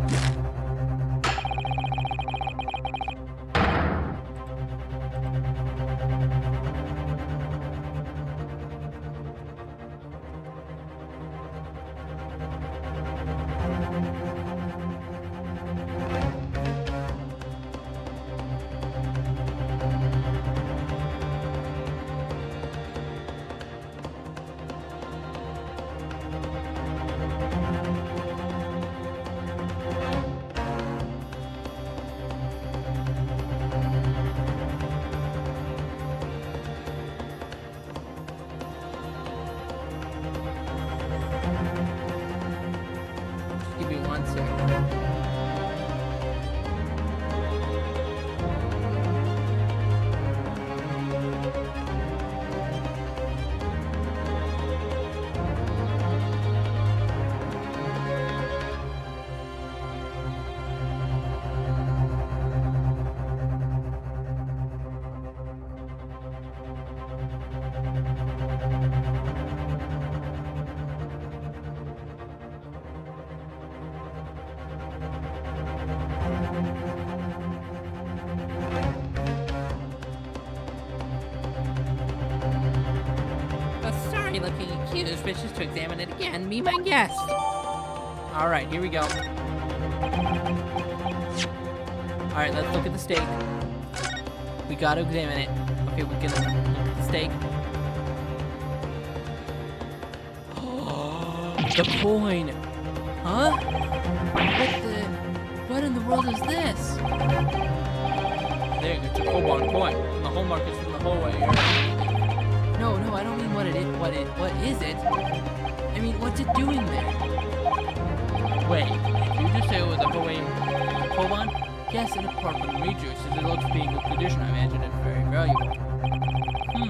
Speaker 1: Give me 1 second.
Speaker 2: Looking accused wishes to examine it again. Be my guest.
Speaker 1: Alright, here we go. Alright, let's look at the steak. We gotta examine it. Okay, we can look at the steak. The coin! Huh?
Speaker 4: What in the world is this?
Speaker 1: There, it's a Koban coin. And the hallmark is from the hallway area.
Speaker 4: No, I don't mean what is it? I mean, what's it doing there?
Speaker 1: Wait, did you just say it was a Hoei Koban?
Speaker 4: Yes, and
Speaker 1: Apart from the meat juices, it looks to be in good condition. I imagine it's very valuable.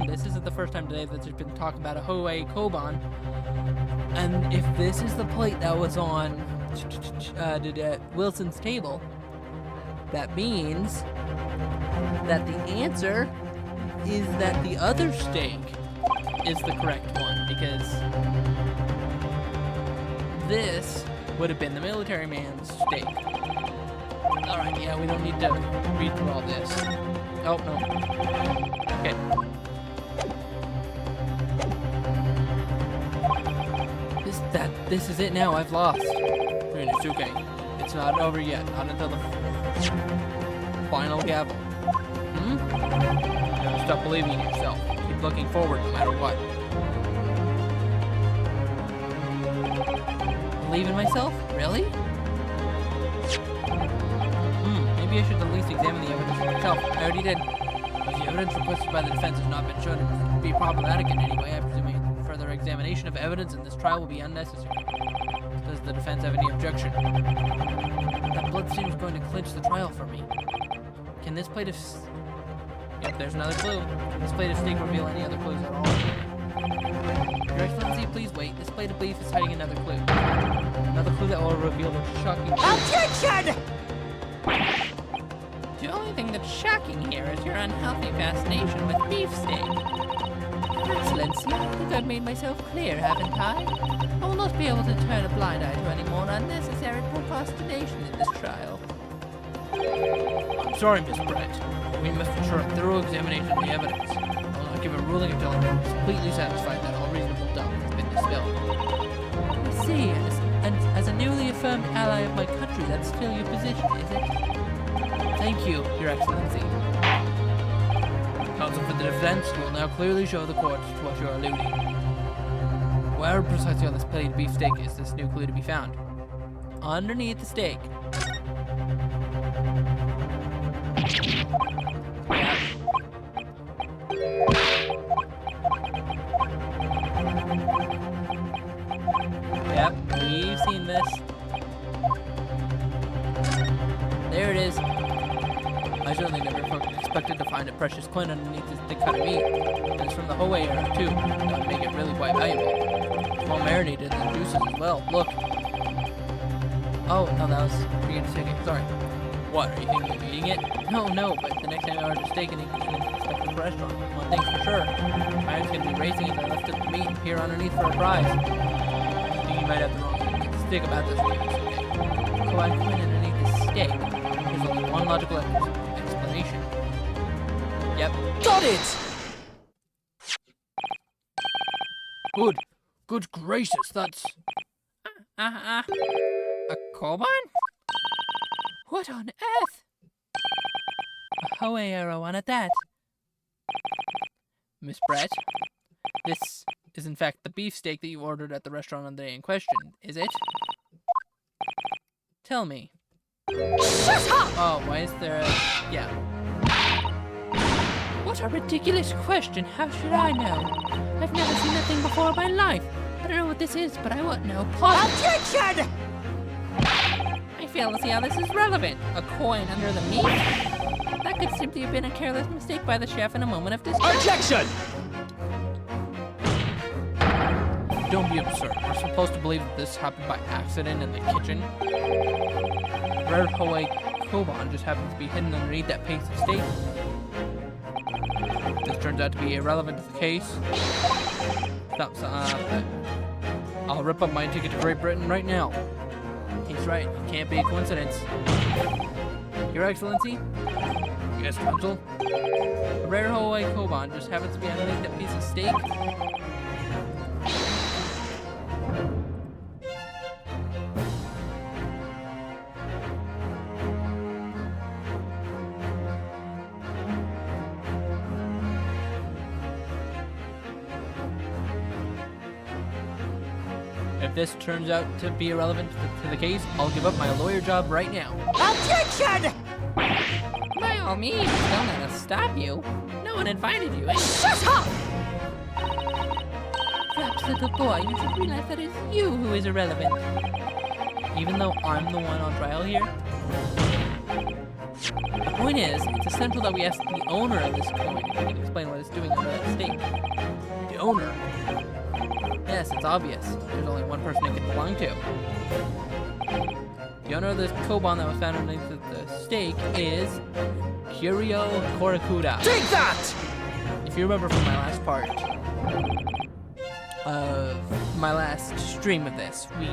Speaker 1: This isn't the first time today that there's been talk about a Hoei Koban. And if this is the plate that was on Wilson's table, that means that the answer is that the other steak is the correct one, because this would have been the military man's steak. Alright, yeah, we don't need to read through all this. Oh, no. Okay. This is it now. I've lost. It's okay. It's not over yet. Not until the final gavel. Never stop believing in yourself. Keep looking forward no matter what. believe in myself? Really? Maybe I should at least examine the evidence myself. I already did. As the evidence requested by the defense has not been shown to be problematic in any way, I presume further examination of evidence in this trial will be unnecessary. Does the defense have any objection? That bloodstain was going to clinch the trial for me. Can this plate of... Yep, there's another clue. Can this plate of steak reveal any other clues at all? Your Excellency, please wait. This plate of beef is hiding another clue. Another clue that will reveal the shocking...
Speaker 3: Objection!
Speaker 2: The only thing that's shocking here is your unhealthy fascination with beefsteak. Excellency, I think I've made myself clear, haven't I? I will not be able to turn a blind eye to any more unnecessary procrastination in this trial.
Speaker 1: I'm sorry, Miss Brett. We must ensure a thorough examination of the evidence. I will not give a ruling until I'm completely satisfied that all reasonable doubt has been dispelled.
Speaker 2: I see, and as a newly affirmed ally of my country, that's still your position, is it?
Speaker 1: Thank you, Your Excellency. Counsel for the defense, you will now clearly show the court to what you are alluding. Where precisely on this plate of beefsteak is this new clue to be found?
Speaker 2: Underneath the steak. Yep, we've seen this. There it is.
Speaker 1: I certainly never expected to find a precious coin underneath this thick cut of meat. And it's from the Hoei era, too. That would make it really quite valuable. It's well marinated in the juices as well. Look.
Speaker 2: Oh, no, that was
Speaker 1: Forget to take it. Sorry. What, are you thinking of eating it?
Speaker 2: No, but the next time I order steak in the restaurant,
Speaker 1: One thing's for sure. My heart's going to be racing as I lift up the meat and peer underneath for a prize. I think you might have the wrong stick about this video.
Speaker 2: so I put underneath the steak.
Speaker 1: There's only one logical explanation.
Speaker 2: Yep.
Speaker 3: Got it!
Speaker 1: Good gracious, that's...
Speaker 2: A Koban? What on earth? A Hoei era one at that.
Speaker 1: Miss Brett, this is in fact the beefsteak that you ordered at the restaurant on the day in question, is it? Tell me.
Speaker 3: Shut up!
Speaker 1: Oh, why is there a... Yeah.
Speaker 2: What a ridiculous question. How should I know? I've never seen that thing before in my life. I don't know what this is, but I want no part.
Speaker 3: Objection!
Speaker 2: I fail to see how this is relevant. A coin under the meat? That could simply have been a careless mistake by the chef in a moment of distress.
Speaker 3: Objection!
Speaker 1: Don't be absurd. We're supposed to believe that this happened by accident in the kitchen. Rare Hoei Koban just happens to be hidden underneath that piece of steak. This turns out to be irrelevant to the case. I'll rip up my ticket to Great Britain right now. He's right. It can't be a coincidence. Your Excellency? Yes, Counsel? A rare Hoei Koban just happens to be underneath that piece of steak. If this turns out to be irrelevant to the case, I'll give up my lawyer job right now.
Speaker 3: Objection!
Speaker 2: By all means, don't let us stop you. No one invited you.
Speaker 3: Shut up!
Speaker 2: Perhaps, little boy, you should realize that it's you who is irrelevant.
Speaker 1: Even though I'm the one on trial here? The point is, it's essential that we ask the owner of this coin if he can explain what it's doing under that stake. The owner? Yes, it's obvious. There's only one person it could belong to. The owner of this Koban that was found underneath the steak is Kiryu Korakuda.
Speaker 3: Take that!
Speaker 1: If you remember from my last part of my last stream of this, we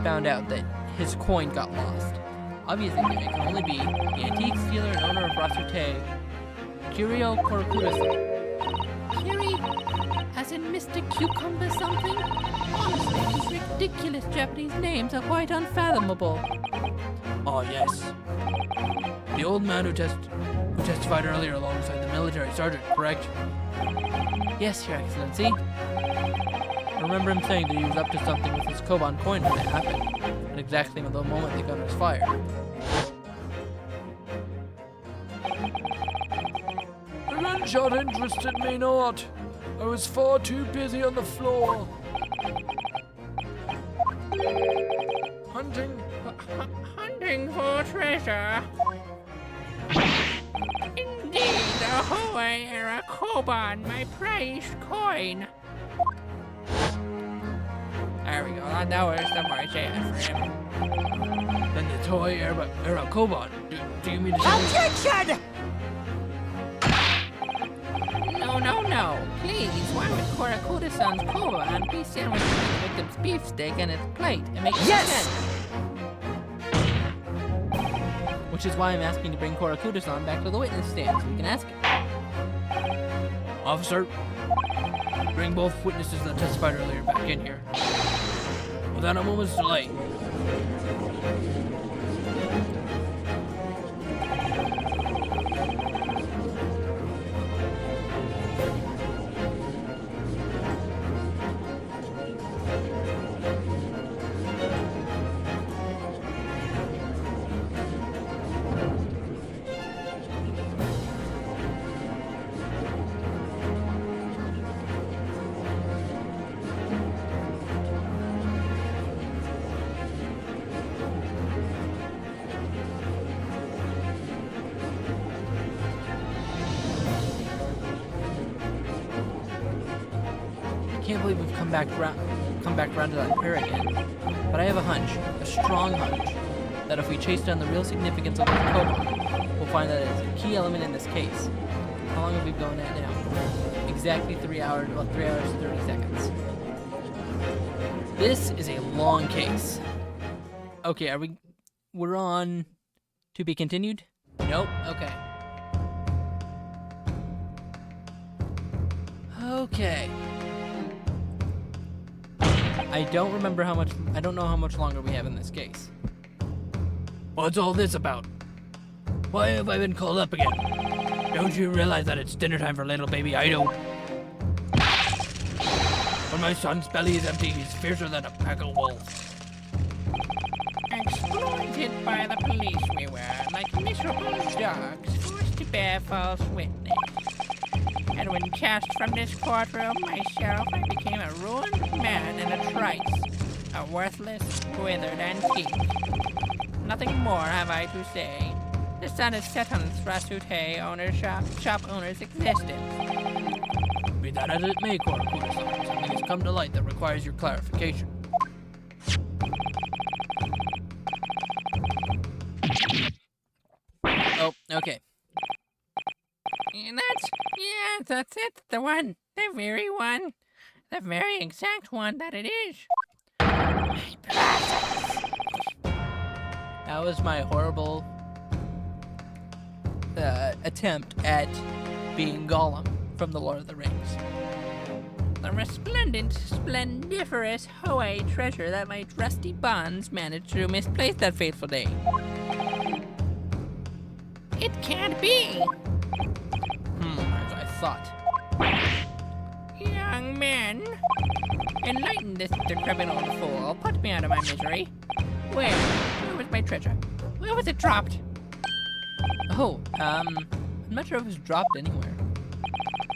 Speaker 1: found out that his coin got lost. Obviously, it can only be the antique dealer and owner of Rasute, Kiryu Korakuda.
Speaker 2: Kiri? As in Mr. Cucumber something? Honestly, these ridiculous Japanese names are quite unfathomable.
Speaker 1: Oh, yes. The old man who testified earlier alongside the military sergeant, correct?
Speaker 2: Yes, Your Excellency.
Speaker 1: I remember him saying that he was up to something with his Koban coin when it happened, at exactly the moment the gun was fired.
Speaker 5: The gunshot interested me not. I was far too busy on the floor. Hunting.
Speaker 4: Hunting for treasure. Indeed, ahoy, era Koban, my prized coin.
Speaker 2: There we go. That was the more chance for him.
Speaker 1: Then the toy era Koban. Do you mean to say?
Speaker 3: Objection!
Speaker 2: No. Please, why would Korakuda-san's Koban be sandwiched with the victim's beefsteak and its plate? It makes no
Speaker 3: Yes!
Speaker 2: sense.
Speaker 1: Which is why I'm asking to bring Korakuda-san back to the witness stand so we can ask him. Officer, bring both witnesses that testified earlier back in here. Without a moment's delay. I can't believe we've come back around to that pair again. But I have a hunch, a strong hunch, that if we chase down the real significance of this Koban, we'll find that it is a key element in this case. How long have we gone at now? Exactly 3 hours, well, 3 hours and 30 seconds. This is a long case. Okay, we're on to be continued? Nope, okay. Okay. I don't know how much longer we have in this case. What's all this about? Why have I been called up again? Don't you realize that it's dinner time for little baby Ido? When my son's belly is empty, he's fiercer than a pack of wolves.
Speaker 4: Exploited by the police we were, like miserable dogs forced to bear false witness. And when cast from this courtroom myself, I became a ruined man in a trice, a worthless, withered antique. Nothing more have I to say. The sun is set on Thrasute shop owner's existence.
Speaker 1: Be that as it may, Korakuda-san, something has come to light that requires your clarification. Oh, okay.
Speaker 4: And that's it, the one, the very one, the very exact one that it is.
Speaker 1: That was my horrible attempt at being Gollum from The Lord of the Rings.
Speaker 4: The resplendent, splendiferous Hoei treasure that my trusty bonds managed to misplace that fateful day. It can't be!
Speaker 1: As I thought.
Speaker 4: Young men, enlighten this decrepit old fool. Put me out of my misery. Where was my treasure? Where was it dropped?
Speaker 1: Oh, I'm not sure if it was dropped anywhere.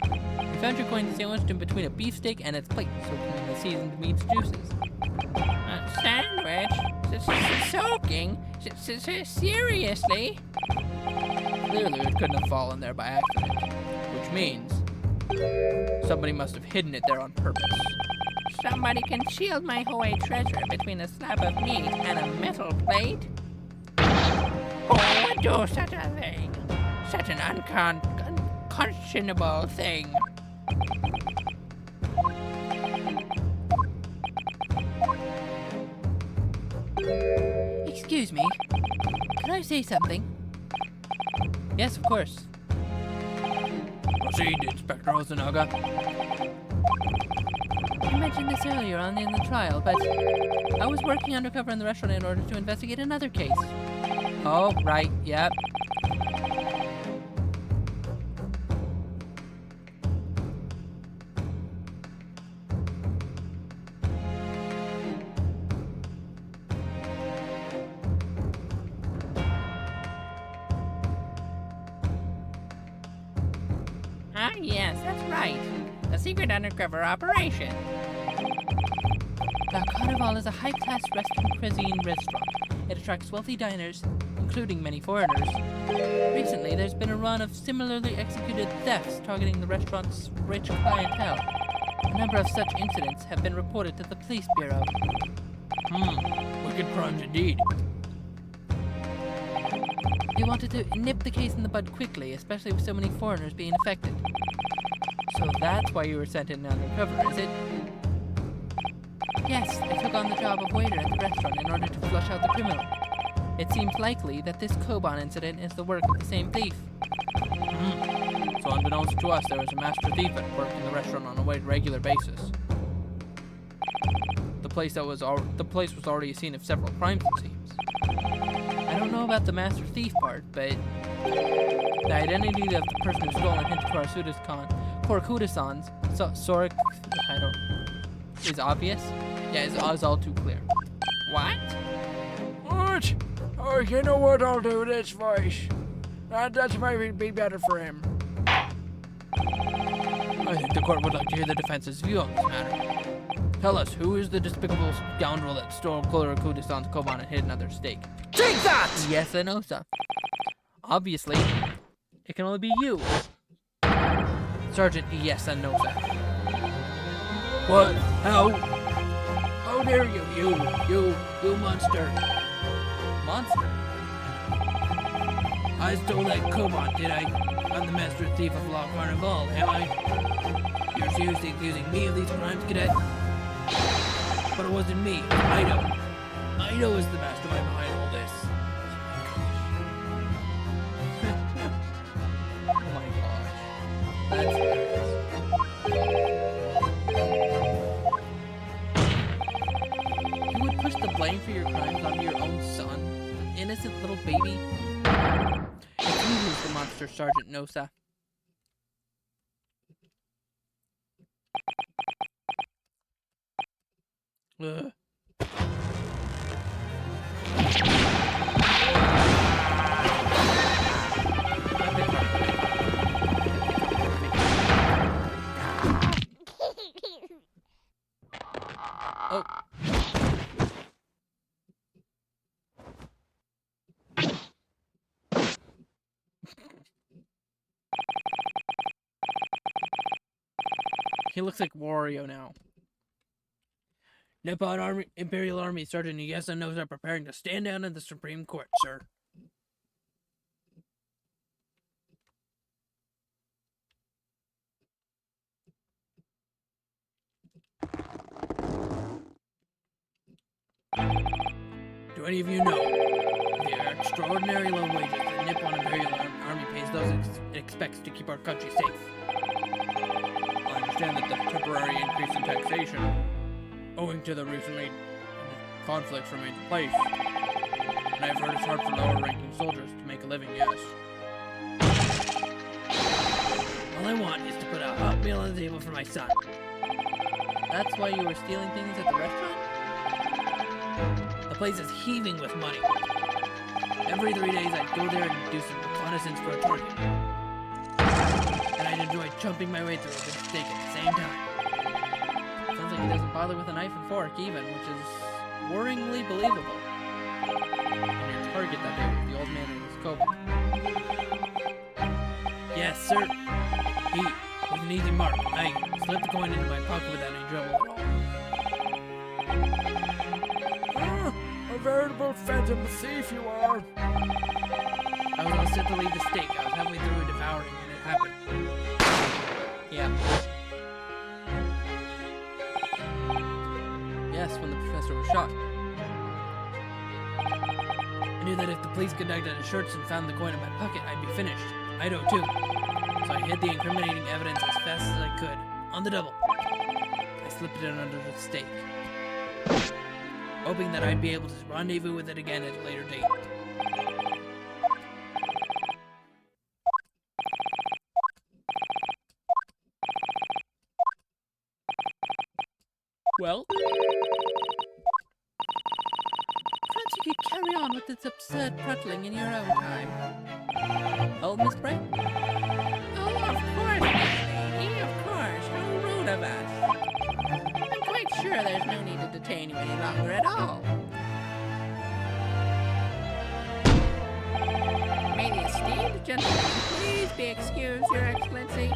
Speaker 1: We found your coin sandwiched in between a beefsteak and its plate, soaking in the seasoned meat's juices.
Speaker 4: Sandwich? Soaking? Seriously?
Speaker 1: Clearly, it couldn't have fallen there by accident, which means somebody must have hidden it there on purpose.
Speaker 4: Somebody concealed my Hoei treasure between a slab of meat and a metal plate? Who would do such a thing? Such an unconscionable thing.
Speaker 1: Excuse me, can I say something? Yes, of course. Proceed, Inspector Ozunaga. You mentioned this earlier on in the trial, but I was working undercover in the restaurant in order to investigate another case. Oh, right, yep.
Speaker 2: Ah, yes, that's right. A secret undercover operation.
Speaker 1: The Carnival is a high-class Western cuisine restaurant. It attracts wealthy diners, including many foreigners. Recently, there's been a run of similarly executed thefts targeting the restaurant's rich clientele. A number of such incidents have been reported to the police bureau.
Speaker 5: Wicked crimes indeed.
Speaker 1: We wanted to nip the case in the bud quickly, especially with so many foreigners being affected. So that's why you were sent in undercover, is it? Yes, I took on the job of waiter at the restaurant in order to flush out the criminal. It seems likely that this Koban incident is the work of the same thief.
Speaker 5: So unbeknownst to us, there was a master thief at work in the restaurant on a regular basis. The place was already a scene of several crimes, it seems.
Speaker 1: I don't know about the master thief part, but the identity of the person who stole and hinted to our Korakuda-san's is obvious. Yeah, it's all too clear.
Speaker 2: What?
Speaker 5: What? Oh, you know what I'll do with this voice? That's maybe be better for him.
Speaker 1: I think the court would like to hear the defense's view on this matter. Tell us, who is the despicable scoundrel that stole Korakuda-san's Koban and hid another stake?
Speaker 3: Take that!
Speaker 1: Yes, I know, sir. Obviously, it can only be you. Sergeant, yes, I know, sir.
Speaker 5: What? How? How dare you, you monster!
Speaker 1: Monster?
Speaker 5: I stole that Koban, did I? I'm the master thief of La Carnival, am I? You're seriously accusing me of these crimes, cadet? But it wasn't me, it was Ido. Ido is the mastermind behind all this.
Speaker 1: Oh my gosh. That's hilarious. You would push the blame for your crimes onto your own son? An innocent little baby? It's you who's the monster, Sergeant Nosa. Ugh. Oh. He looks like Wario now.
Speaker 5: Nippon Imperial Army Sergeant Iyesa knows are preparing to stand down in the Supreme Court, sir. Do any of you know the extraordinary low wages that Nippon Imperial Army pays those it expects to keep our country safe? I understand that the temporary increase in taxation, owing to the recently conflicts, remains in place. And I've heard it's hard for lower-ranking soldiers to make a living, yes. All I want is to put a hot meal on the table for my son.
Speaker 1: That's why you were stealing things at the restaurant?
Speaker 5: The place is heaving with money. Every 3 days I'd go there and do some reconnaissance for a target. And I'd enjoy chomping my way through a good steak at the same time.
Speaker 1: Sounds like he doesn't bother with a knife and fork even, which is worryingly believable. And your target that day was the old man in his coat.
Speaker 5: Yes, sir. He was an easy mark. I slipped the coin into my pocket without any trouble at all. A veritable phantom thief you are. I was all set to leave the steak. I was halfway through devouring when it happened.
Speaker 1: Yeah. Yes, when the professor was shot.
Speaker 5: I knew that if the police conducted a search and found the coin in my pocket, I'd be finished. Ido too. So I hid the incriminating evidence as fast as I could. On the double. I slipped it in under the steak, hoping that I'd be able to rendezvous with it again at a later date.
Speaker 1: Well? Perhaps you could carry on with this absurd prattling in your own time. Oh, Miss Bright?
Speaker 2: Oh, of course, Miss detain you any longer at all. May the esteemed gentleman please be excused, Your Excellency.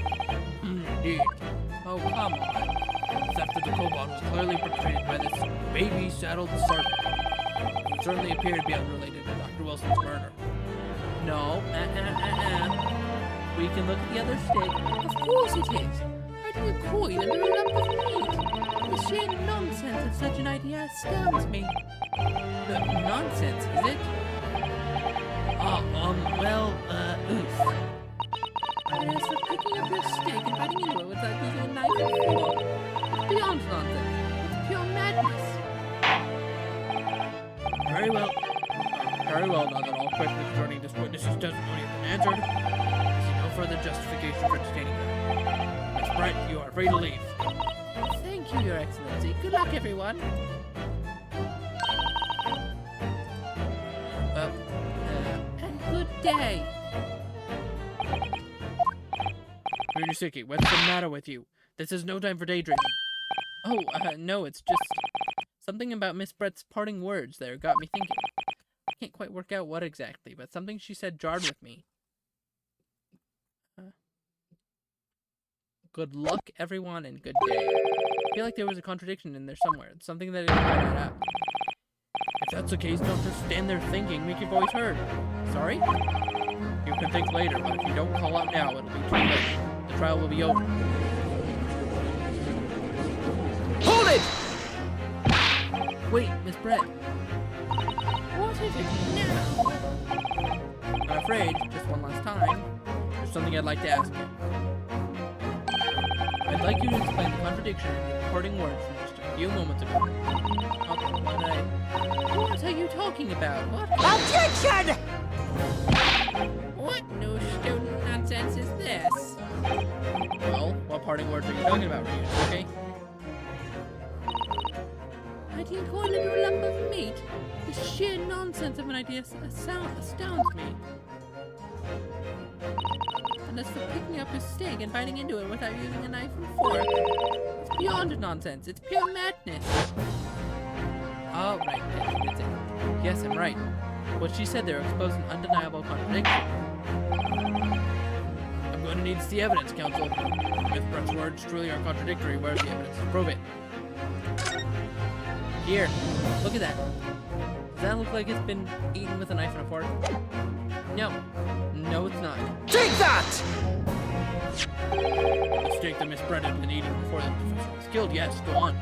Speaker 5: Indeed. Oh, come on. The theft of the kobold was clearly portrayed by this baby-saddled servant. It certainly appeared to be unrelated to Dr. Wilson's murder.
Speaker 1: No, we can look at the other stick.
Speaker 4: Of course it is. Hiding a coin under a lump of meat. The sheer nonsense of such an idea astounds me.
Speaker 1: Nonsense, is it? Oof.
Speaker 4: And as for picking up your stick and biting into it without using a knife and fork, it's beyond nonsense. It's pure madness.
Speaker 5: Very well. Very well, now that all questions concerning this witness's testimony have been answered, I see no further justification for detaining her. Miss Brett, you are free to leave.
Speaker 4: Thank you, Your Excellency. Good luck, everyone. And good day.
Speaker 5: Munishiki, what's the matter with you? This is no time for daydreaming.
Speaker 1: Oh, no, it's just something about Miss Brett's parting words there got me thinking. I can't quite work out what exactly, but something she said jarred with me. Good luck, everyone, and good day. I feel like there was a contradiction in there somewhere. It's something that didn't quite add up.
Speaker 5: If that's the case, don't just stand there thinking, make your voice heard.
Speaker 1: Sorry?
Speaker 5: You can think later, but if you don't call out now, it'll be too late. The trial will be over.
Speaker 3: Hold it!
Speaker 1: Wait, Miss Brett.
Speaker 4: What is it now?
Speaker 1: I'm afraid, just one last time, there's something I'd like to ask you. I'd like you to explain the contradiction in your parting words from just a few moments ago. What are you talking about? What?
Speaker 3: Objection!
Speaker 2: What new student nonsense is this?
Speaker 1: Well, what parting words are you talking about, Ryuji, okay?
Speaker 4: Hiding a coin under a lump of meat. The sheer nonsense of an idea astounds me. And as for picking up a stick and biting into it without using a knife and fork, it's beyond nonsense. It's pure madness.
Speaker 1: Oh, right, that's it. Yes, I'm right. What she said there exposed an undeniable contradiction.
Speaker 5: I'm going to need to see evidence, counsel. Miss Brett's words truly are contradictory. Where's the evidence? Prove it.
Speaker 1: Here, look at that. Does that look like it's been eaten with a knife and a fork? No. No, it's not.
Speaker 3: Take that!
Speaker 5: The steak that Miss Brett had been eating before the professor was killed. Yes, go on.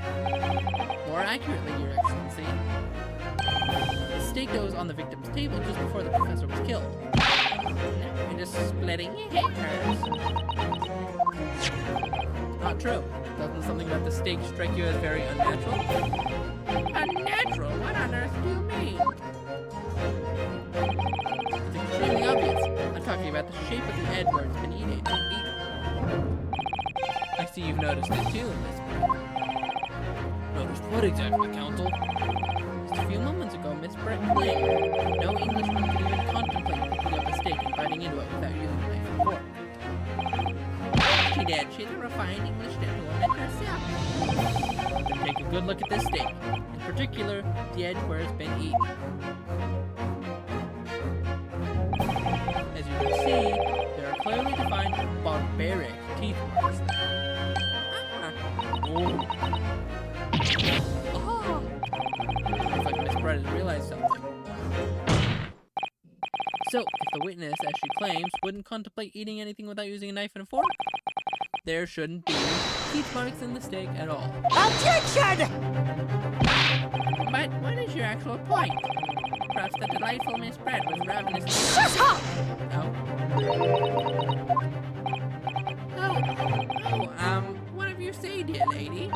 Speaker 1: More accurately, Your Excellency, the steak that was on the victim's table just before the professor was killed.
Speaker 2: Now you're just splitting hairs.
Speaker 1: Not true. Doesn't something about the steak strike you as very unnatural?
Speaker 2: Unnatural? What on earth do you mean?
Speaker 1: It's extremely obvious. I'm talking about the shape of the edge where it's been eaten. I see you've noticed it too, Miss Brett.
Speaker 5: Noticed what exactly, counsel?
Speaker 1: Just a few moments ago, Miss Brett claimed no Englishman could even contemplate picking up a steak and biting into it without using a knife and fork.
Speaker 2: She did. She's a refined English gentlewoman herself.
Speaker 1: Then take a good look at this steak, in particular, the edge where it's been eaten. As you can see, there are clearly defined barbaric teeth marks there.
Speaker 2: Oh.
Speaker 1: Oh! Looks like Miss Brett has realized something. So, if the witness, as she claims, wouldn't contemplate eating anything without using a knife and a fork, there shouldn't be teeth marks in the steak at all.
Speaker 3: Objection!
Speaker 2: But what is your actual point? Perhaps the delightful Miss Brett was ravenous.
Speaker 3: Shut up!
Speaker 2: What have you say, dear lady?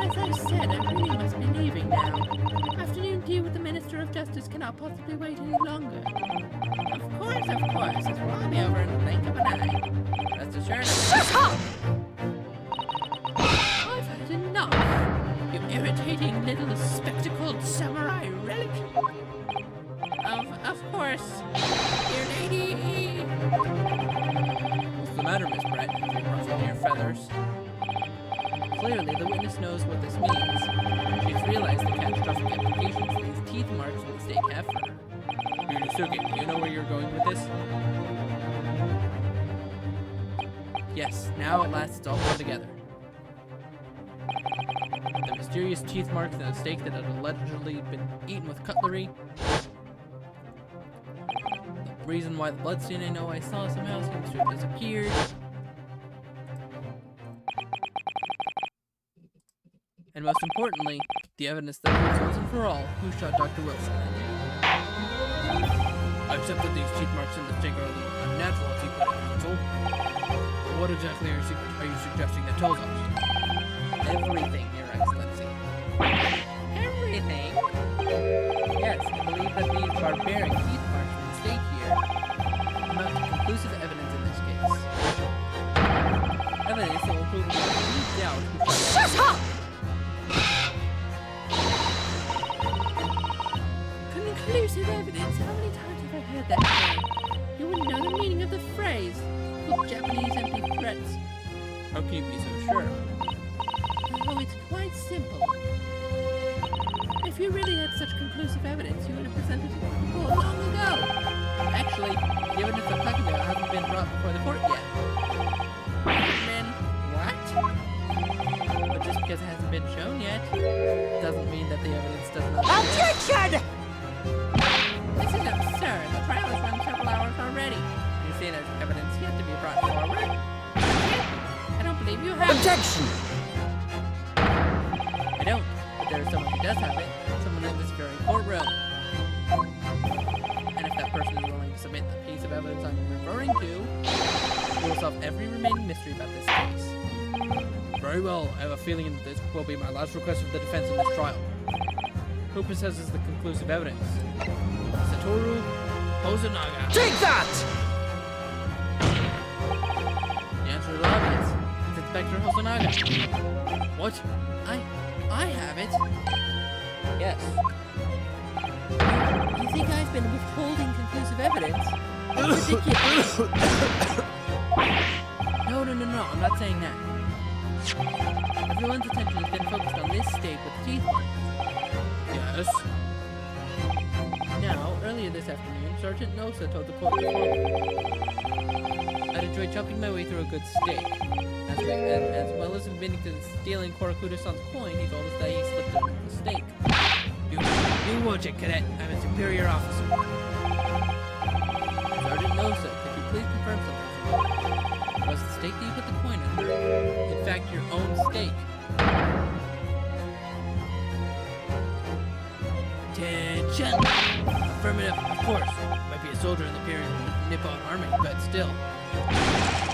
Speaker 4: As I said, I really must be leaving now. Afternoon tea with the Minister of Justice cannot possibly wait any longer.
Speaker 2: Of course, it will all be over in the blink of an eye. Rest assured.
Speaker 3: Shut up!
Speaker 4: I've had enough. You irritating little spectacled samurai relic.
Speaker 2: Of course, dear lady.
Speaker 1: What's the matter, Miss Brett? Ruffling your feathers. Clearly, the witness knows what this means. She's
Speaker 5: just realized the catastrophic implications these teeth marks on the steak have for her. Yunosuke, do you know where you're going with this? Yes, now at last it's all come together. The mysterious teeth marks in a steak that had allegedly been eaten with cutlery. The reason why the bloodstain I know I saw somehow seems to have disappeared. And most importantly, the evidence that proves once and for all who shot Dr. Wilson that day. I accept that these teeth marks in the steak are a little unnatural, as you put it, Counsel. But what exactly are you suggesting that tells us? Everything, Your Excellency.
Speaker 2: Everything?
Speaker 5: Yes, I believe that these barbaric teeth marks in the steak here amount to conclusive evidence in this case. Evidence that will prove without any doubt who shot
Speaker 3: Shut up!
Speaker 2: Conclusive evidence? How many times have I heard that today? You wouldn't know the meaning of the phrase. Good Japanese empty threats.
Speaker 5: How can you be so sure?
Speaker 2: Oh, it's quite simple. If you really had such conclusive evidence, you would have presented it before long ago.
Speaker 5: Actually, the evidence I'm talking about hasn't been brought before the court yet.
Speaker 2: Then what?
Speaker 5: But just because it hasn't been shown yet, doesn't mean that the evidence does not exist.
Speaker 3: Objection!
Speaker 2: This is absurd. The trial has run several hours already.
Speaker 5: You say there's evidence yet to be brought forward?
Speaker 2: I don't believe you have.
Speaker 3: Objection!
Speaker 5: I don't, but there's someone who does have it. Someone in this very courtroom. And if that person is willing to submit the piece of evidence I'm referring to, we'll solve every remaining mystery about this case. Very well. I have a feeling that this will be my last request of the defense in this trial. Who possesses the conclusive evidence? Satoru Hosonaga.
Speaker 3: Take that!
Speaker 5: The answer is obvious. It's Inspector Hosonaga. What? I have it. Yes.
Speaker 2: You think I've been withholding conclusive evidence? That's ridiculous.
Speaker 5: No, I'm not saying that. Everyone's attention has been focused on this steak with the teeth marks. Yes. Now, earlier this afternoon, Sergeant Nosa told the court I'd enjoy chopping my way through a good steak. As well as admitting to stealing Korakuda-san's coin, he told us that he slipped under the steak. You watch it, Cadet. I'm a superior officer. Sergeant Nosa, could you please confirm something for me? Was the steak that you put the coin under, in fact, your own steak? Attention! Affirmative, of course. Might be a soldier in the Imperial Nippon Army, but still.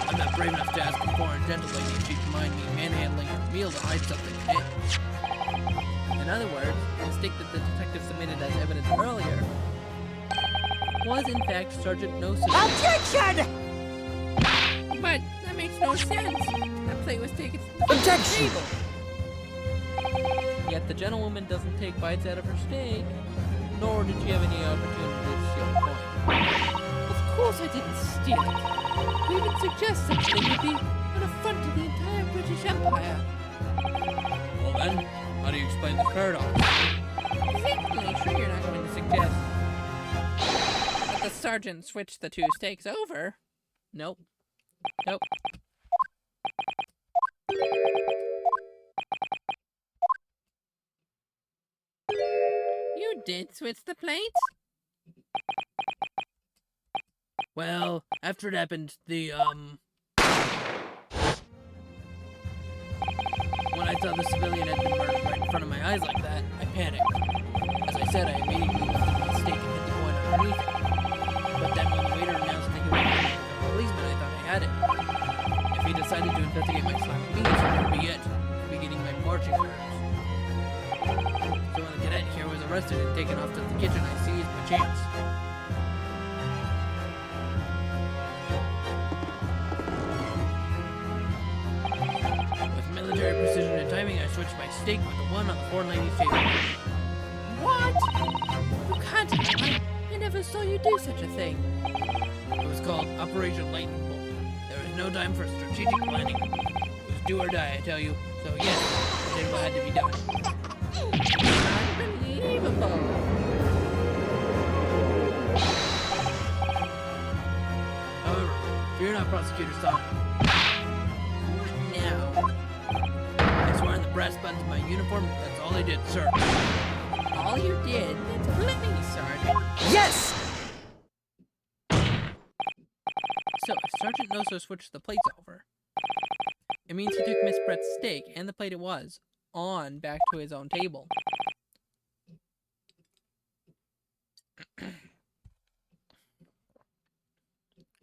Speaker 5: I'm not brave enough to ask a foreign gentle lady if she'd mind me manhandling her meal to hide something in it. In other words, the steak that the detective submitted as evidence earlier was in fact Sergeant Nosa's.
Speaker 3: Objection!
Speaker 2: But that makes no sense. That plate was taken from the
Speaker 3: Objection!
Speaker 2: table.
Speaker 5: Yet the gentlewoman doesn't take bites out of her steak, nor did she have any opportunity to steal the coin.
Speaker 2: Of course I didn't steal it. To even suggest such a thing would be an affront to the entire British Empire.
Speaker 5: Well then, how do you explain the paradox?
Speaker 2: Exactly. Sure you're not going to suggest that the sergeant switched the two steaks over.
Speaker 5: Nope.
Speaker 2: You did switch the plates?
Speaker 5: Well, after it happened, when I saw the civilian had been murdered right in front of my eyes like that, I panicked. As I said, I immediately lifted my steak and hid the coin underneath it. But then when the waiter announced that he was a policeman, I thought I had it. If he decided to investigate my slack means, that would be it. Beginning my marching orders. So when the cadet here was arrested and taken off to the kitchen, I seized my chance. With military precision and timing, I switched my steak with the one on the foreign-lady's table.
Speaker 2: What? You can't. I never saw you do such a thing.
Speaker 5: It was called Operation Lightning Bolt. There was no time for strategic planning. It was do or die, I tell you. So yes, I did what had to be done.
Speaker 2: Unbelievable.
Speaker 5: However, fear not, Prosecutor Sonic.
Speaker 2: What now?
Speaker 5: I swear on the brass buttons of my uniform, that's all I did, sir.
Speaker 2: All you did? That's plenty, Sergeant.
Speaker 3: Yes!
Speaker 5: So, if Sergeant knows to switch the plates over, it means he took Miss Brett's steak and the plate it was on back to his own table.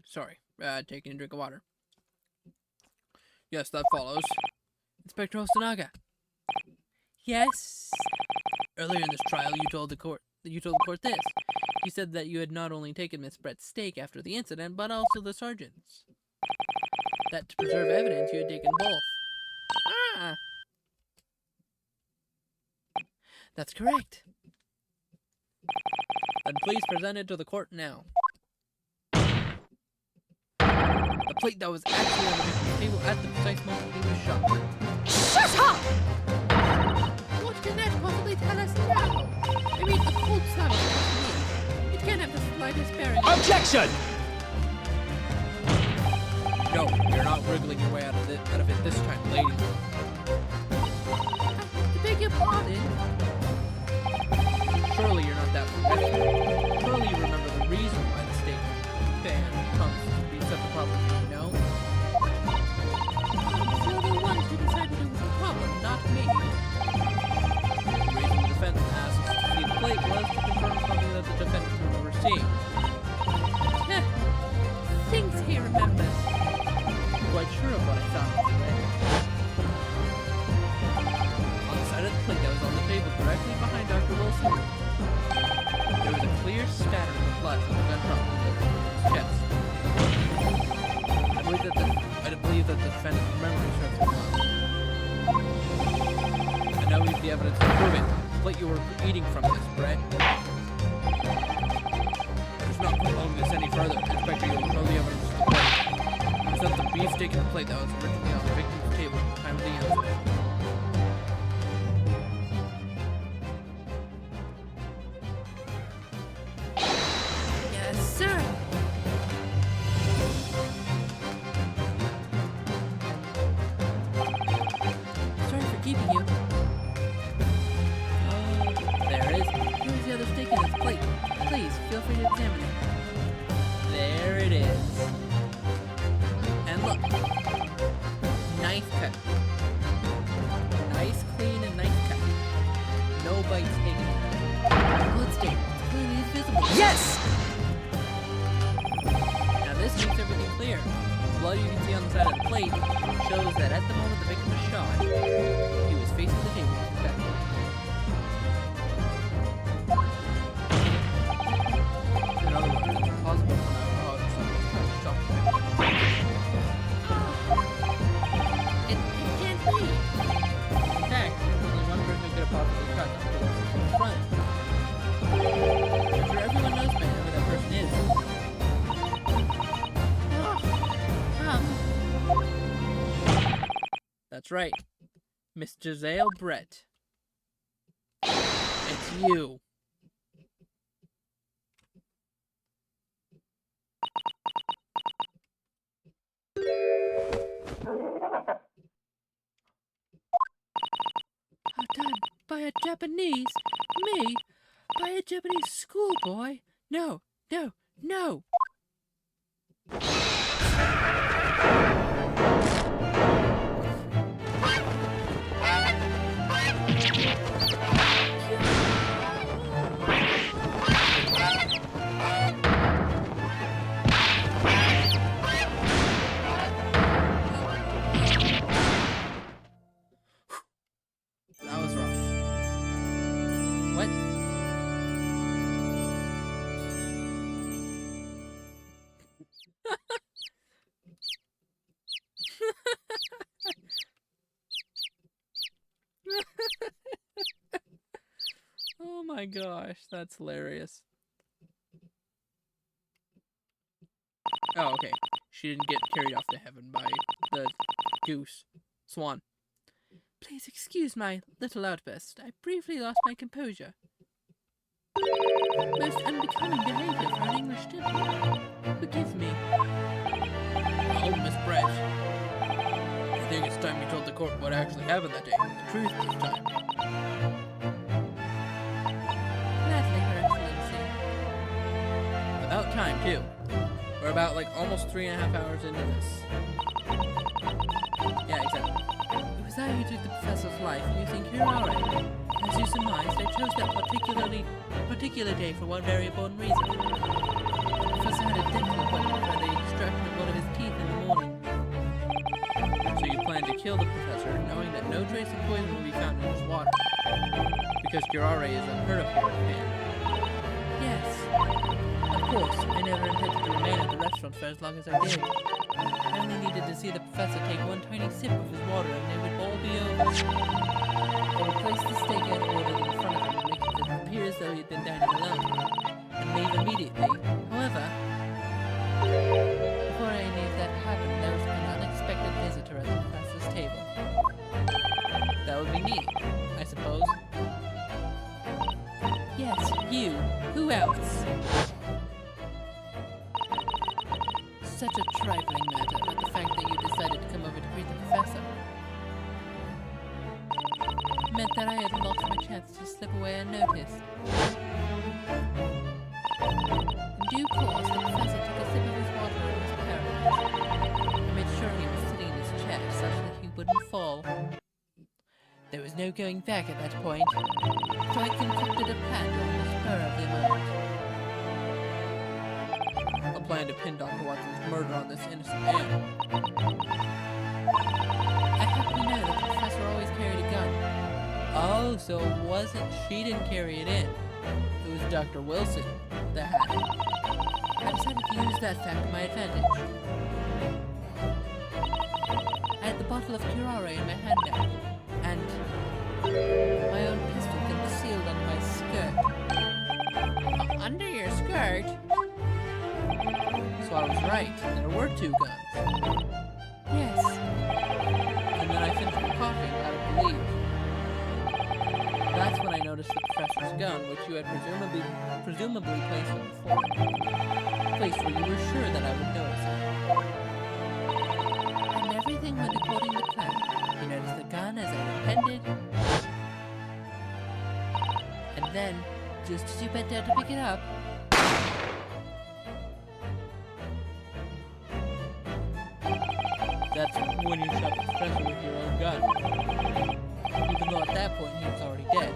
Speaker 5: Sorry, taking a drink of water. Yes, that follows. Inspector Ostanaga.
Speaker 2: Yes.
Speaker 5: Earlier in this trial, you told the court this. You said that you had not only taken Miss Brett's steak after the incident, but also the sergeant's. That to preserve evidence, you had taken both.
Speaker 2: Ah.
Speaker 5: That's correct. Then please present it to the court now. The plate that was actually on the victim's table at the precise moment he was shot.
Speaker 3: Shut up!
Speaker 4: What can that possibly tell us now? I mean, a cold stomach doesn't mean. It can't have the slightest bearing on
Speaker 3: Objection!
Speaker 5: No, you're not wriggling your way out of it this time, lady.
Speaker 4: I beg your pardon.
Speaker 5: Surely you're not that forgetful. Surely you remember the reason why the state ban comes to be such a problem, you know?
Speaker 4: You're the ones who decided it was a problem, not me.
Speaker 5: The reason the defense asked to see the plate was to confirm something that the defendant would never see.
Speaker 4: Heh. Things he remembers.
Speaker 5: Quite sure of what I found today. On the side of the plate that was on the table directly behind Dr. Wilson, there was a clear spattering of blood from the gunshot wound in his chest. I believe that the defendant's memory serves him well. And now we have the evidence to prove it. The plate you were eating from, Miss Brett. There's not prolong this any further. Inspector, you will show the evidence to the court. Present the beefsteak in the plate that was originally on the victim's table at the time of the incident.
Speaker 4: Yes, sir.
Speaker 5: Sorry for keeping you. There it is. Here's the other steak in its plate. Please, feel free to examine it. There it is. And look. Knife cut. Nice, clean, and nice cut. No bites taken. Bloodstain. It's clearly visible.
Speaker 3: Yes!
Speaker 5: Now this makes everything clear. The blood you can see on the side of the plate shows that at the moment the victim was shot, he was facing the table with his back. In other words, it's impossible for now how someone was trying to shock the victim.
Speaker 4: It can't be.
Speaker 5: In fact, there's only one person who could have possibly shot Dr. Wilson from the front. I'm sure everyone knows by now who that person is. That's right. Miss Giselle Brett. It's you.
Speaker 4: Done by a Japanese? Me? By a Japanese schoolboy? No, no, no!
Speaker 5: That was rough. What? Oh my gosh, that's hilarious. Oh, okay. She didn't get carried off to heaven by the goose. Swan. Please excuse my little outburst. I briefly lost my composure. Most unbecoming behavior for an English gentleman. Forgive me.
Speaker 1: Oh, Miss Brett. I think it's time you told the court what actually happened that day. The truth this time.
Speaker 5: Gladly, Her Excellency.
Speaker 1: About time, too. We're about, like, almost 3.5 hours into this. Yeah, exactly.
Speaker 5: It was I who took the professor's life using curare. As you surmised, I chose that particular day for one very important reason. The professor had a dental appointment for the extraction of one of his teeth in the morning.
Speaker 1: So you plan to kill the professor, knowing that no trace of poison will be found in his water. Because curare is unheard of here in Japan.
Speaker 5: Yes. Of course, I never intended to remain at the restaurant for as long as I did. I only needed to see the professor take one tiny sip of his water and it would all be over. I would place the steak I had ordered in front of him and make it appear as though he had been dining alone, and leave immediately. However, before any of that happened, there was an unexpected visitor at the professor's table. That would be me, I suppose. Yes, you. Who else? Such a trifling matter, but the fact that you decided to come over to greet the professor meant that I had lost my chance to slip away unnoticed. In due course, the professor took a sip of his water and was paralyzed. I made sure he was sitting in his chair such that he wouldn't fall. There was no going back at that point, so I concocted a plan on the spur of the moment.
Speaker 1: A plan to pin Dr. Watson's murder on this innocent man.
Speaker 5: I happen to know that the professor always carried a gun. Oh, so it wasn't she didn't carry it in. It was Dr. Wilson that had it. I decided to use that fact to my advantage. I had the bottle of curare in my handbag, and my own pistol concealed under my skirt.
Speaker 2: Under your skirt?
Speaker 1: So I was right. There were 2 guns.
Speaker 5: Yes.
Speaker 1: And then I finished my coffee and got to believe. That's when I noticed the professor's gun, which you had presumably placed on the floor. Place where you were sure that I would notice it.
Speaker 5: And everything went according to plan. You noticed the gun as I intended. And then, just as you bent down to pick it up,
Speaker 1: That's when you shot the professor with your own gun. Even though at that point he was already dead.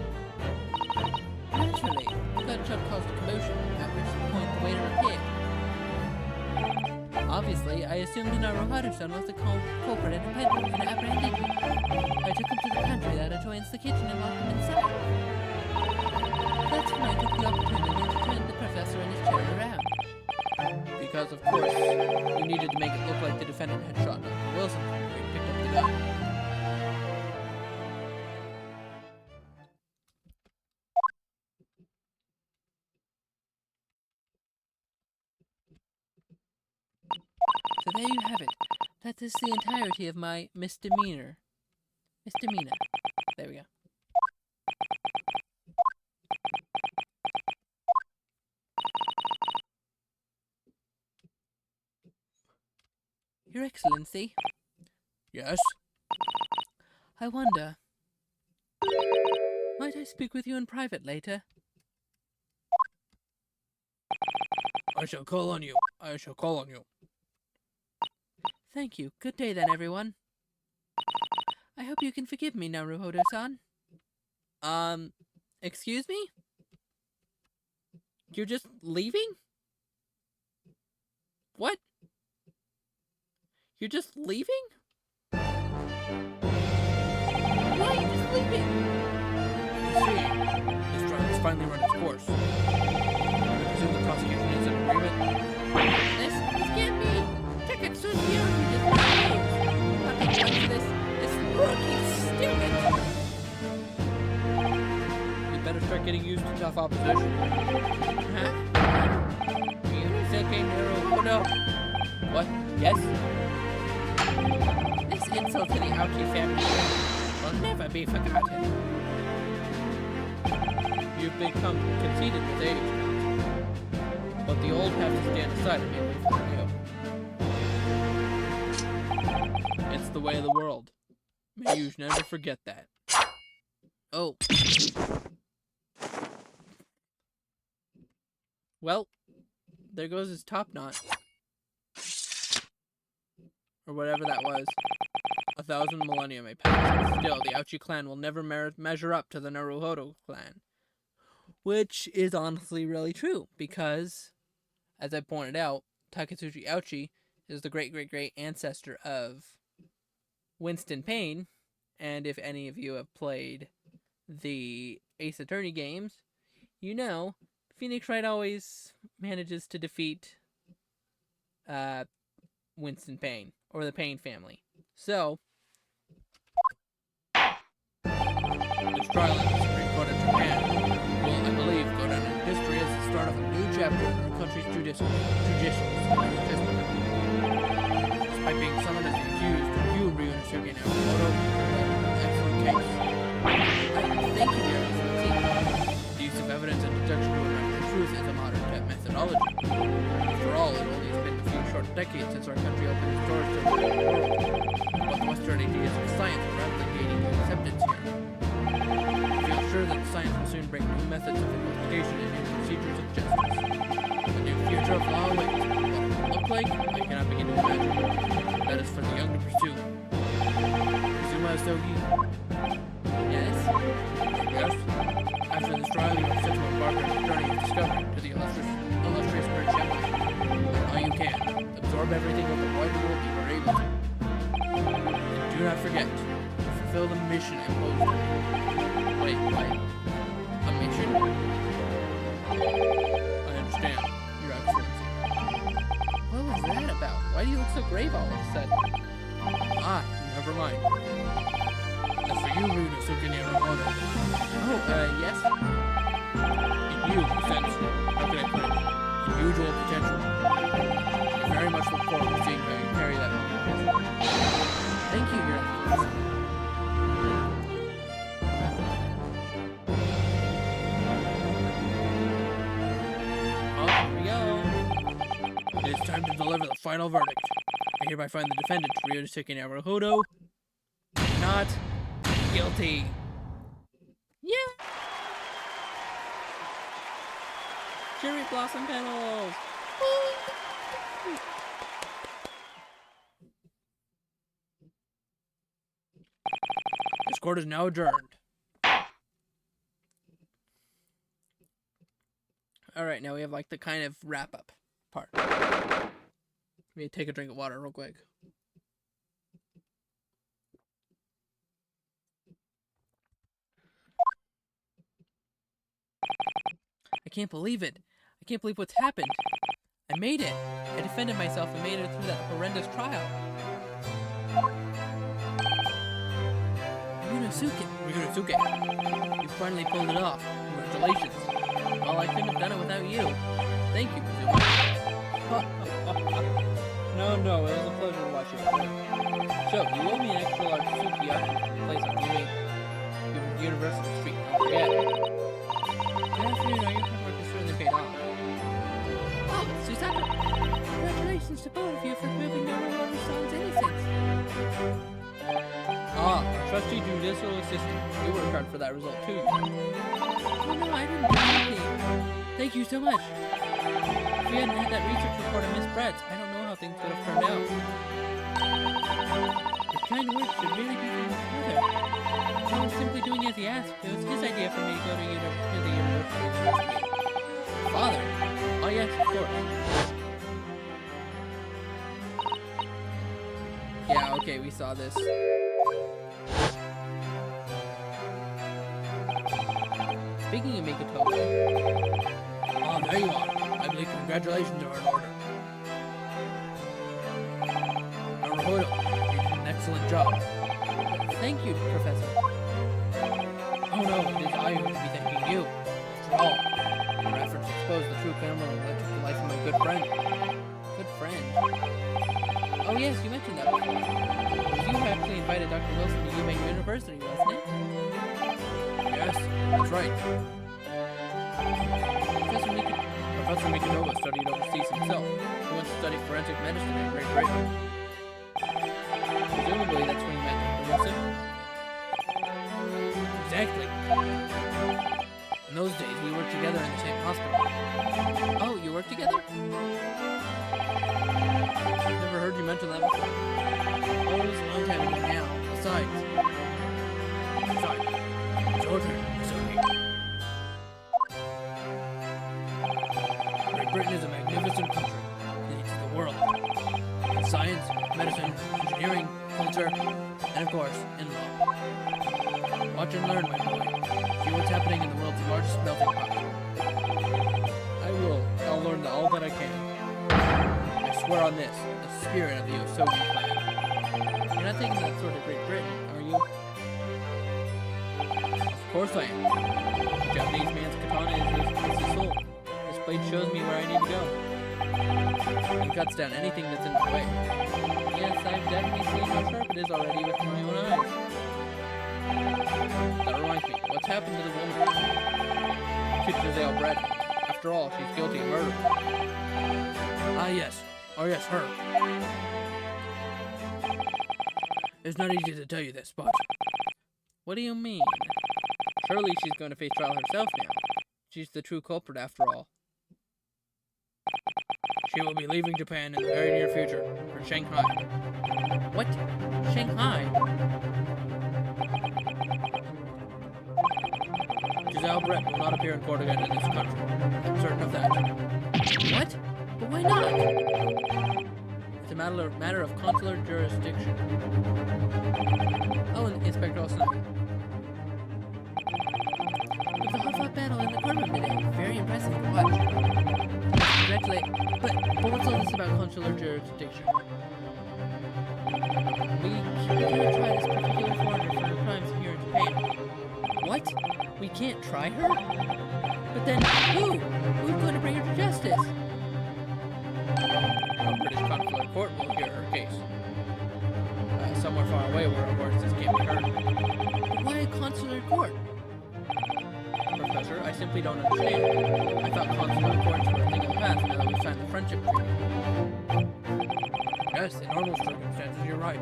Speaker 5: naturally, the gunshot caused a commotion, at which point the waiter appeared. Obviously, I assumed Naruhado-san was the culprit and apprehended him. I took him to the pantry that adjoins the kitchen and locked him inside. That's when I took the opportunity to turn the professor and his chair around.
Speaker 1: Because, of course, you needed to make it look like the defendant had shot Dr. Wilson before he picked up the gun.
Speaker 5: So there you have it. That is the entirety of my misdemeanor. There we go. Your Excellency,
Speaker 1: Yes?
Speaker 5: I wonder, might I speak with you in private later?
Speaker 1: I shall call on you. I shall call on you.
Speaker 5: Thank you. Good day then, everyone. I hope you can forgive me, Naruhodo-san.
Speaker 1: Excuse me? You're just leaving? What? You're just leaving?
Speaker 5: Why are you just leaving?
Speaker 1: You see, this trial has finally run its course. I presume the prosecution is in agreement.
Speaker 2: This can't be. Check it, soon you just I'll take one for this. This rookie's stupid.
Speaker 1: You'd better start getting used to tough opposition.
Speaker 2: Huh?
Speaker 1: Yusuke Naruhodo. What? Yes?
Speaker 2: This insult to the Aoki family.
Speaker 5: shall never be forgotten. You've become conceited with age, but the old have to stand aside and be away from the new. It's the way of the world. May you never forget that. Oh. Well, there goes his top knot. Or whatever that was. 1,000 millennia may pass. Still, the Ouchi clan will never measure up to the Naruhodo clan. Which is honestly really true, because, as I pointed out, Takatsuchi Ouchi is the great-great-great ancestor of Winston Payne, and if any of you have played the Ace Attorney games, you know Phoenix Wright always manages to defeat Winston Payne, or the Payne family. So, this trial in the Supreme Court of Japan will, I believe, go down in history as the start of a new chapter in our country's judicial system. Despite being summoned as the accused, you, Ryunosuke Nakamoto, an excellent case. Thank you, Your Excellency. The use of evidence and deduction to unravel the truth is a modern methodology. After all, it only has been a few short decades since our country opened its doors to the world. But the Western ideas of science are rapidly gaining acceptance here. I feel sure that science will soon bring new methods of investigation and new procedures of justice. A new future of law awaits. What it will look like, I cannot begin to imagine. That is for the young to pursue. Kazuma Sogi? Yes? Yes? After this trial, you are set to embark on a journey of discovery to the illustrious British Empire. Now you can. Absorb everything of the wide world you are able to. And do not forget to fulfill the mission imposed on you. Wait, what? A mission? I understand, Your Excellency. What was that about? Why do you look so grave all of a sudden? Ah, never mind. As for you, Ryunosuke Nakamoto. Oh, yes? In you, sense, how can I put it? Unusual potential. I very much look forward to seeing how you carry that on. Thank you, Your Excellency. It is time to deliver the final verdict. I hereby find the defendant, Ryunosuke Naruhodo, not guilty. Yeah! Cherry blossom petals! This court is now adjourned. Alright, now we have like the kind of wrap up part. Let me take a drink of water real quick. I can't believe it. I can't believe what's happened. I made it. I defended myself and made it through that horrendous trial. Ryunosuke, you finally pulled it off. Congratulations. Well, I couldn't have done it without you. Thank you, Kazuma. No, it was a pleasure to watch you. So, you owe me an extra large sukiyaki place on University Street. Don't forget. Good afternoon, all your hard work is certainly paid off. Oh, Susaka! Congratulations to both of you for proving Naruhodo-san's innocence. Ah, trusty judicial assistant. You worked hard for that result too. Oh no, I didn't do anything. Thank you so much. If we hadn't had that research report of Miss Brett's, I don't know how things could have turned out. Your kind words should really be from your father. I was simply doing as he asked. It was his idea for me to go to the university. Father? Oh yes, of course. Yeah, okay, we saw this. Speaking of Mikotomo, there you are. I believe congratulations are in order. Naruhodo, you did an excellent job. Thank you, Professor. Oh no, it is I who should be thanking you. After all, your efforts to expose the true camera led to the life of my good friend. Good friend? Oh yes, you mentioned that before. You actually invited Dr.
Speaker 2: Dr. Wilson to Eubank University, wasn't it?
Speaker 5: Yes, that's right. Professor Mikanova studied overseas himself. He went to study forensic medicine in Great Britain.
Speaker 2: Presumably that's when you met Dr. Wilson.
Speaker 5: Exactly. In those days, we worked together in the same hospital.
Speaker 2: Oh, you work together?
Speaker 5: I've never heard you mention that before. Oh, it was a long time ago now. Besides, it's your turn, Sophie. Great Britain is a magnificent country. It leads the world. In science, medicine, engineering, culture, and of course, in law. Watch and learn, my boy. See what's happening in the world's largest melting pot. I will. I'll learn all that I can. I swear on this, the spirit of the Osogi clan.
Speaker 2: You're not taking that sword to Great Britain, are you?
Speaker 5: Of course I am. The Japanese man's katana is his soul. This blade shows me where I need to go. It cuts down anything that's in my way.
Speaker 2: Yes, I've definitely seen how sharp it is already with my own eyes.
Speaker 5: That reminds me, what's happened to the woman? Giselle Brett. After all, she's guilty of murder. Ah, yes. Oh, yes, her. It's not easy to tell you this, but
Speaker 2: What do you mean?
Speaker 5: surely she's going to face trial herself now. She's the true culprit, after all. She will be leaving Japan in the very near future for Shanghai.
Speaker 2: What? Shanghai?
Speaker 5: Giselle Brett will not appear in court again in this country. I'm certain of that.
Speaker 2: What? But why not?
Speaker 5: It's a matter of consular jurisdiction.
Speaker 2: Oh, and Inspector Olsen. With the hard-fought battle in the courtroom today. Very impressive to watch. Congratulate. But what's all this about consular jurisdiction? We can't try this particular foreigner for her crimes here in Japan. What? We can't try her? But then who? Who's going to bring her to justice?
Speaker 5: A British consular court will hear her case. Somewhere far away where, of course, this can't be heard.
Speaker 2: But why a consular court?
Speaker 5: Professor, I simply don't understand. I thought consular courts were a thing of the past now that we signed the friendship treaty. Yes, in normal circumstances, you're right.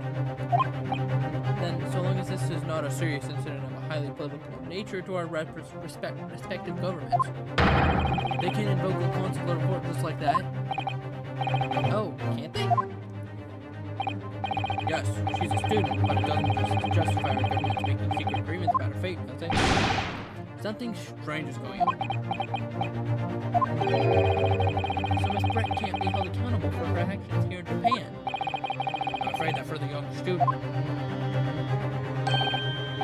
Speaker 5: Then, so long as this is not a serious incident of a highly political nature to our respective governments, they can invoke a consular court just like that.
Speaker 2: Oh, can't they?
Speaker 5: Yes, she's a student, but it doesn't justify our government's making secret agreements about her fate, does it? Something strange is going on.
Speaker 2: So Miss Brett can't be held accountable for her actions here in Japan.
Speaker 5: I'm afraid that for the young student,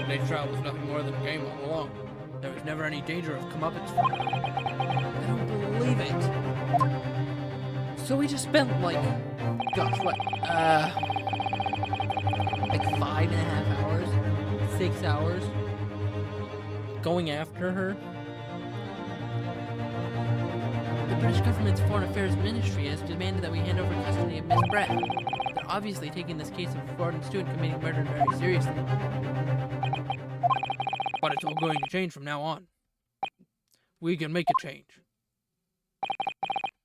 Speaker 5: today's trial was nothing more than a game all along. There was never any danger of comeuppance for her.
Speaker 2: I don't believe it. So we just spent like, gosh, what, like 5.5 hours, 6 hours, going after her. The British government's Foreign Affairs Ministry has demanded that we hand over custody of Miss Brett. They're obviously taking this case of a foreign student committing murder very seriously.
Speaker 5: But it's all going to change from now on. We can make a change.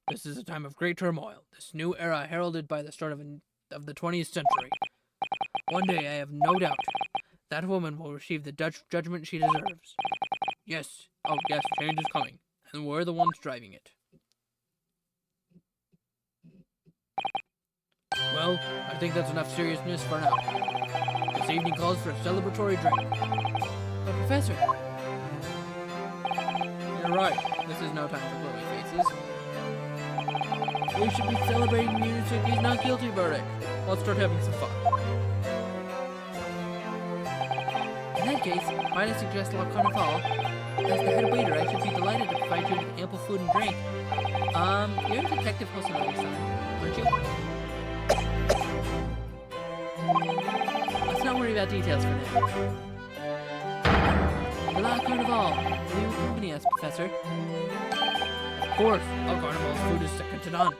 Speaker 5: This is a time of great turmoil, this new era heralded by the start of the 20th century. One day, I have no doubt, that woman will receive the judgment she deserves. Yes, oh yes, change is coming, and we're the ones driving it. Well, I think that's enough seriousness for now. This evening calls for a celebratory drink.
Speaker 2: But Professor,
Speaker 5: You're right, this is no time for gloomy faces. We should be celebrating Munisuki's not guilty verdict. Let's start having some fun.
Speaker 2: in that case, might I suggest La Carnival? As the head waiter, I should be delighted to provide you with ample food and drink. You're Detective Hosonogi-san, aren't you? Let's not worry about details for now. La Carnival, will you accompany us, Professor?
Speaker 5: Of course, El Carnival's food is second to none.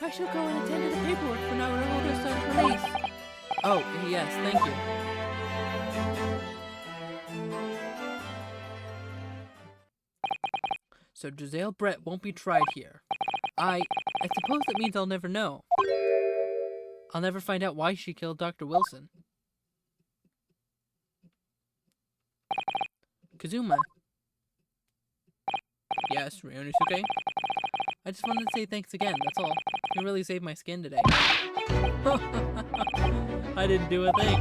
Speaker 2: I
Speaker 4: I shall go and attend to the paperwork for Naruto's son's release.
Speaker 1: Oh, yes, thank you. So Giselle Brett won't be tried here. I suppose that means I'll never know. I'll never find out why she killed Dr. Wilson. Kazuma. Yes, Ryunosuke? I just wanted to say thanks again, that's all. You really saved my skin today. I didn't do a thing.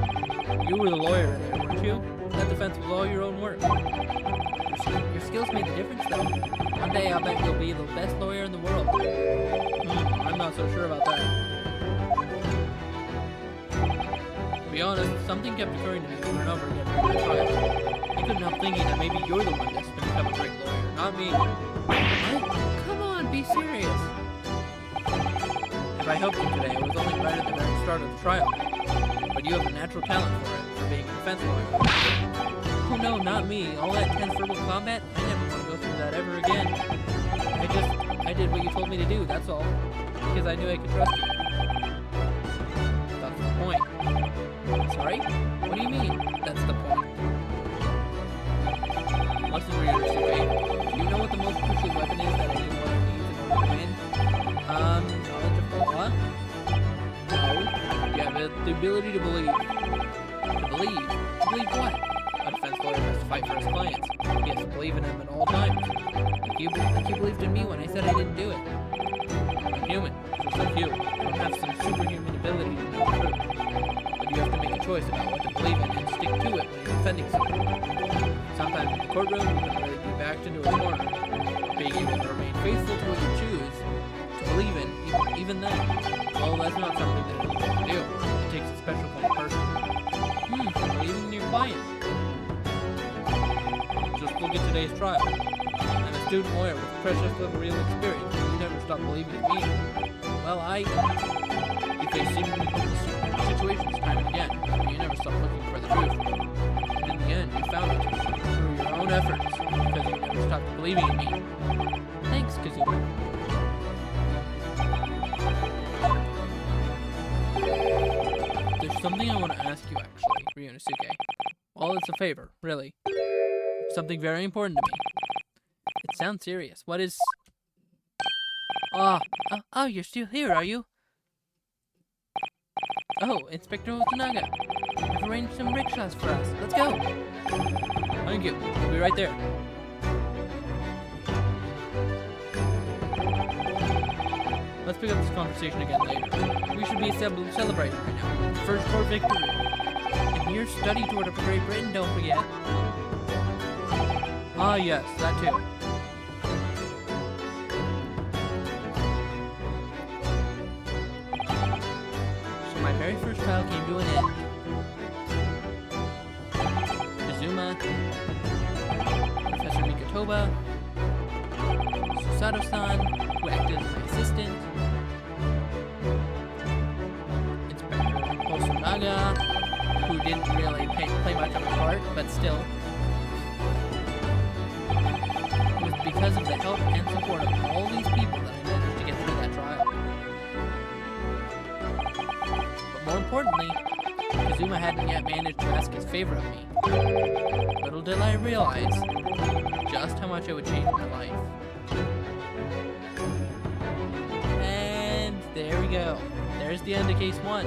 Speaker 1: You were the lawyer in there, weren't you? That defense was all your own work. Your skills made the difference, though. One day I'll bet you'll be the best lawyer in the world. I'm not so sure about that. To be honest, something kept occurring to me over and over again during the trial. I couldn't help thinking that maybe you're the one destined to become a great lawyer, not me. What? Come on, be serious. If I helped you today, it was only right at the very start of the trial. But you have a natural talent for it, for being a defense lawyer. Oh no, not me. All that tense verbal combat? I never want to go through that ever again. I did what you told me to do, that's all. Because I knew I could trust you. That's the point. Sorry? What do you mean, that's the point? Listen, Ryunosuke, do you know what the most crucial weapon is that any lawyer needs in order to win? Knowledge of the law? No. You have the ability to believe. To believe? To believe what? A defense lawyer has to fight for his clients. He has to believe in them at all times. Like you believed in me when I said I didn't do it. I'm human, just like you. I don't have some superhuman ability to know the truth. But you have to make a choice about what to believe in and stick to it when you're defending someone. Sometimes in the courtroom, you can really be backed into a corner. Being able to remain faithful to what you choose, to believe in, even then. Well, that's not something that anyone can do. It takes a special kind of person. Believing in your client. Just look at today's trial. I'm a student lawyer with precious little real experience, and you never stop believing in me. Well, you face seemingly hopeless situations time and again, but you never stop looking for the truth. And in the end, you found it through your own efforts, because you never stopped believing in me. Thanks, Kazuma. There's something I want to ask you, actually, Ryunosuke. Well, it's a favor, really. Something very important to me. It sounds serious. What is... Oh, you're still here, are you? Oh, Inspector Otanaga. I've arranged some rickshaws for us. Let's go. Thank you. We'll be right there. Let's pick up this conversation again later. We should be celebrating right now. First court victory. And your study tour to Great Britain, don't forget. Ah, yes, that too. So my very first trial came to an end. Kazuma, Professor Mikotoba, Susato-san, who acted as my assistant, Inspector Hosonaga, who didn't really play much of a part, but still. It was because of the help and support of all these people that I managed to get through that trial. But more importantly, Kazuma hadn't yet managed to ask his favor of me. Little did I realize just how much it would change my life. And there we go. There's the end of case 1.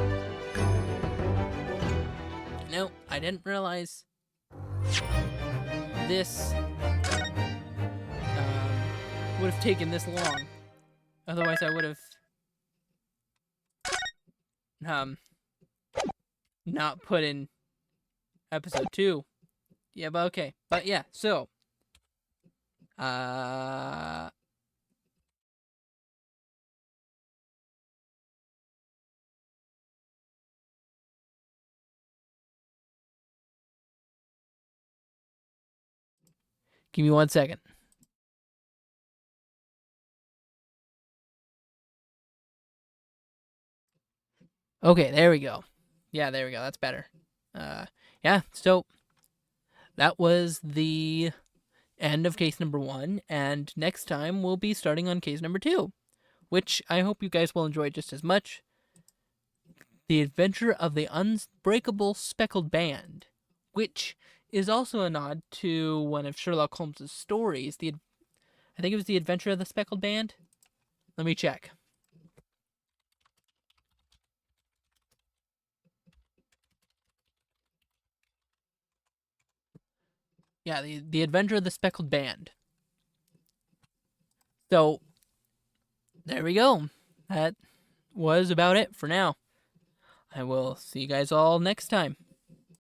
Speaker 1: No, I didn't realize this would have taken this long. Otherwise, I would have not put in episode 2. Yeah, but okay. But yeah, so give me 1 second. Okay, there we go. Yeah, there we go. That's better. Yeah, so that was the end of case number 1, and next time we'll be starting on case number 2. which I hope you guys will enjoy just as much. The Adventure of the Unbreakable Speckled Band, which is also a nod to one of Sherlock Holmes' stories. I think it was The Adventure of the Speckled Band. Let me check. Yeah, the Adventure of the Speckled Band. So, there we go. That was about it for now. I will see you guys all next time.